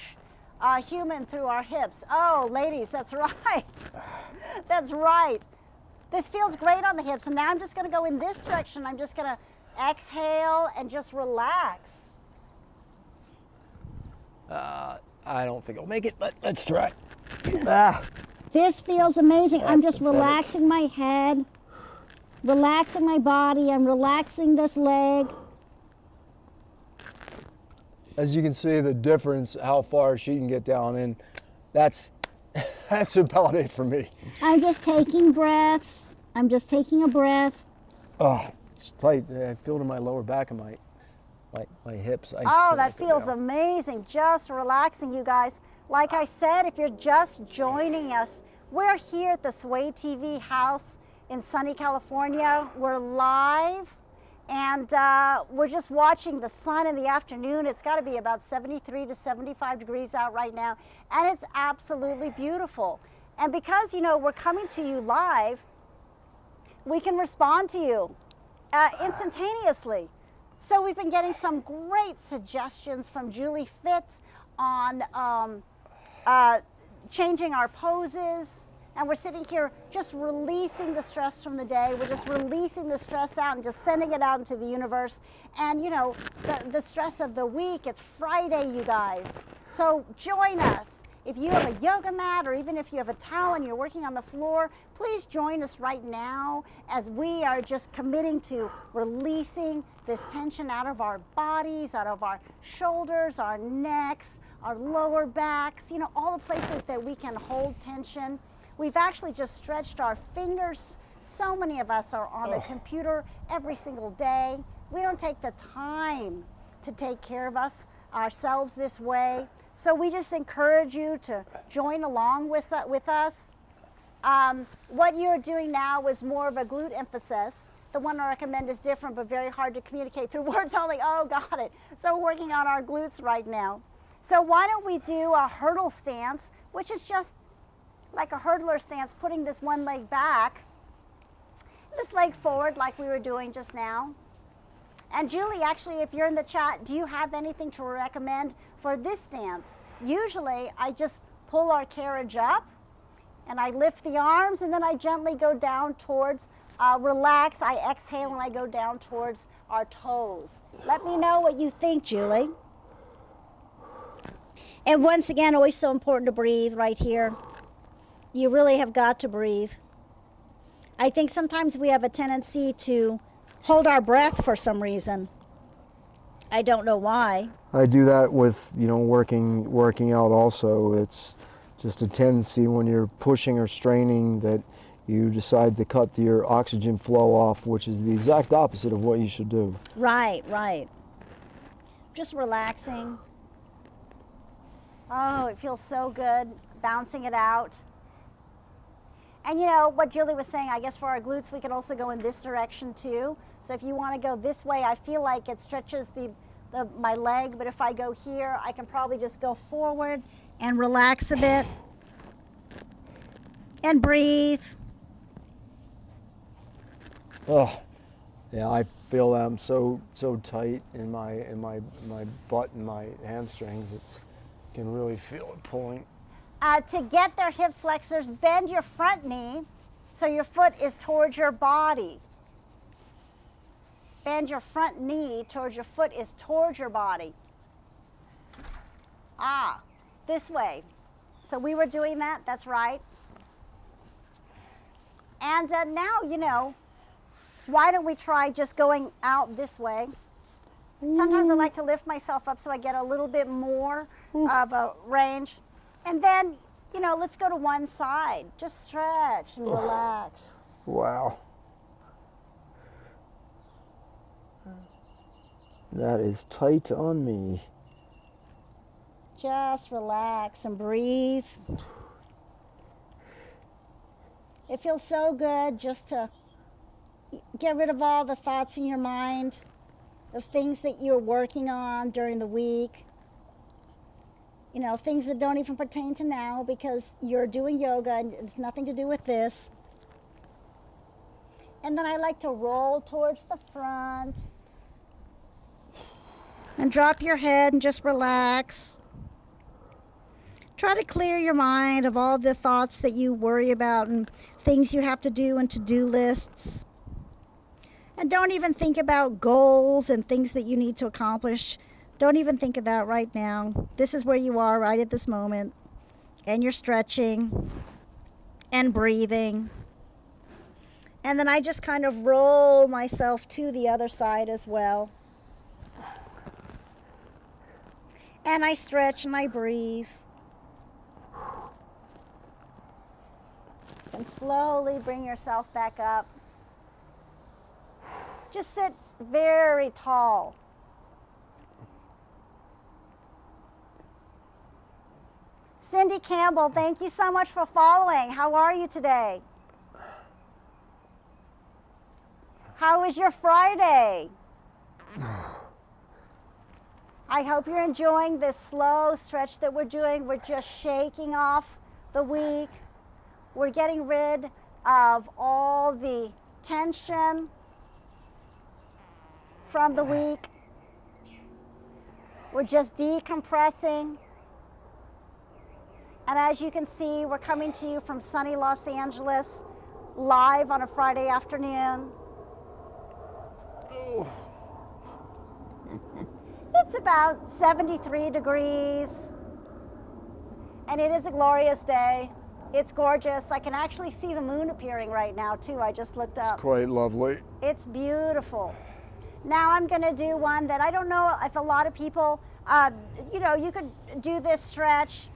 human through our hips. Oh, ladies, that's right. That's right. This feels great on the hips. And now I'm just going to go in this direction. I'm just going to exhale and just relax. I don't think I'll make it, but let's try. This feels amazing. I'm That's just relaxing my head, relaxing my body. I'm relaxing this leg. As you can see, the difference, how far she can get down, and that's about it for me. I'm just taking breaths. I'm just taking a breath. Oh, it's tight. I feel it in my lower back and my hips. Oh, that feels amazing. Just relaxing, you guys. Like I said, if you're just joining us, we're here at the Sway TV house in sunny California. We're live, and we're just watching the sun in the afternoon. It's got to be about 73 to 75 degrees out right now, and it's absolutely beautiful. And because, you know, we're coming to you live, we can respond to you instantaneously. So we've been getting some great suggestions from Julie Fitz on changing our poses. And we're sitting here just releasing the stress from the day. We're just releasing the stress out and just sending it out into the universe. And you know, the stress of the week, it's Friday, you guys. So join us. If you have a yoga mat or even if you have a towel and you're working on the floor, please join us right now as we are just committing to releasing this tension out of our bodies, out of our shoulders, our necks, our lower backs, you know, all the places that we can hold tension. We've actually just stretched our fingers. So many of us are on the computer every single day. We don't take the time to take care of ourselves this way. So we just encourage you to join along with us. What you're doing now is more of a glute emphasis. The one I recommend is different, but very hard to communicate through words only. Oh, got it. So we're working on our glutes right now. So why don't we do a hurdle stance, which is just like a hurdler stance, putting this one leg back, this leg forward like we were doing just now. And Julie, actually, if you're in the chat, do you have anything to recommend for this stance? Usually, I just pull our carriage up, and I lift the arms, and then I gently go down towards, relax, I exhale, and I go down towards our toes. Let me know what you think, Julie. And once again, always so important to breathe right here. You really have got to breathe. I think sometimes we have a tendency to hold our breath for some reason. I don't know why. I do that with, you know, working out also. It's just a tendency when you're pushing or straining that you decide to cut your oxygen flow off, which is the exact opposite of what you should do. Right, right. Just relaxing. Oh, it feels so good, bouncing it out. And you know, what Julie was saying, I guess for our glutes, we can also go in this direction too. So if you want to go this way, I feel like it stretches my leg, but if I go here, I can probably just go forward and relax a bit and breathe. Oh, yeah, I feel them so tight in my butt and my hamstrings. You can really feel it pulling. To get their hip flexors, bend your front knee so your foot is towards your body. Bend your front knee towards your foot is towards your body. Ah, this way. So we were doing that, that's right. And now, you know, why don't we try just going out this way? Sometimes I like to lift myself up so I get a little bit more of a range. And then, you know, let's go to one side. Just stretch and relax. Wow. That is tight on me. Just relax and breathe. It feels so good just to get rid of all the thoughts in your mind of things that you're working on during the week. You know, things that don't even pertain to now because you're doing yoga and it's nothing to do with this. And then I like to roll towards the front and drop your head and just relax. Try to clear your mind of all the thoughts that you worry about and things you have to do and to-do lists. And don't even think about goals and things that you need to accomplish. Don't even think of that right now. This is where you are right at this moment. And you're stretching and breathing. And then I just kind of roll myself to the other side as well. And I stretch and I breathe. And slowly bring yourself back up. Just sit very tall. Cindy Campbell, thank you so much for following. How are you today? How was your Friday? I hope you're enjoying this slow stretch that we're doing. We're just shaking off the week. We're getting rid of all the tension from the week. We're just decompressing. And as you can see, we're coming to you from sunny Los Angeles, live on a Friday afternoon. Oh. It's about 73 degrees, and it is a glorious day. It's gorgeous. I can actually see the moon appearing right now, too. I just looked up. It's quite lovely. It's beautiful. Now I'm going to do one that I don't know if a lot of people, you know, you could do this stretch.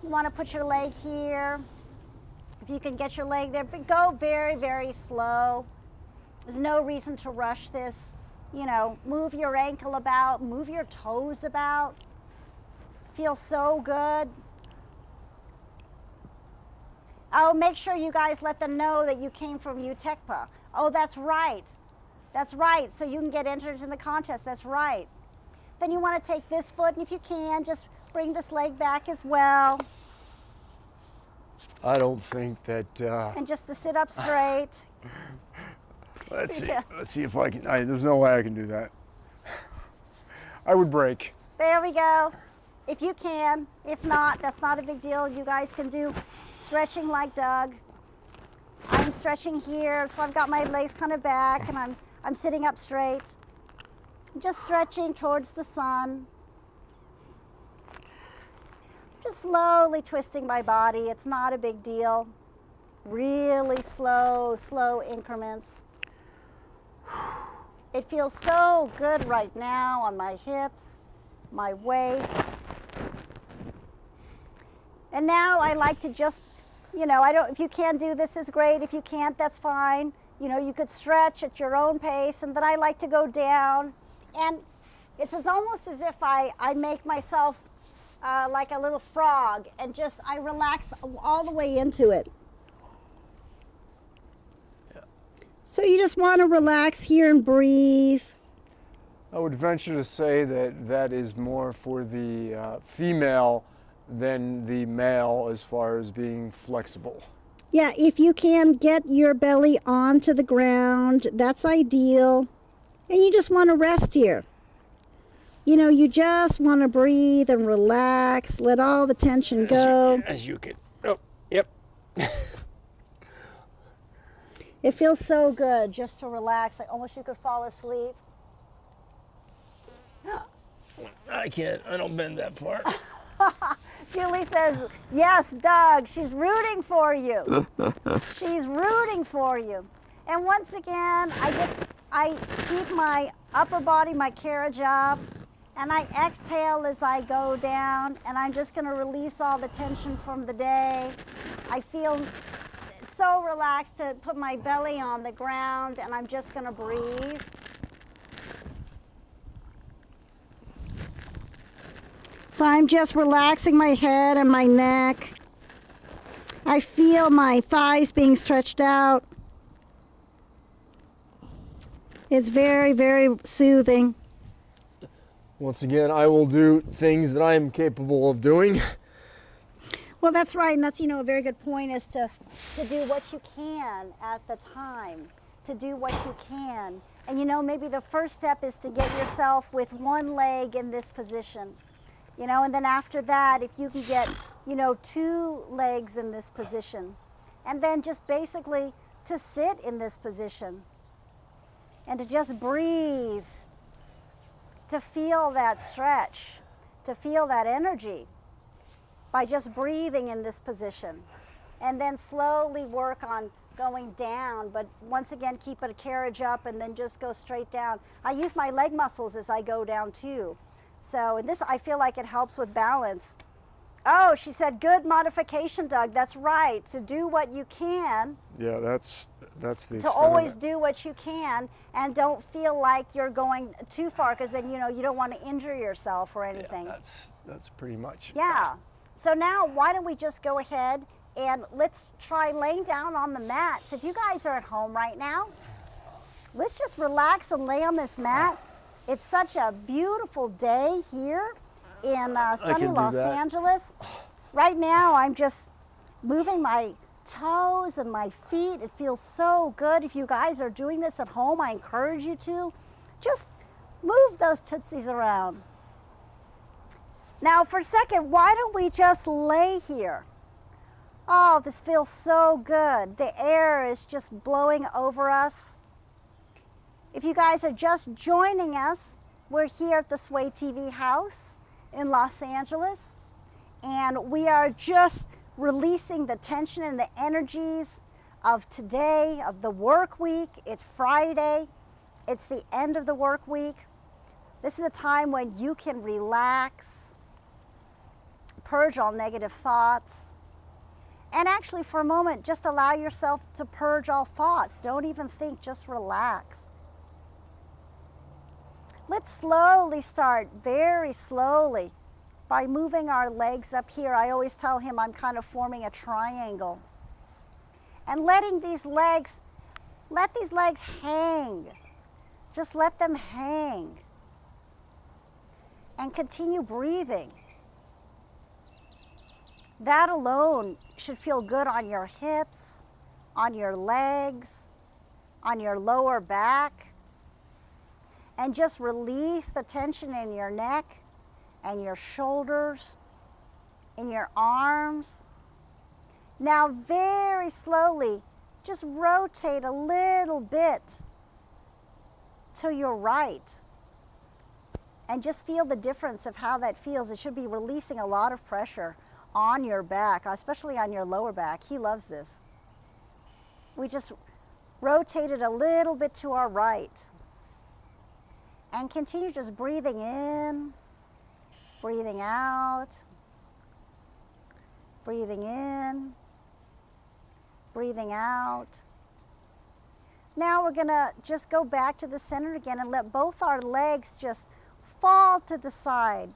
You want to put your leg here. If you can get your leg there, but go very, very slow. There's no reason to rush this. You know, move your ankle about, move your toes about. Feels so good. Oh, make sure you guys let them know that you came from UTECPA. Oh, that's right. That's right. So you can get entered in the contest. That's right. Then you want to take this foot, and if you can, just bring this leg back as well. I don't think that... And just to sit up straight. Let's see. Yeah. Let's see if I can... there's no way I can do that. I would break. There we go. If you can. If not, that's not a big deal. You guys can do stretching like Doug. I'm stretching here, so I've got my legs kind of back, and I'm sitting up straight. Just stretching towards the sun. Just slowly twisting my body. It's not a big deal. Really slow, slow increments. It feels so good right now on my hips, my waist. And now I like to just, you know, if you can do this is great. If you can't, that's fine. You know, you could stretch at your own pace, and then I like to go down. And it's almost as if I make myself like a little frog, and just I relax all the way into it. Yeah. So you just want to relax here and breathe. I would venture to say that that is more for the female than the male as far as being flexible. Yeah, if you can get your belly onto the ground, that's ideal. And you just want to rest here. You know, you just want to breathe and relax, let all the tension go. As you can. Oh, yep. It feels so good just to relax. Like almost you could fall asleep. I can't. I don't bend that far. Julie says, yes, Doug, she's rooting for you. She's rooting for you. And once again, I keep my upper body, my carriage up, and I exhale as I go down, and I'm just gonna release all the tension from the day. I feel so relaxed to put my belly on the ground, and I'm just gonna breathe. So I'm just relaxing my head and my neck. I feel my thighs being stretched out. It's very, very soothing. Once again, I will do things that I am capable of doing. Well, that's right, and that's, a very good point is to do what you can at the time, to do what you can. And maybe the first step is to get yourself with one leg in this position. And then after that, if you can get, 2 legs in this position, and then just basically to sit in this position and to just breathe, to feel that stretch, to feel that energy by just breathing in this position, and then slowly work on going down, but once again, keep a carriage up and then just go straight down. I use my leg muscles as I go down too. So, and this, I feel like it helps with balance. Oh, she said, good modification, Doug. That's right. To do what you can. Yeah, that's the extent To of always it. do what you can, and don't feel like you're going too far, because then, you don't want to injure yourself or anything. Yeah, that's pretty much. Yeah. So now, why don't we just go ahead and let's try laying down on the mat. So if you guys are at home right now, let's just relax and lay on this mat. It's such a beautiful day here in sunny Los Angeles. Right now, I'm just moving my toes and my feet. It feels so good. If you guys are doing this at home, I encourage you to. Just move those tootsies around. Now, for a second, why don't we just lay here? Oh, this feels so good. The air is just blowing over us. If you guys are just joining us, we're here at the Sway TV house in Los Angeles, and we are just releasing the tension and the energies of today, of the work week. It's Friday. It's the end of the work week. This is a time when you can relax, purge all negative thoughts, and actually for a moment, just allow yourself to purge all thoughts. Don't even think, just relax. Let's slowly start, very slowly, by moving our legs up here. I always tell him I'm kind of forming a triangle. And letting these legs, let these legs hang. Just let them hang. And continue breathing. That alone should feel good on your hips, on your legs, on your lower back. And just release the tension in your neck and your shoulders, in your arms. Now very slowly, just rotate a little bit to your right. And just feel the difference of how that feels. It should be releasing a lot of pressure on your back, especially on your lower back. He loves this. We just rotate it a little bit to our right. And continue just breathing in, breathing out, breathing in, breathing out. Now we're gonna just go back to the center again and let both our legs just fall to the side.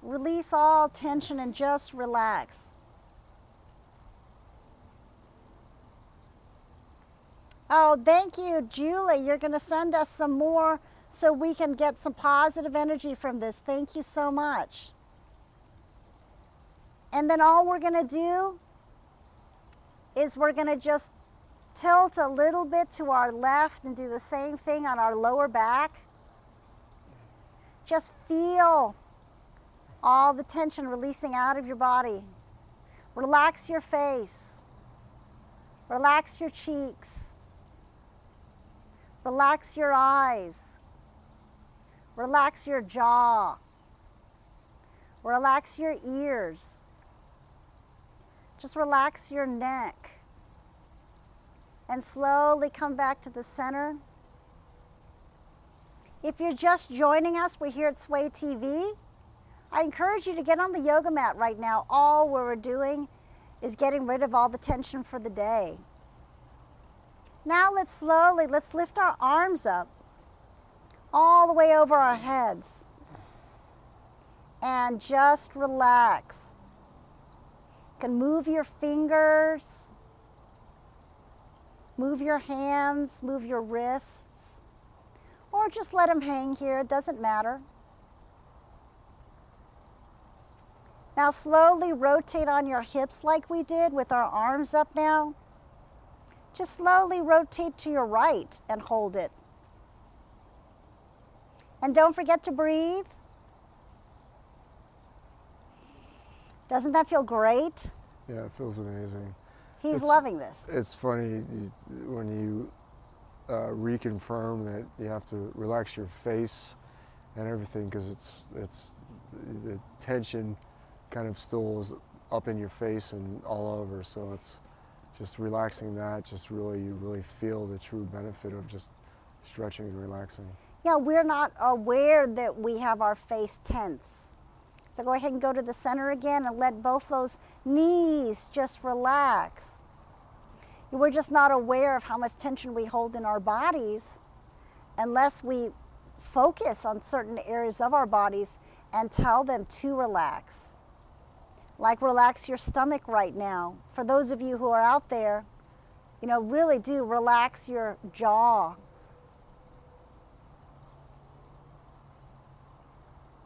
Release all tension and just relax. Oh, thank you, Julie. You're going to send us some more so we can get some positive energy from this. Thank you so much. And then all we're going to do is we're going to just tilt a little bit to our left and do the same thing on our lower back. Just feel all the tension releasing out of your body. Relax your face. Relax your cheeks. Relax your eyes. Relax your jaw. Relax your ears. Just relax your neck. And slowly come back to the center. If you're just joining us, we're here at Sway TV. I encourage you to get on the yoga mat right now. All we're doing is getting rid of all the tension for the day. Now let's lift our arms up all the way over our heads and just relax. You can move your fingers, move your hands, move your wrists, or just let them hang here, it doesn't matter. Now slowly rotate on your hips like we did with our arms up now. Just slowly rotate to your right and hold it. And don't forget to breathe. Doesn't that feel great? Yeah, it feels amazing. He's loving this. It's funny when you reconfirm that you have to relax your face and everything, because it's the tension kind of still is up in your face and all over. So it's just relaxing that, just really, you really feel the true benefit of just stretching and relaxing. Yeah, we're not aware that we have our face tense. So go ahead and go to the center again and let both those knees just relax. We're just not aware of how much tension we hold in our bodies unless we focus on certain areas of our bodies and tell them to relax. Like relax your stomach right now. For those of you who are out there, really do relax your jaw.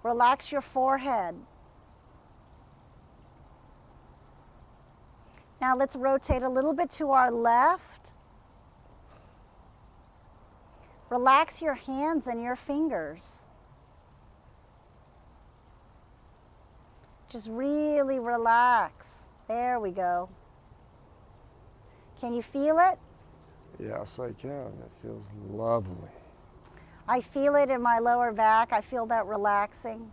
Relax your forehead. Now let's rotate a little bit to our left. Relax your hands and your fingers. Just really relax. There we go. Can you feel it? Yes, I can. It feels lovely. I feel it in my lower back. I feel that relaxing.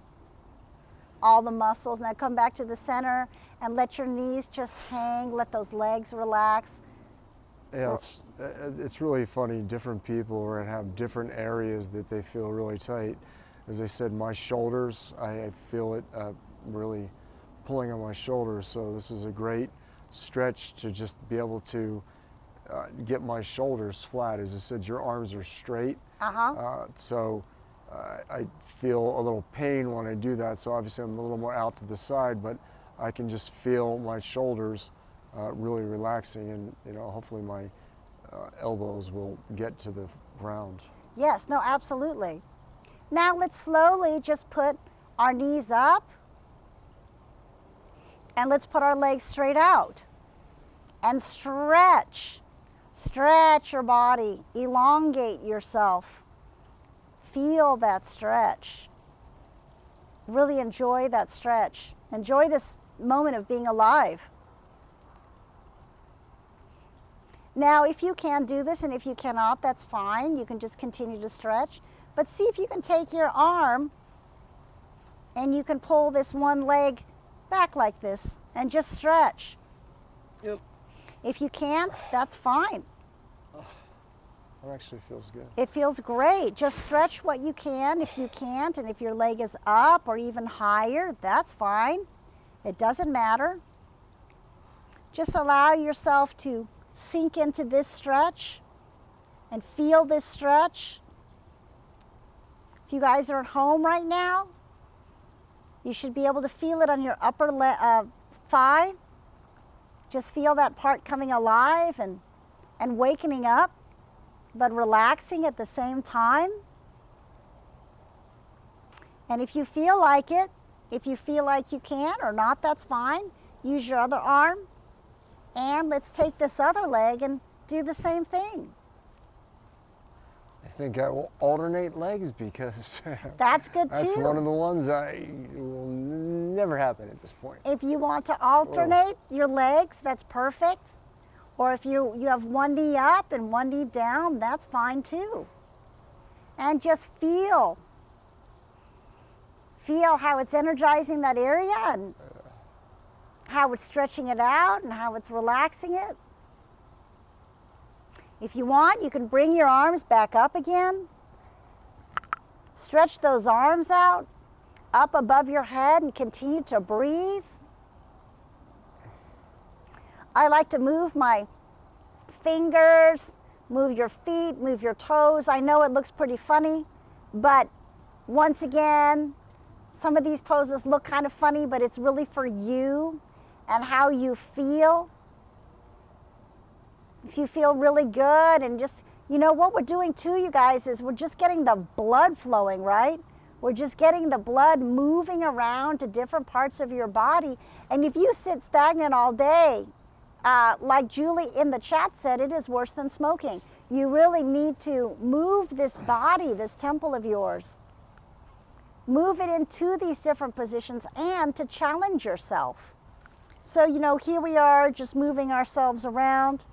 All the muscles. Now come back to the center and let your knees just hang. Let those legs relax. Yeah, it's really funny. Different people have different areas that they feel really tight. As I said, my shoulders, I feel it really pulling on my shoulders. So this is a great stretch to just be able to get my shoulders flat. As I said, your arms are straight. So I feel a little pain when I do that. So obviously I'm a little more out to the side, but I can just feel my shoulders really relaxing, and hopefully my elbows will get to the ground. Yes, no, absolutely. Now let's slowly just put our knees up and let's put our legs straight out and stretch. Stretch your body, elongate yourself. Feel that stretch. Really enjoy that stretch. Enjoy this moment of being alive. Now, if you can do this, and if you cannot, that's fine. You can just continue to stretch. But see if you can take your arm and you can pull this one leg back like this and just stretch. Yep. If you can't, that's fine. That actually feels good. It feels great. Just stretch what you can. If you can't, and if your leg is up or even higher, that's fine. It doesn't matter. Just allow yourself to sink into this stretch and feel this stretch. If you guys are at home right now, you should be able to feel it on your upper thigh. Just feel that part coming alive and wakening up, but relaxing at the same time. And if you feel like it, if you feel like you can or not, that's fine. Use your other arm. And let's take this other leg and do the same thing. I think I will alternate legs because that's good too. That's one of the ones I will never happen at this point. If you want to alternate your legs, that's perfect. Or if you have one knee up and one knee down, that's fine too. And just feel Feel how it's energizing that area and how it's stretching it out and how it's relaxing it. If you want, you can bring your arms back up again. Stretch those arms out up above your head and continue to breathe. I like to move my fingers, move your feet, move your toes. I know it looks pretty funny, but once again, some of these poses look kind of funny, but it's really for you and how you feel. If you feel really good and just, you know, what we're doing too, you guys, is we're just getting the blood flowing, right? We're just getting the blood moving around to different parts of your body. And if you sit stagnant all day, like Julie in the chat said, it is worse than smoking. You really need to move this body, this temple of yours. Move it into these different positions and to challenge yourself. So, you know, here we are just moving ourselves around.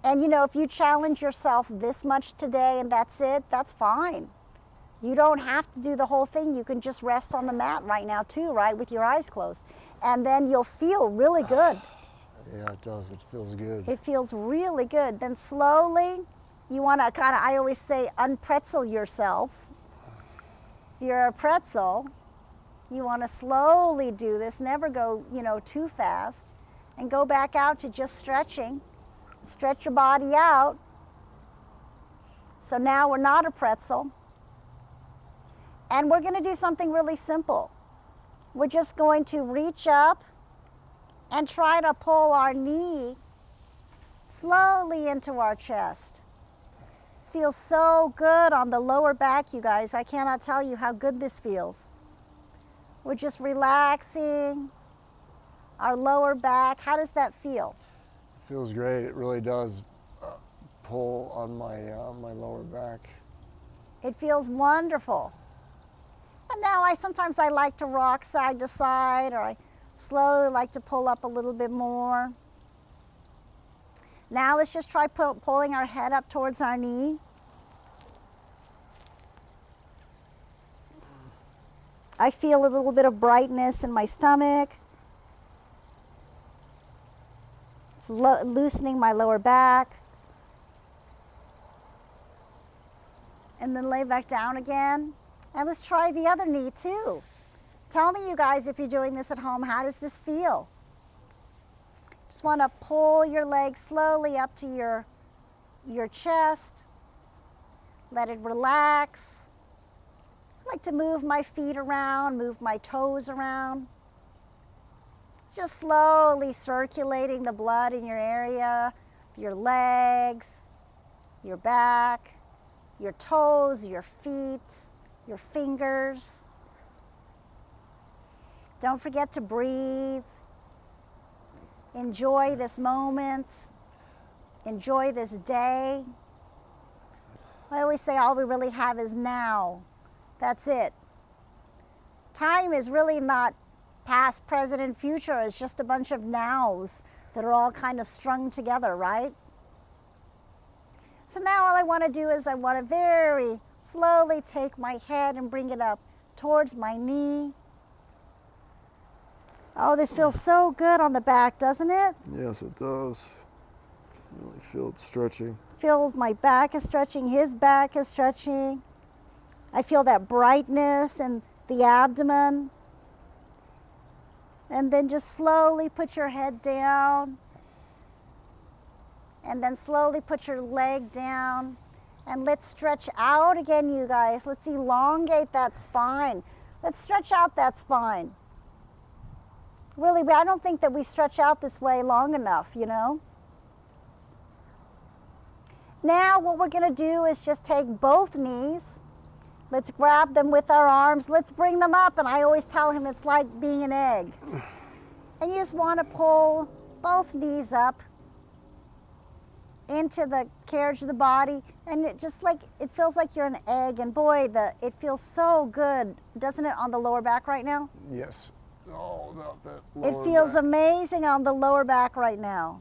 And, you know, if you challenge yourself this much today and that's it, that's fine. You don't have to do the whole thing. You can just rest on the mat right now too, right, with your eyes closed. And then you'll feel really good. Yeah, it does. It feels good. It feels really good. Then slowly, you want to kind of, I always say, unpretzel yourself. You're a pretzel. You want to slowly do this, never go, you know, too fast, and go back out to just stretching. Stretch your body out. So now we're not a pretzel. And we're going to do something really simple. We're just going to reach up and try to pull our knee slowly into our chest. It feels so good on the lower back, you guys. I cannot tell you how good this feels. We're just relaxing our lower back. How does that feel? It feels great. It really does pull on my lower back. It feels wonderful. And now sometimes I like to rock side to side, or I slowly like to pull up a little bit more. Now let's just try pulling our head up towards our knee. I feel a little bit of brightness in my stomach. It's loosening my lower back. And then lay back down again. And let's try the other knee too. Tell me, you guys, if you're doing this at home, how does this feel? Just want to pull your leg slowly up to your chest. Let it relax. I like to move my feet around, move my toes around. Just slowly circulating the blood in your area, your legs, your back, your toes, your feet, your fingers. Don't forget to breathe. Enjoy this moment. Enjoy this day. I always say all we really have is now. That's it. Time is really not past, present, and future. It's just a bunch of nows that are all kind of strung together, right? So now all I want to do is I want to very slowly take my head and bring it up towards my knee. Oh, this feels so good on the back, doesn't it? Yes, it does. I really feel it stretching. Feels my back is stretching, his back is stretching. I feel that brightness in the abdomen. And then just slowly put your head down. And then slowly put your leg down. And let's stretch out again, you guys. Let's elongate that spine. Let's stretch out that spine. Really, I don't think that we stretch out this way long enough, you know? Now what we're going to do is just take both knees. Let's grab them with our arms. Let's bring them up. And I always tell him it's like being an egg. And you just want to pull both knees up into the carriage of the body. And it just like, it feels like you're an egg. And boy, it feels so good, doesn't it, on the lower back right now? Yes. All about that lower It feels back. amazing on the lower back right now.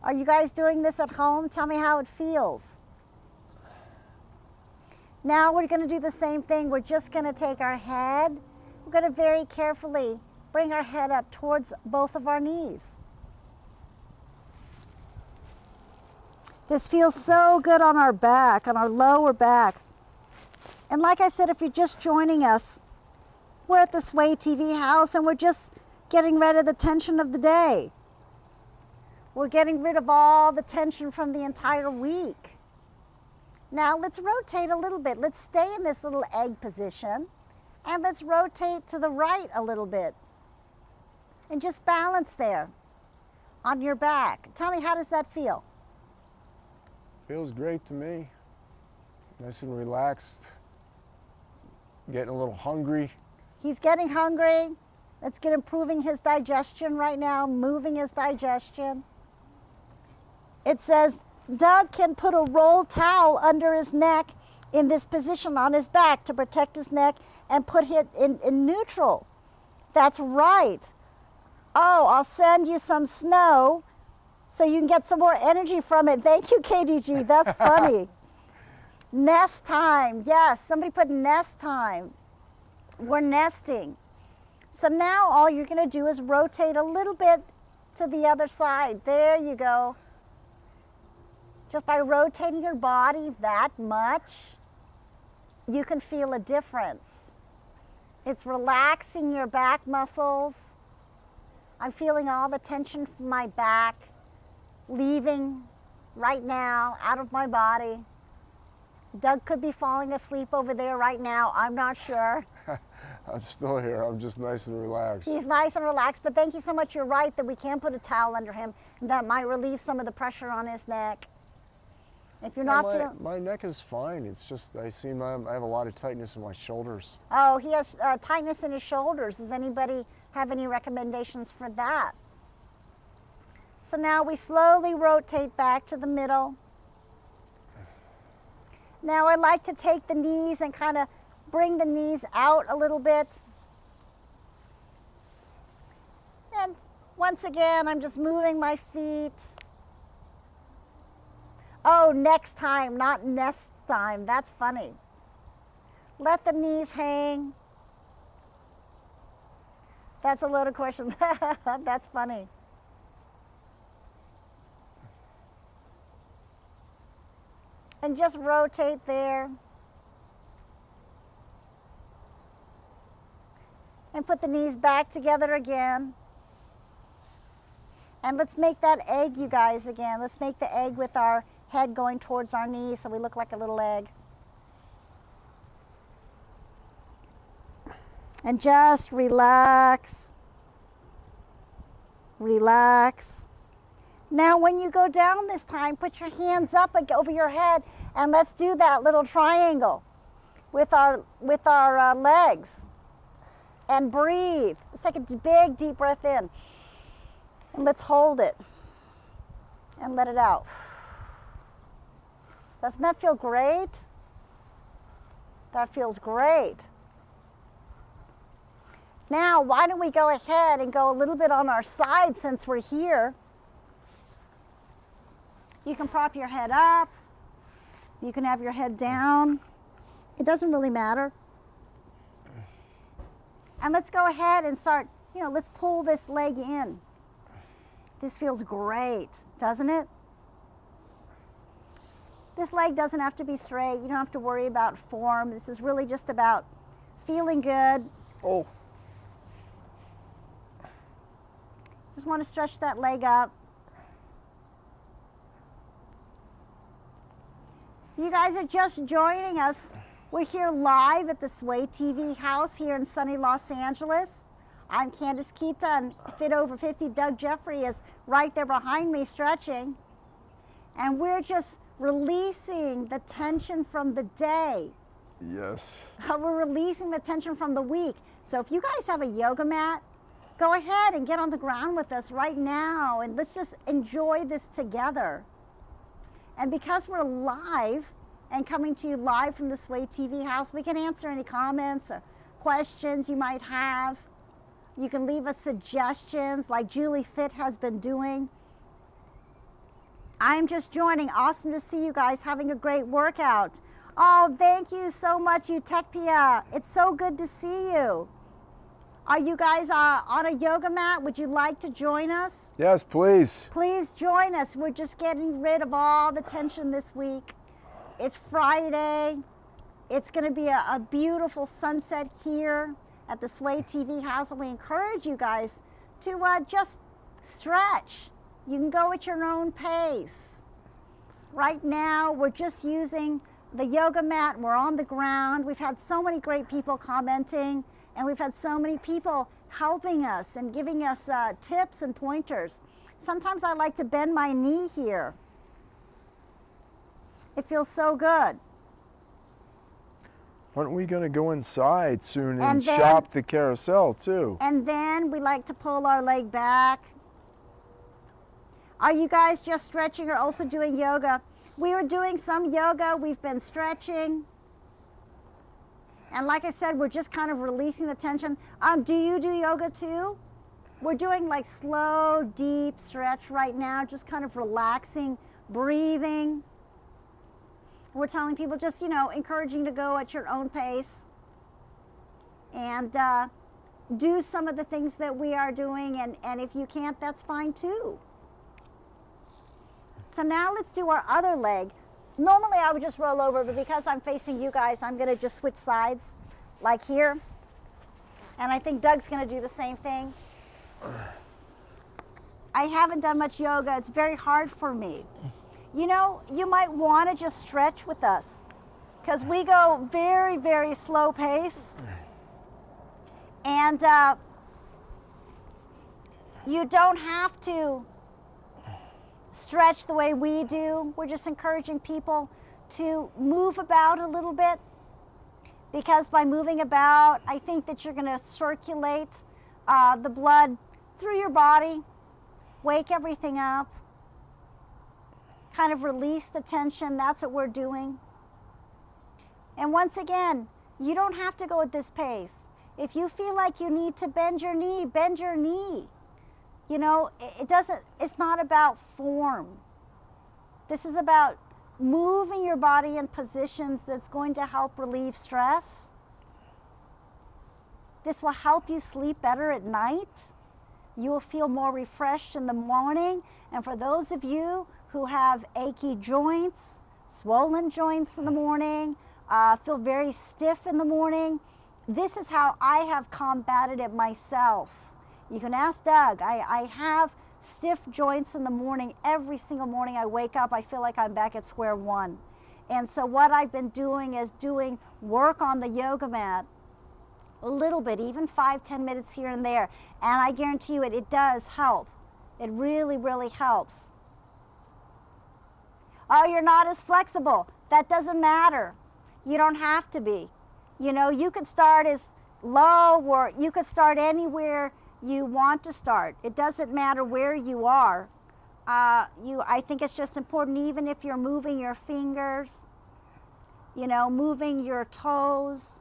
Are you guys doing this at home? Tell me how it feels. Now we're going to do the same thing. We're just going to take our head. We're going to very carefully bring our head up towards both of our knees. This feels so good on our back, on our lower back. And like I said, if you're just joining us, we're at the Sway TV house and we're just getting rid of the tension of the day. We're getting rid of all the tension from the entire week. Now let's rotate a little bit. Let's stay in this little egg position and let's rotate to the right a little bit. And just balance there on your back. Tell me, how does that feel? Feels great to me. Nice and relaxed. Getting a little hungry. He's getting hungry. Let's get improving his digestion right now, moving his digestion. It says Doug can put a roll towel under his neck in this position on his back to protect his neck and put it in neutral. That's right. Oh, I'll send you some snow so you can get some more energy from it. Thank you, KDG. That's funny. Nest time. Yes, somebody put nest time. We're nesting. So now all you're going to do is rotate a little bit to the other side. There you go. Just by rotating your body that much, you can feel a difference. It's relaxing your back muscles. I'm feeling all the tension from my back leaving right now out of my body. Doug could be falling asleep over there right now. I'm not sure. I'm still here. I'm just nice and relaxed. He's nice and relaxed, but thank you so much. You're right that we can put a towel under him. That might relieve some of the pressure on his neck. If you're not feeling... My neck is fine. It's just I have a lot of tightness in my shoulders. Oh, he has tightness in his shoulders. Does anybody have any recommendations for that? So now we slowly rotate back to the middle. Now I like to take the knees and kind of bring the knees out a little bit. And once again, I'm just moving my feet. Oh, next time, not nest time. That's funny. Let the knees hang. That's a loaded question. That's funny. And just rotate there. And put the knees back together again. And let's make that egg, you guys, again. Let's make the egg with our head going towards our knees so we look like a little egg. And just relax. Relax. Now when you go down this time, put your hands up over your head and let's do that little triangle with our legs. And breathe. Let's take a big deep breath in. And let's hold it. And let it out. Doesn't that feel great? That feels great. Now, why don't we go ahead and go a little bit on our side since we're here. You can prop your head up. You can have your head down. It doesn't really matter. And let's go ahead and start, let's pull this leg in. This feels great, doesn't it? This leg doesn't have to be straight. You don't have to worry about form. This is really just about feeling good. Oh. Just want to stretch that leg up. You guys are just joining us. We're here live at the Sway TV house here in sunny Los Angeles. I'm Candace Kita, and Fit Over 50 Doug Jeffrey is right there behind me stretching. And we're just releasing the tension from the day. Yes. We're releasing the tension from the week. So if you guys have a yoga mat, go ahead and get on the ground with us right now and let's just enjoy this together. And because we're live and coming to you live from the Sway TV house, we can answer any comments or questions you might have. You can leave us suggestions like Julie Fit has been doing. I'm just joining. Awesome to see you guys having a great workout. Oh, thank you so much, Utechpia. It's so good to see you. Are you guys on a yoga mat? Would you like to join us? Yes, please. Please join us. We're just getting rid of all the tension this week. It's Friday. It's going to be a beautiful sunset here at the Sway TV house, and we encourage you guys to just stretch. You can go at your own pace. Right now, we're just using the yoga mat. We're on the ground. We've had so many great people commenting, and we've had so many people helping us and giving us tips and pointers. Sometimes I like to bend my knee here. It feels so good. Aren't we going to go inside soon and then, shop the carousel too? And then we like to pull our leg back. Are you guys just stretching or also doing yoga? We were doing some yoga. We've been stretching. And like I said, we're just kind of releasing the tension. Do you do yoga too? We're doing like slow, deep stretch right now, just kind of relaxing, breathing. We're telling people just, encouraging to go at your own pace and do some of the things that we are doing. And if you can't, that's fine too. So now let's do our other leg. Normally I would just roll over, but because I'm facing you guys, I'm going to just switch sides like here. And I think Doug's going to do the same thing. I haven't done much yoga. It's very hard for me. You might want to just stretch with us because we go very, very slow pace. And you don't have to stretch the way we do. We're just encouraging people to move about a little bit, because by moving about, I think that you're going to circulate the blood through your body, wake everything up, kind of release the tension. That's what we're doing. And once again, you don't have to go at this pace. If you feel like you need to bend your knee, bend your knee. It's not about form. This is about moving your body in positions that's going to help relieve stress. This will help you sleep better at night. You will feel more refreshed in the morning. And for those of you who have achy joints, swollen joints in the morning, feel very stiff in the morning, this is how I have combated it myself. You can ask Doug. I have stiff joints in the morning. Every single morning I wake up, I feel like I'm back at square one. And so what I've been doing is doing work on the yoga mat, a little bit, even 5-10 minutes here and there. And I guarantee you it does help. It really, really helps. Oh, you're not as flexible. That doesn't matter. You don't have to be. You could start as low, or you could start anywhere you want to start. It doesn't matter where you are. I think it's just important, even if you're moving your fingers, moving your toes,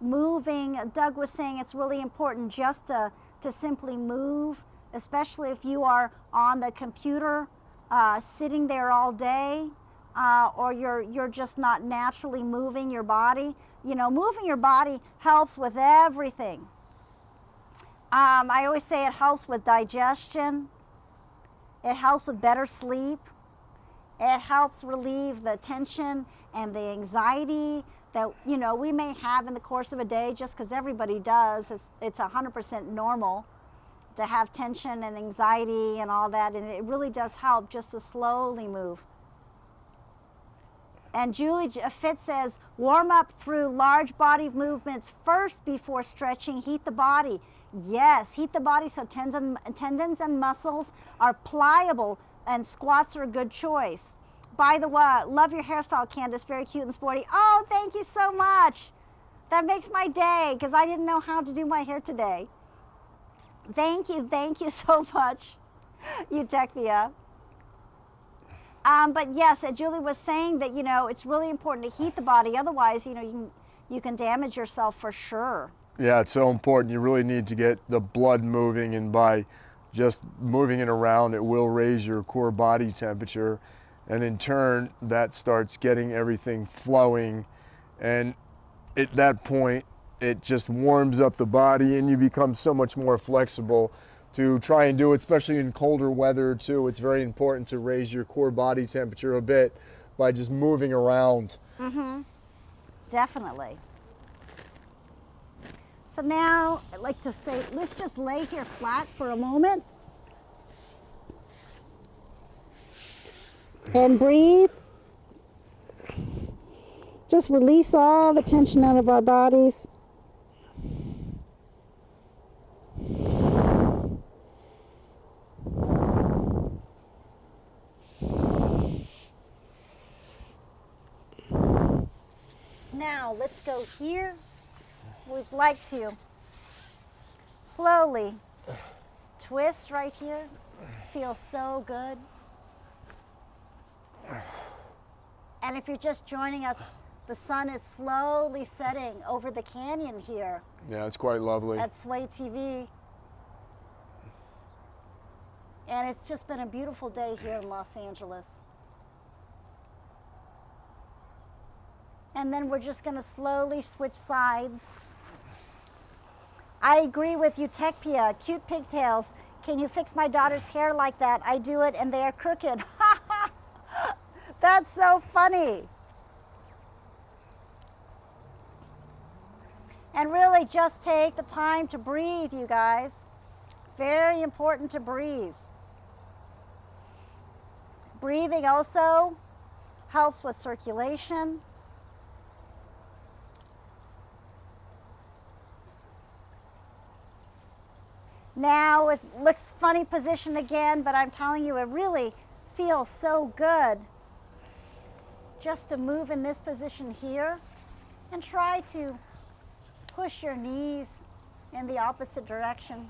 Doug was saying it's really important just to simply move, especially if you are on the computer, sitting there all day, or you're just not naturally moving your body. Moving your body helps with everything. I always say it helps with digestion. It helps with better sleep. It helps relieve the tension and the anxiety that we may have in the course of a day, just because everybody does. It's 100% normal to have tension and anxiety and all that, and it really does help just to slowly move. And Julie Fitz says, warm up through large body movements first before stretching. Heat the body. Yes, heat the body so tendons and muscles are pliable, and squats are a good choice. By the way, love your hairstyle, Candace. Very cute and sporty. Oh, thank you so much. That makes my day, because I didn't know how to do my hair today. Thank you so much, Utechpia. But yes, Julie was saying that, it's really important to heat the body. Otherwise, you can damage yourself for sure. Yeah, it's so important. You really need to get the blood moving, and by just moving it around, it will raise your core body temperature. And in turn, that starts getting everything flowing. And at that point, it just warms up the body and you become so much more flexible to try and do it, especially in colder weather too. It's very important to raise your core body temperature a bit by just moving around. Definitely. So now I'd like to stay, let's just lay here flat for a moment. And breathe. Just release all the tension out of our bodies. Now let's go here. Always like to slowly twist right here. Feels so good. And if you're just joining us, the sun is slowly setting over the canyon here Yeah, it's quite lovely. at Sway TV. And it's just been a beautiful day here in Los Angeles. And then we're just going to slowly switch sides. I agree with you, Tekpia. Cute pigtails. Can you fix my daughter's hair like that? I do it and they are crooked. That's so funny. And really just take the time to breathe, you guys. Very important to breathe. Breathing also helps with circulation. Now it looks funny position again, but I'm telling you, it really feels so good just to move in this position here and try to push your knees in the opposite direction.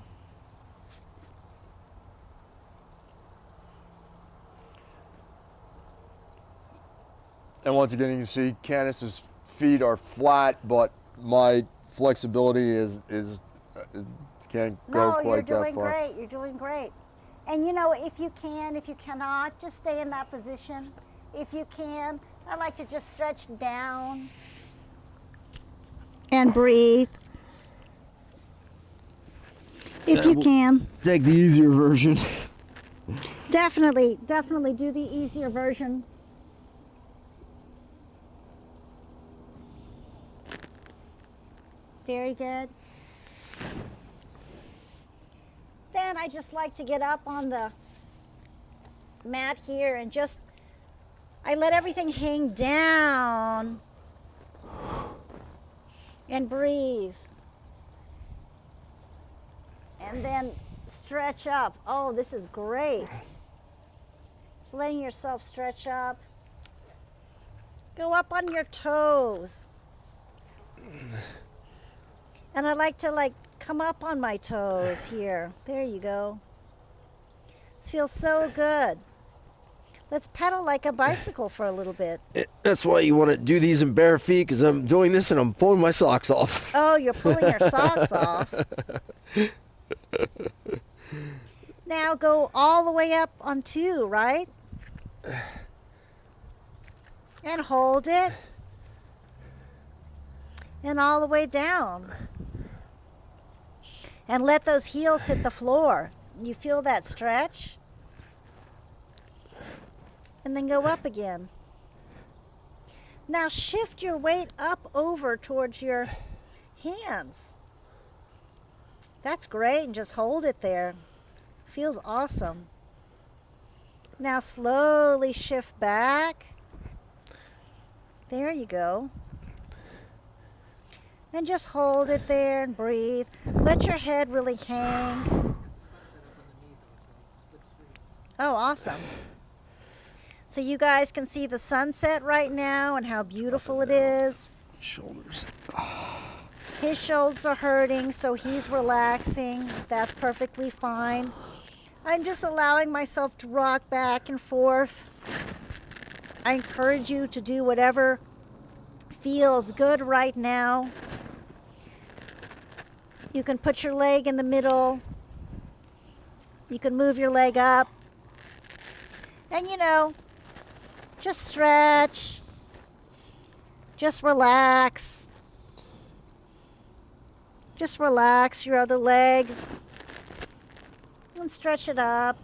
And once again, you can see Candace's feet are flat, but my flexibility is can't go No, quite that far. you're doing great. You're doing great. And you know, if you can, if you cannot, just stay in that position. If you can, I like to just stretch down and breathe. If you can. Take the easier version. Definitely do the easier version. Very good. Then I just like to get up on the mat here and just, I let everything hang down and breathe. And then stretch up. Oh, this is great. Just letting yourself stretch up. Go up on your toes. And I like to come up on my toes here. There you go. This feels so good. Let's pedal like a bicycle for a little bit. That's why you want to do these in bare feet, because I'm doing this and I'm pulling my socks off. Oh, you're pulling your socks off. Now go all the way up on 2, right? And hold it. And all the way down. And let those heels hit the floor. You feel that stretch? And then go up again. Now shift your weight up over towards your hands. That's great, and just hold it there. Feels awesome. Now slowly shift back. There you go. And just hold it there and breathe. Let your head really hang. Oh, awesome. So you guys can see the sunset right now and how beautiful it is. Shoulders. His shoulders are hurting, so he's relaxing. That's perfectly fine. I'm just allowing myself to rock back and forth. I encourage you to do whatever feels good right now. You can put your leg in the middle. You can move your leg up. And you know, just stretch. Just relax. Just relax your other leg. And stretch it up.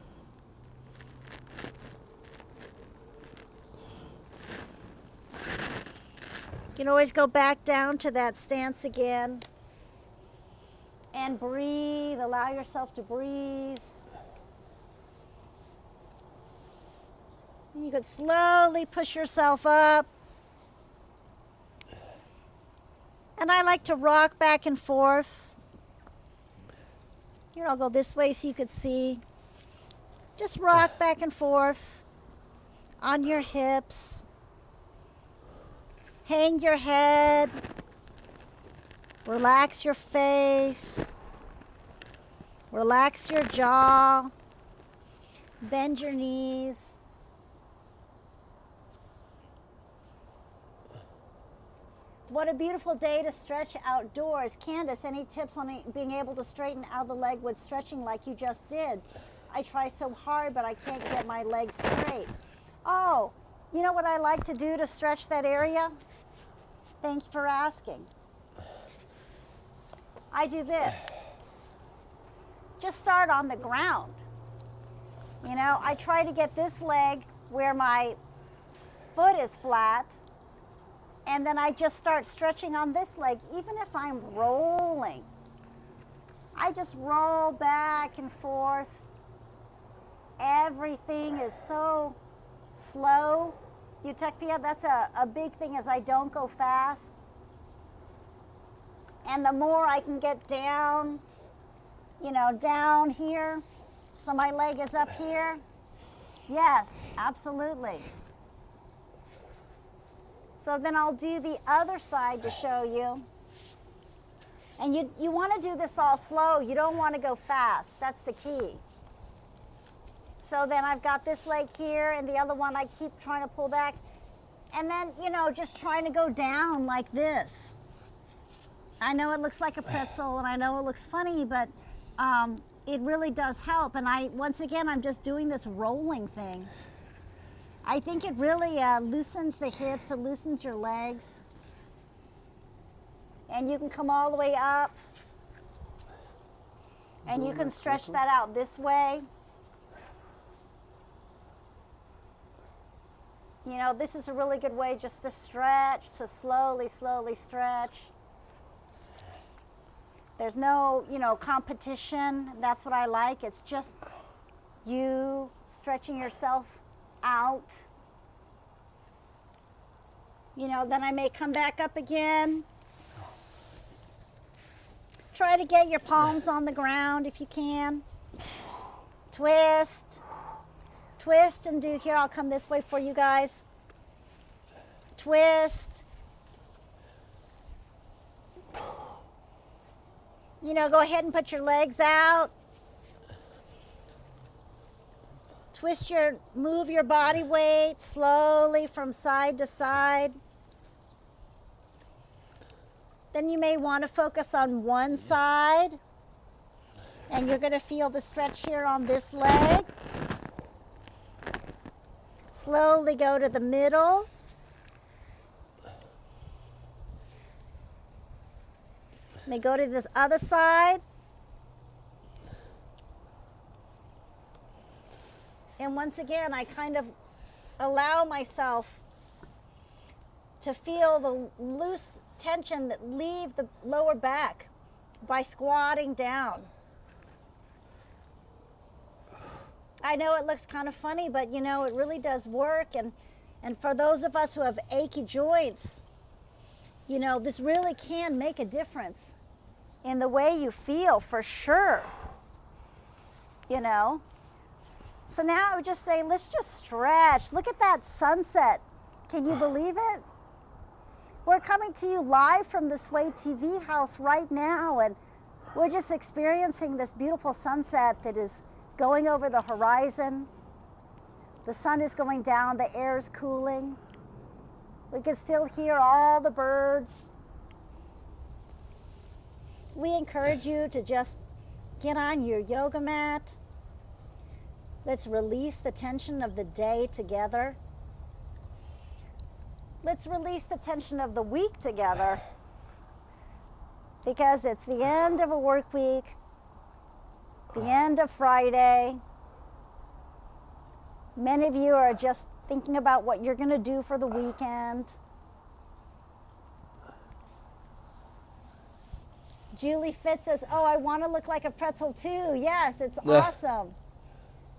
You can always go back down to that stance again. And breathe. Allow yourself to breathe. You can slowly push yourself up. And I like to rock back and forth. Here, I'll go this way so you could see. Just rock back and forth on your hips. Hang your head. Relax your face. Relax your jaw. Bend your knees. What a beautiful day to stretch outdoors. Candace, any tips on being able to straighten out the leg with stretching like you just did? I try so hard, but I can't get my legs straight. Oh, you know what I like to do to stretch that area? Thanks for asking. I do this. Just start on the ground. You know, I try to get this leg where my foot is flat, and then I just start stretching on this leg, even if I'm rolling. I just roll back and forth. Everything is so slow. Eutekpia, that's a big thing, is I don't go fast. And the more I can get down, you know, down here, so my leg is up here. Yes, absolutely. So then I'll do the other side to show you. And you want to do this all slow. You don't want to go fast. That's the key. So then I've got this leg here, and the other one I keep trying to pull back. And then, you know, just trying to go down like this. I know it looks like a pretzel, and I know it looks funny, but it really does help. And once again, I'm just doing this rolling thing. I think it really loosens the hips, it loosens your legs. And you can come all the way up. And you can stretch that out this way. You know, this is a really good way just to stretch, to slowly, slowly stretch. There's no, you know, competition. That's what I like. It's just you stretching yourself out. You know, then I may come back up again. Try to get your palms on the ground if you can. Twist. Twist and do, here, I'll come this way for you guys. Twist. You know, go ahead and put your legs out. Move your body weight slowly from side to side. Then you may want to focus on one side, and you're going to feel the stretch here on this leg. Slowly go to the middle. May go to this other side. And once again, I kind of allow myself to feel the loose tension that leave the lower back by squatting down. I know it looks kind of funny, but you know, it really does work. And for those of us who have achy joints, you know, this really can make a difference in the way you feel, for sure. You know? So now I would just say, let's just stretch. Look at that sunset. Can you believe it? We're coming to you live from the Sway TV house right now, and we're just experiencing this beautiful sunset that is going over the horizon. The sun is going down, the air is cooling. We can still hear all the birds. We encourage you to just get on your yoga mat Let's release the tension of the day together. Let's release the tension of the week together, because it's the end of a work week, the end of Friday. Many of you are just thinking about what you're going to do for the weekend. Julie Fitz says, oh, I want to look like a pretzel too. Yes, it's awesome.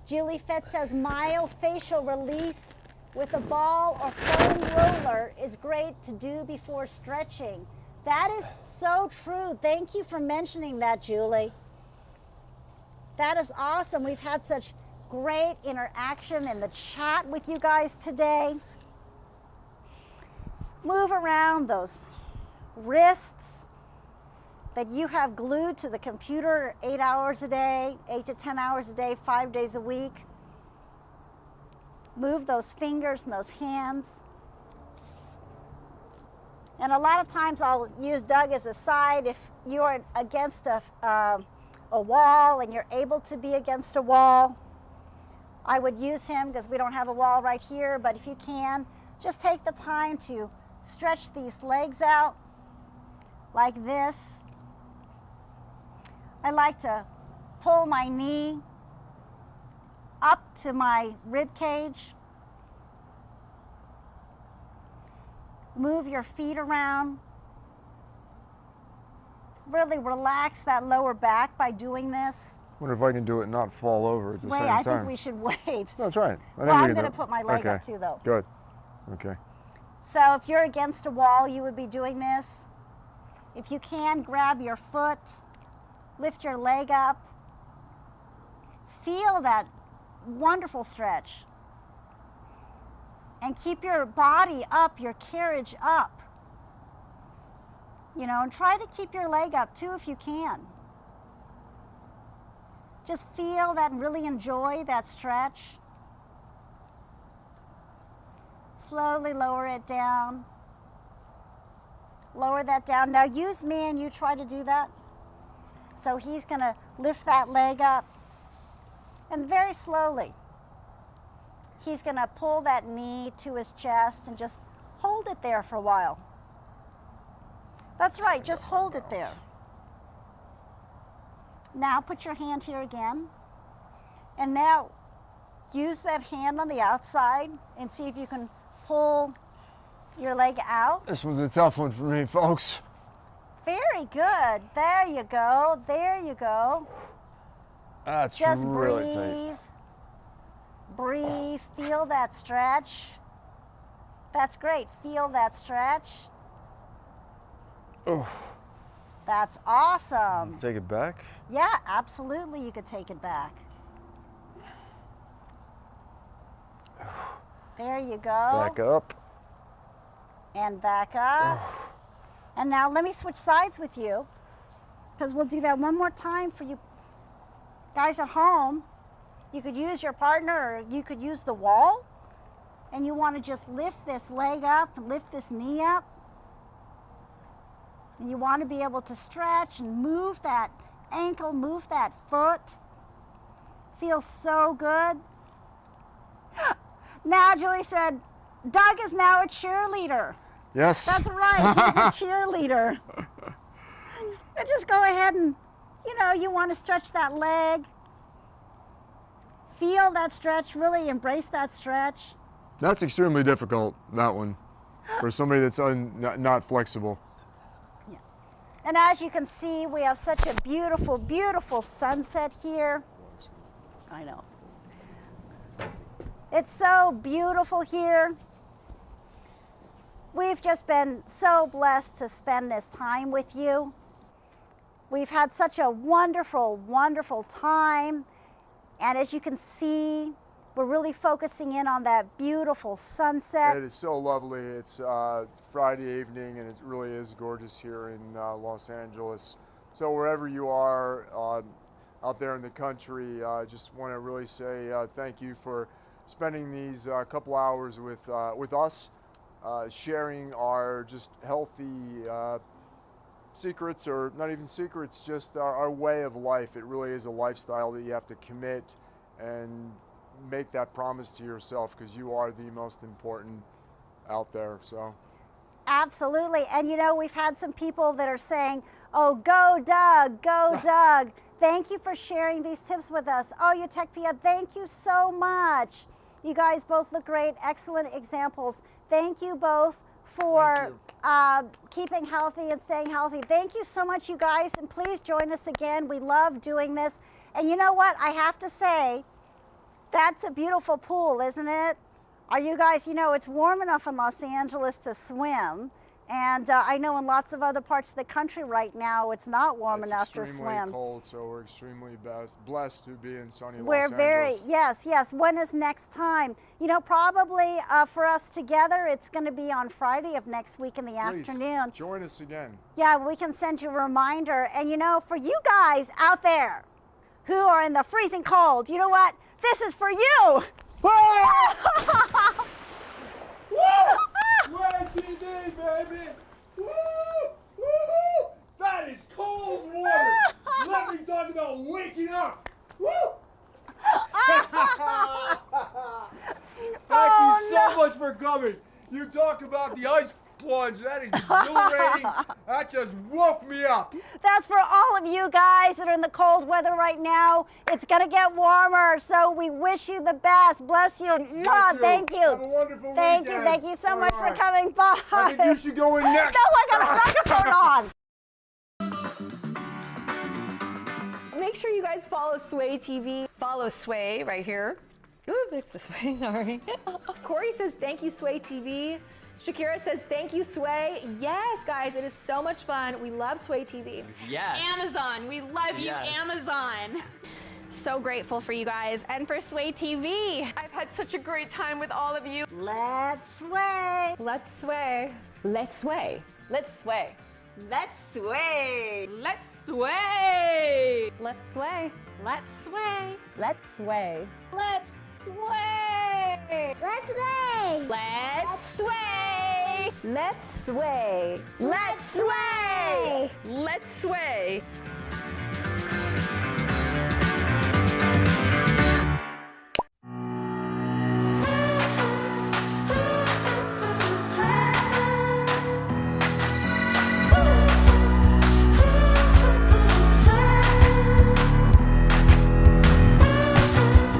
Julie Fitz says, myofascial release with a ball or foam roller is great to do before stretching. That is so true. Thank you for mentioning that, Julie. That is awesome. We've had such great interaction in the chat with you guys today. Move around those wrists that you have glued to the computer 8 hours a day, 8 to 10 hours a day, 5 days a week. Move those fingers and those hands. And a lot of times I'll use Doug as a side if you're against a wall and you're able to be against a wall. I would use him because we don't have a wall right here, but if you can, just take the time to stretch these legs out like this. I like to pull my knee up to my rib cage. Move your feet around. Really relax that lower back by doing this. Wonder if I can do it and not fall over at the same time. I think we should wait. No, try it. I'm going to put my leg up too, though. Good. Okay. So if you're against a wall, you would be doing this. If you can, grab your foot, lift your leg up. Feel that wonderful stretch. And keep your body up, your carriage up. You know, and try to keep your leg up too if you can. Just feel that and really enjoy that stretch. Slowly lower it down. Lower that down. Now use me and you try to do that. So he's going to lift that leg up. And very slowly, he's going to pull that knee to his chest and just hold it there for a while. That's right, just hold it there. Now put your hand here again. And now use that hand on the outside and see if you can pull your leg out. This one's a tough one for me, folks. Very good. There you go. There you go. That's just really breathe. tight. Breathe. Feel that stretch. That's great. Feel that stretch. Oh. That's awesome. Take it back? Yeah, absolutely. You could take it back. There you go. Back up. And back up. Oh. And now let me switch sides with you, because we'll do that one more time for you guys at home. You could use your partner or you could use the wall, and you want to just lift this leg up, lift this knee up. And you want to be able to stretch and move that ankle, move that foot. Feels so good. Now Julie said, Doug is now a cheerleader. Yes. That's right, he's a cheerleader. And just go ahead and, you know, you want to stretch that leg. Feel that stretch, really embrace that stretch. That's extremely difficult, that one, for somebody that's not flexible. Yeah. And as you can see, we have such a beautiful, beautiful sunset here. I know. It's so beautiful here. We've just been so blessed to spend this time with you. We've had such a wonderful, wonderful time. And as you can see, we're really focusing in on that beautiful sunset. It is so lovely. It's Friday evening and it really is gorgeous here in Los Angeles. So wherever you are out there in the country, I just want to really say thank you for spending these couple hours with us. Sharing our just healthy secrets, or not even secrets, just our way of life. It really is a lifestyle that you have to commit and make that promise to yourself, because you are the most important out there. So. Absolutely. And you know, we've had some people that are saying, oh, go Doug, go Doug. Thank you for sharing these tips with us. Oh, you Tech Pia, thank you so much. You guys both look great, excellent examples. Thank you both for keeping healthy and staying healthy. Thank you so much, you guys, and please join us again. We love doing this. And you know what, I have to say, that's a beautiful pool, isn't it? Are you guys, you know, it's warm enough in Los Angeles to swim, and I know in lots of other parts of the country right now it's not warm enough to swim. It's extremely cold, so we're extremely blessed to be in sunny Los We're very, Angeles. yes. When is next time? You know, probably for us together, it's going to be on Friday of next week in the afternoon. Join us again. Yeah, we can send you a reminder. And you know, for you guys out there who are in the freezing cold, you know what? This is for you. Sway TV, baby! Woo! Woo! That is cold water! Let me talk about waking up! Woo! Thank you so much for coming. You talk about the ice plunge. That is exhilarating. That just woke me up. That's for all of you guys that are in the cold weather right now. It's going to get warmer, so we wish you the best. Bless you. Thank you. Have a wonderful weekend. Thank you so much for coming by. I think you should go in next. No, I got a microphone on. Make sure you guys follow Sway TV. Follow Sway right here. Ooh, it's this way, sorry. Corey says, thank you, Sway TV. Shakira says, thank you, Sway. Yes, guys, it is so much fun. We love Sway TV. Yes. Amazon, we love you, Amazon. So grateful for you guys and for Sway TV. I've had such a great time with all of you. Let's sway. Let's sway. Let's sway. Let's sway. Let's sway. Let's sway. Let's sway. Let's sway. Let's sway. Let's sway. Let's sway. Let's sway. Let's sway. Let's sway. Let's sway.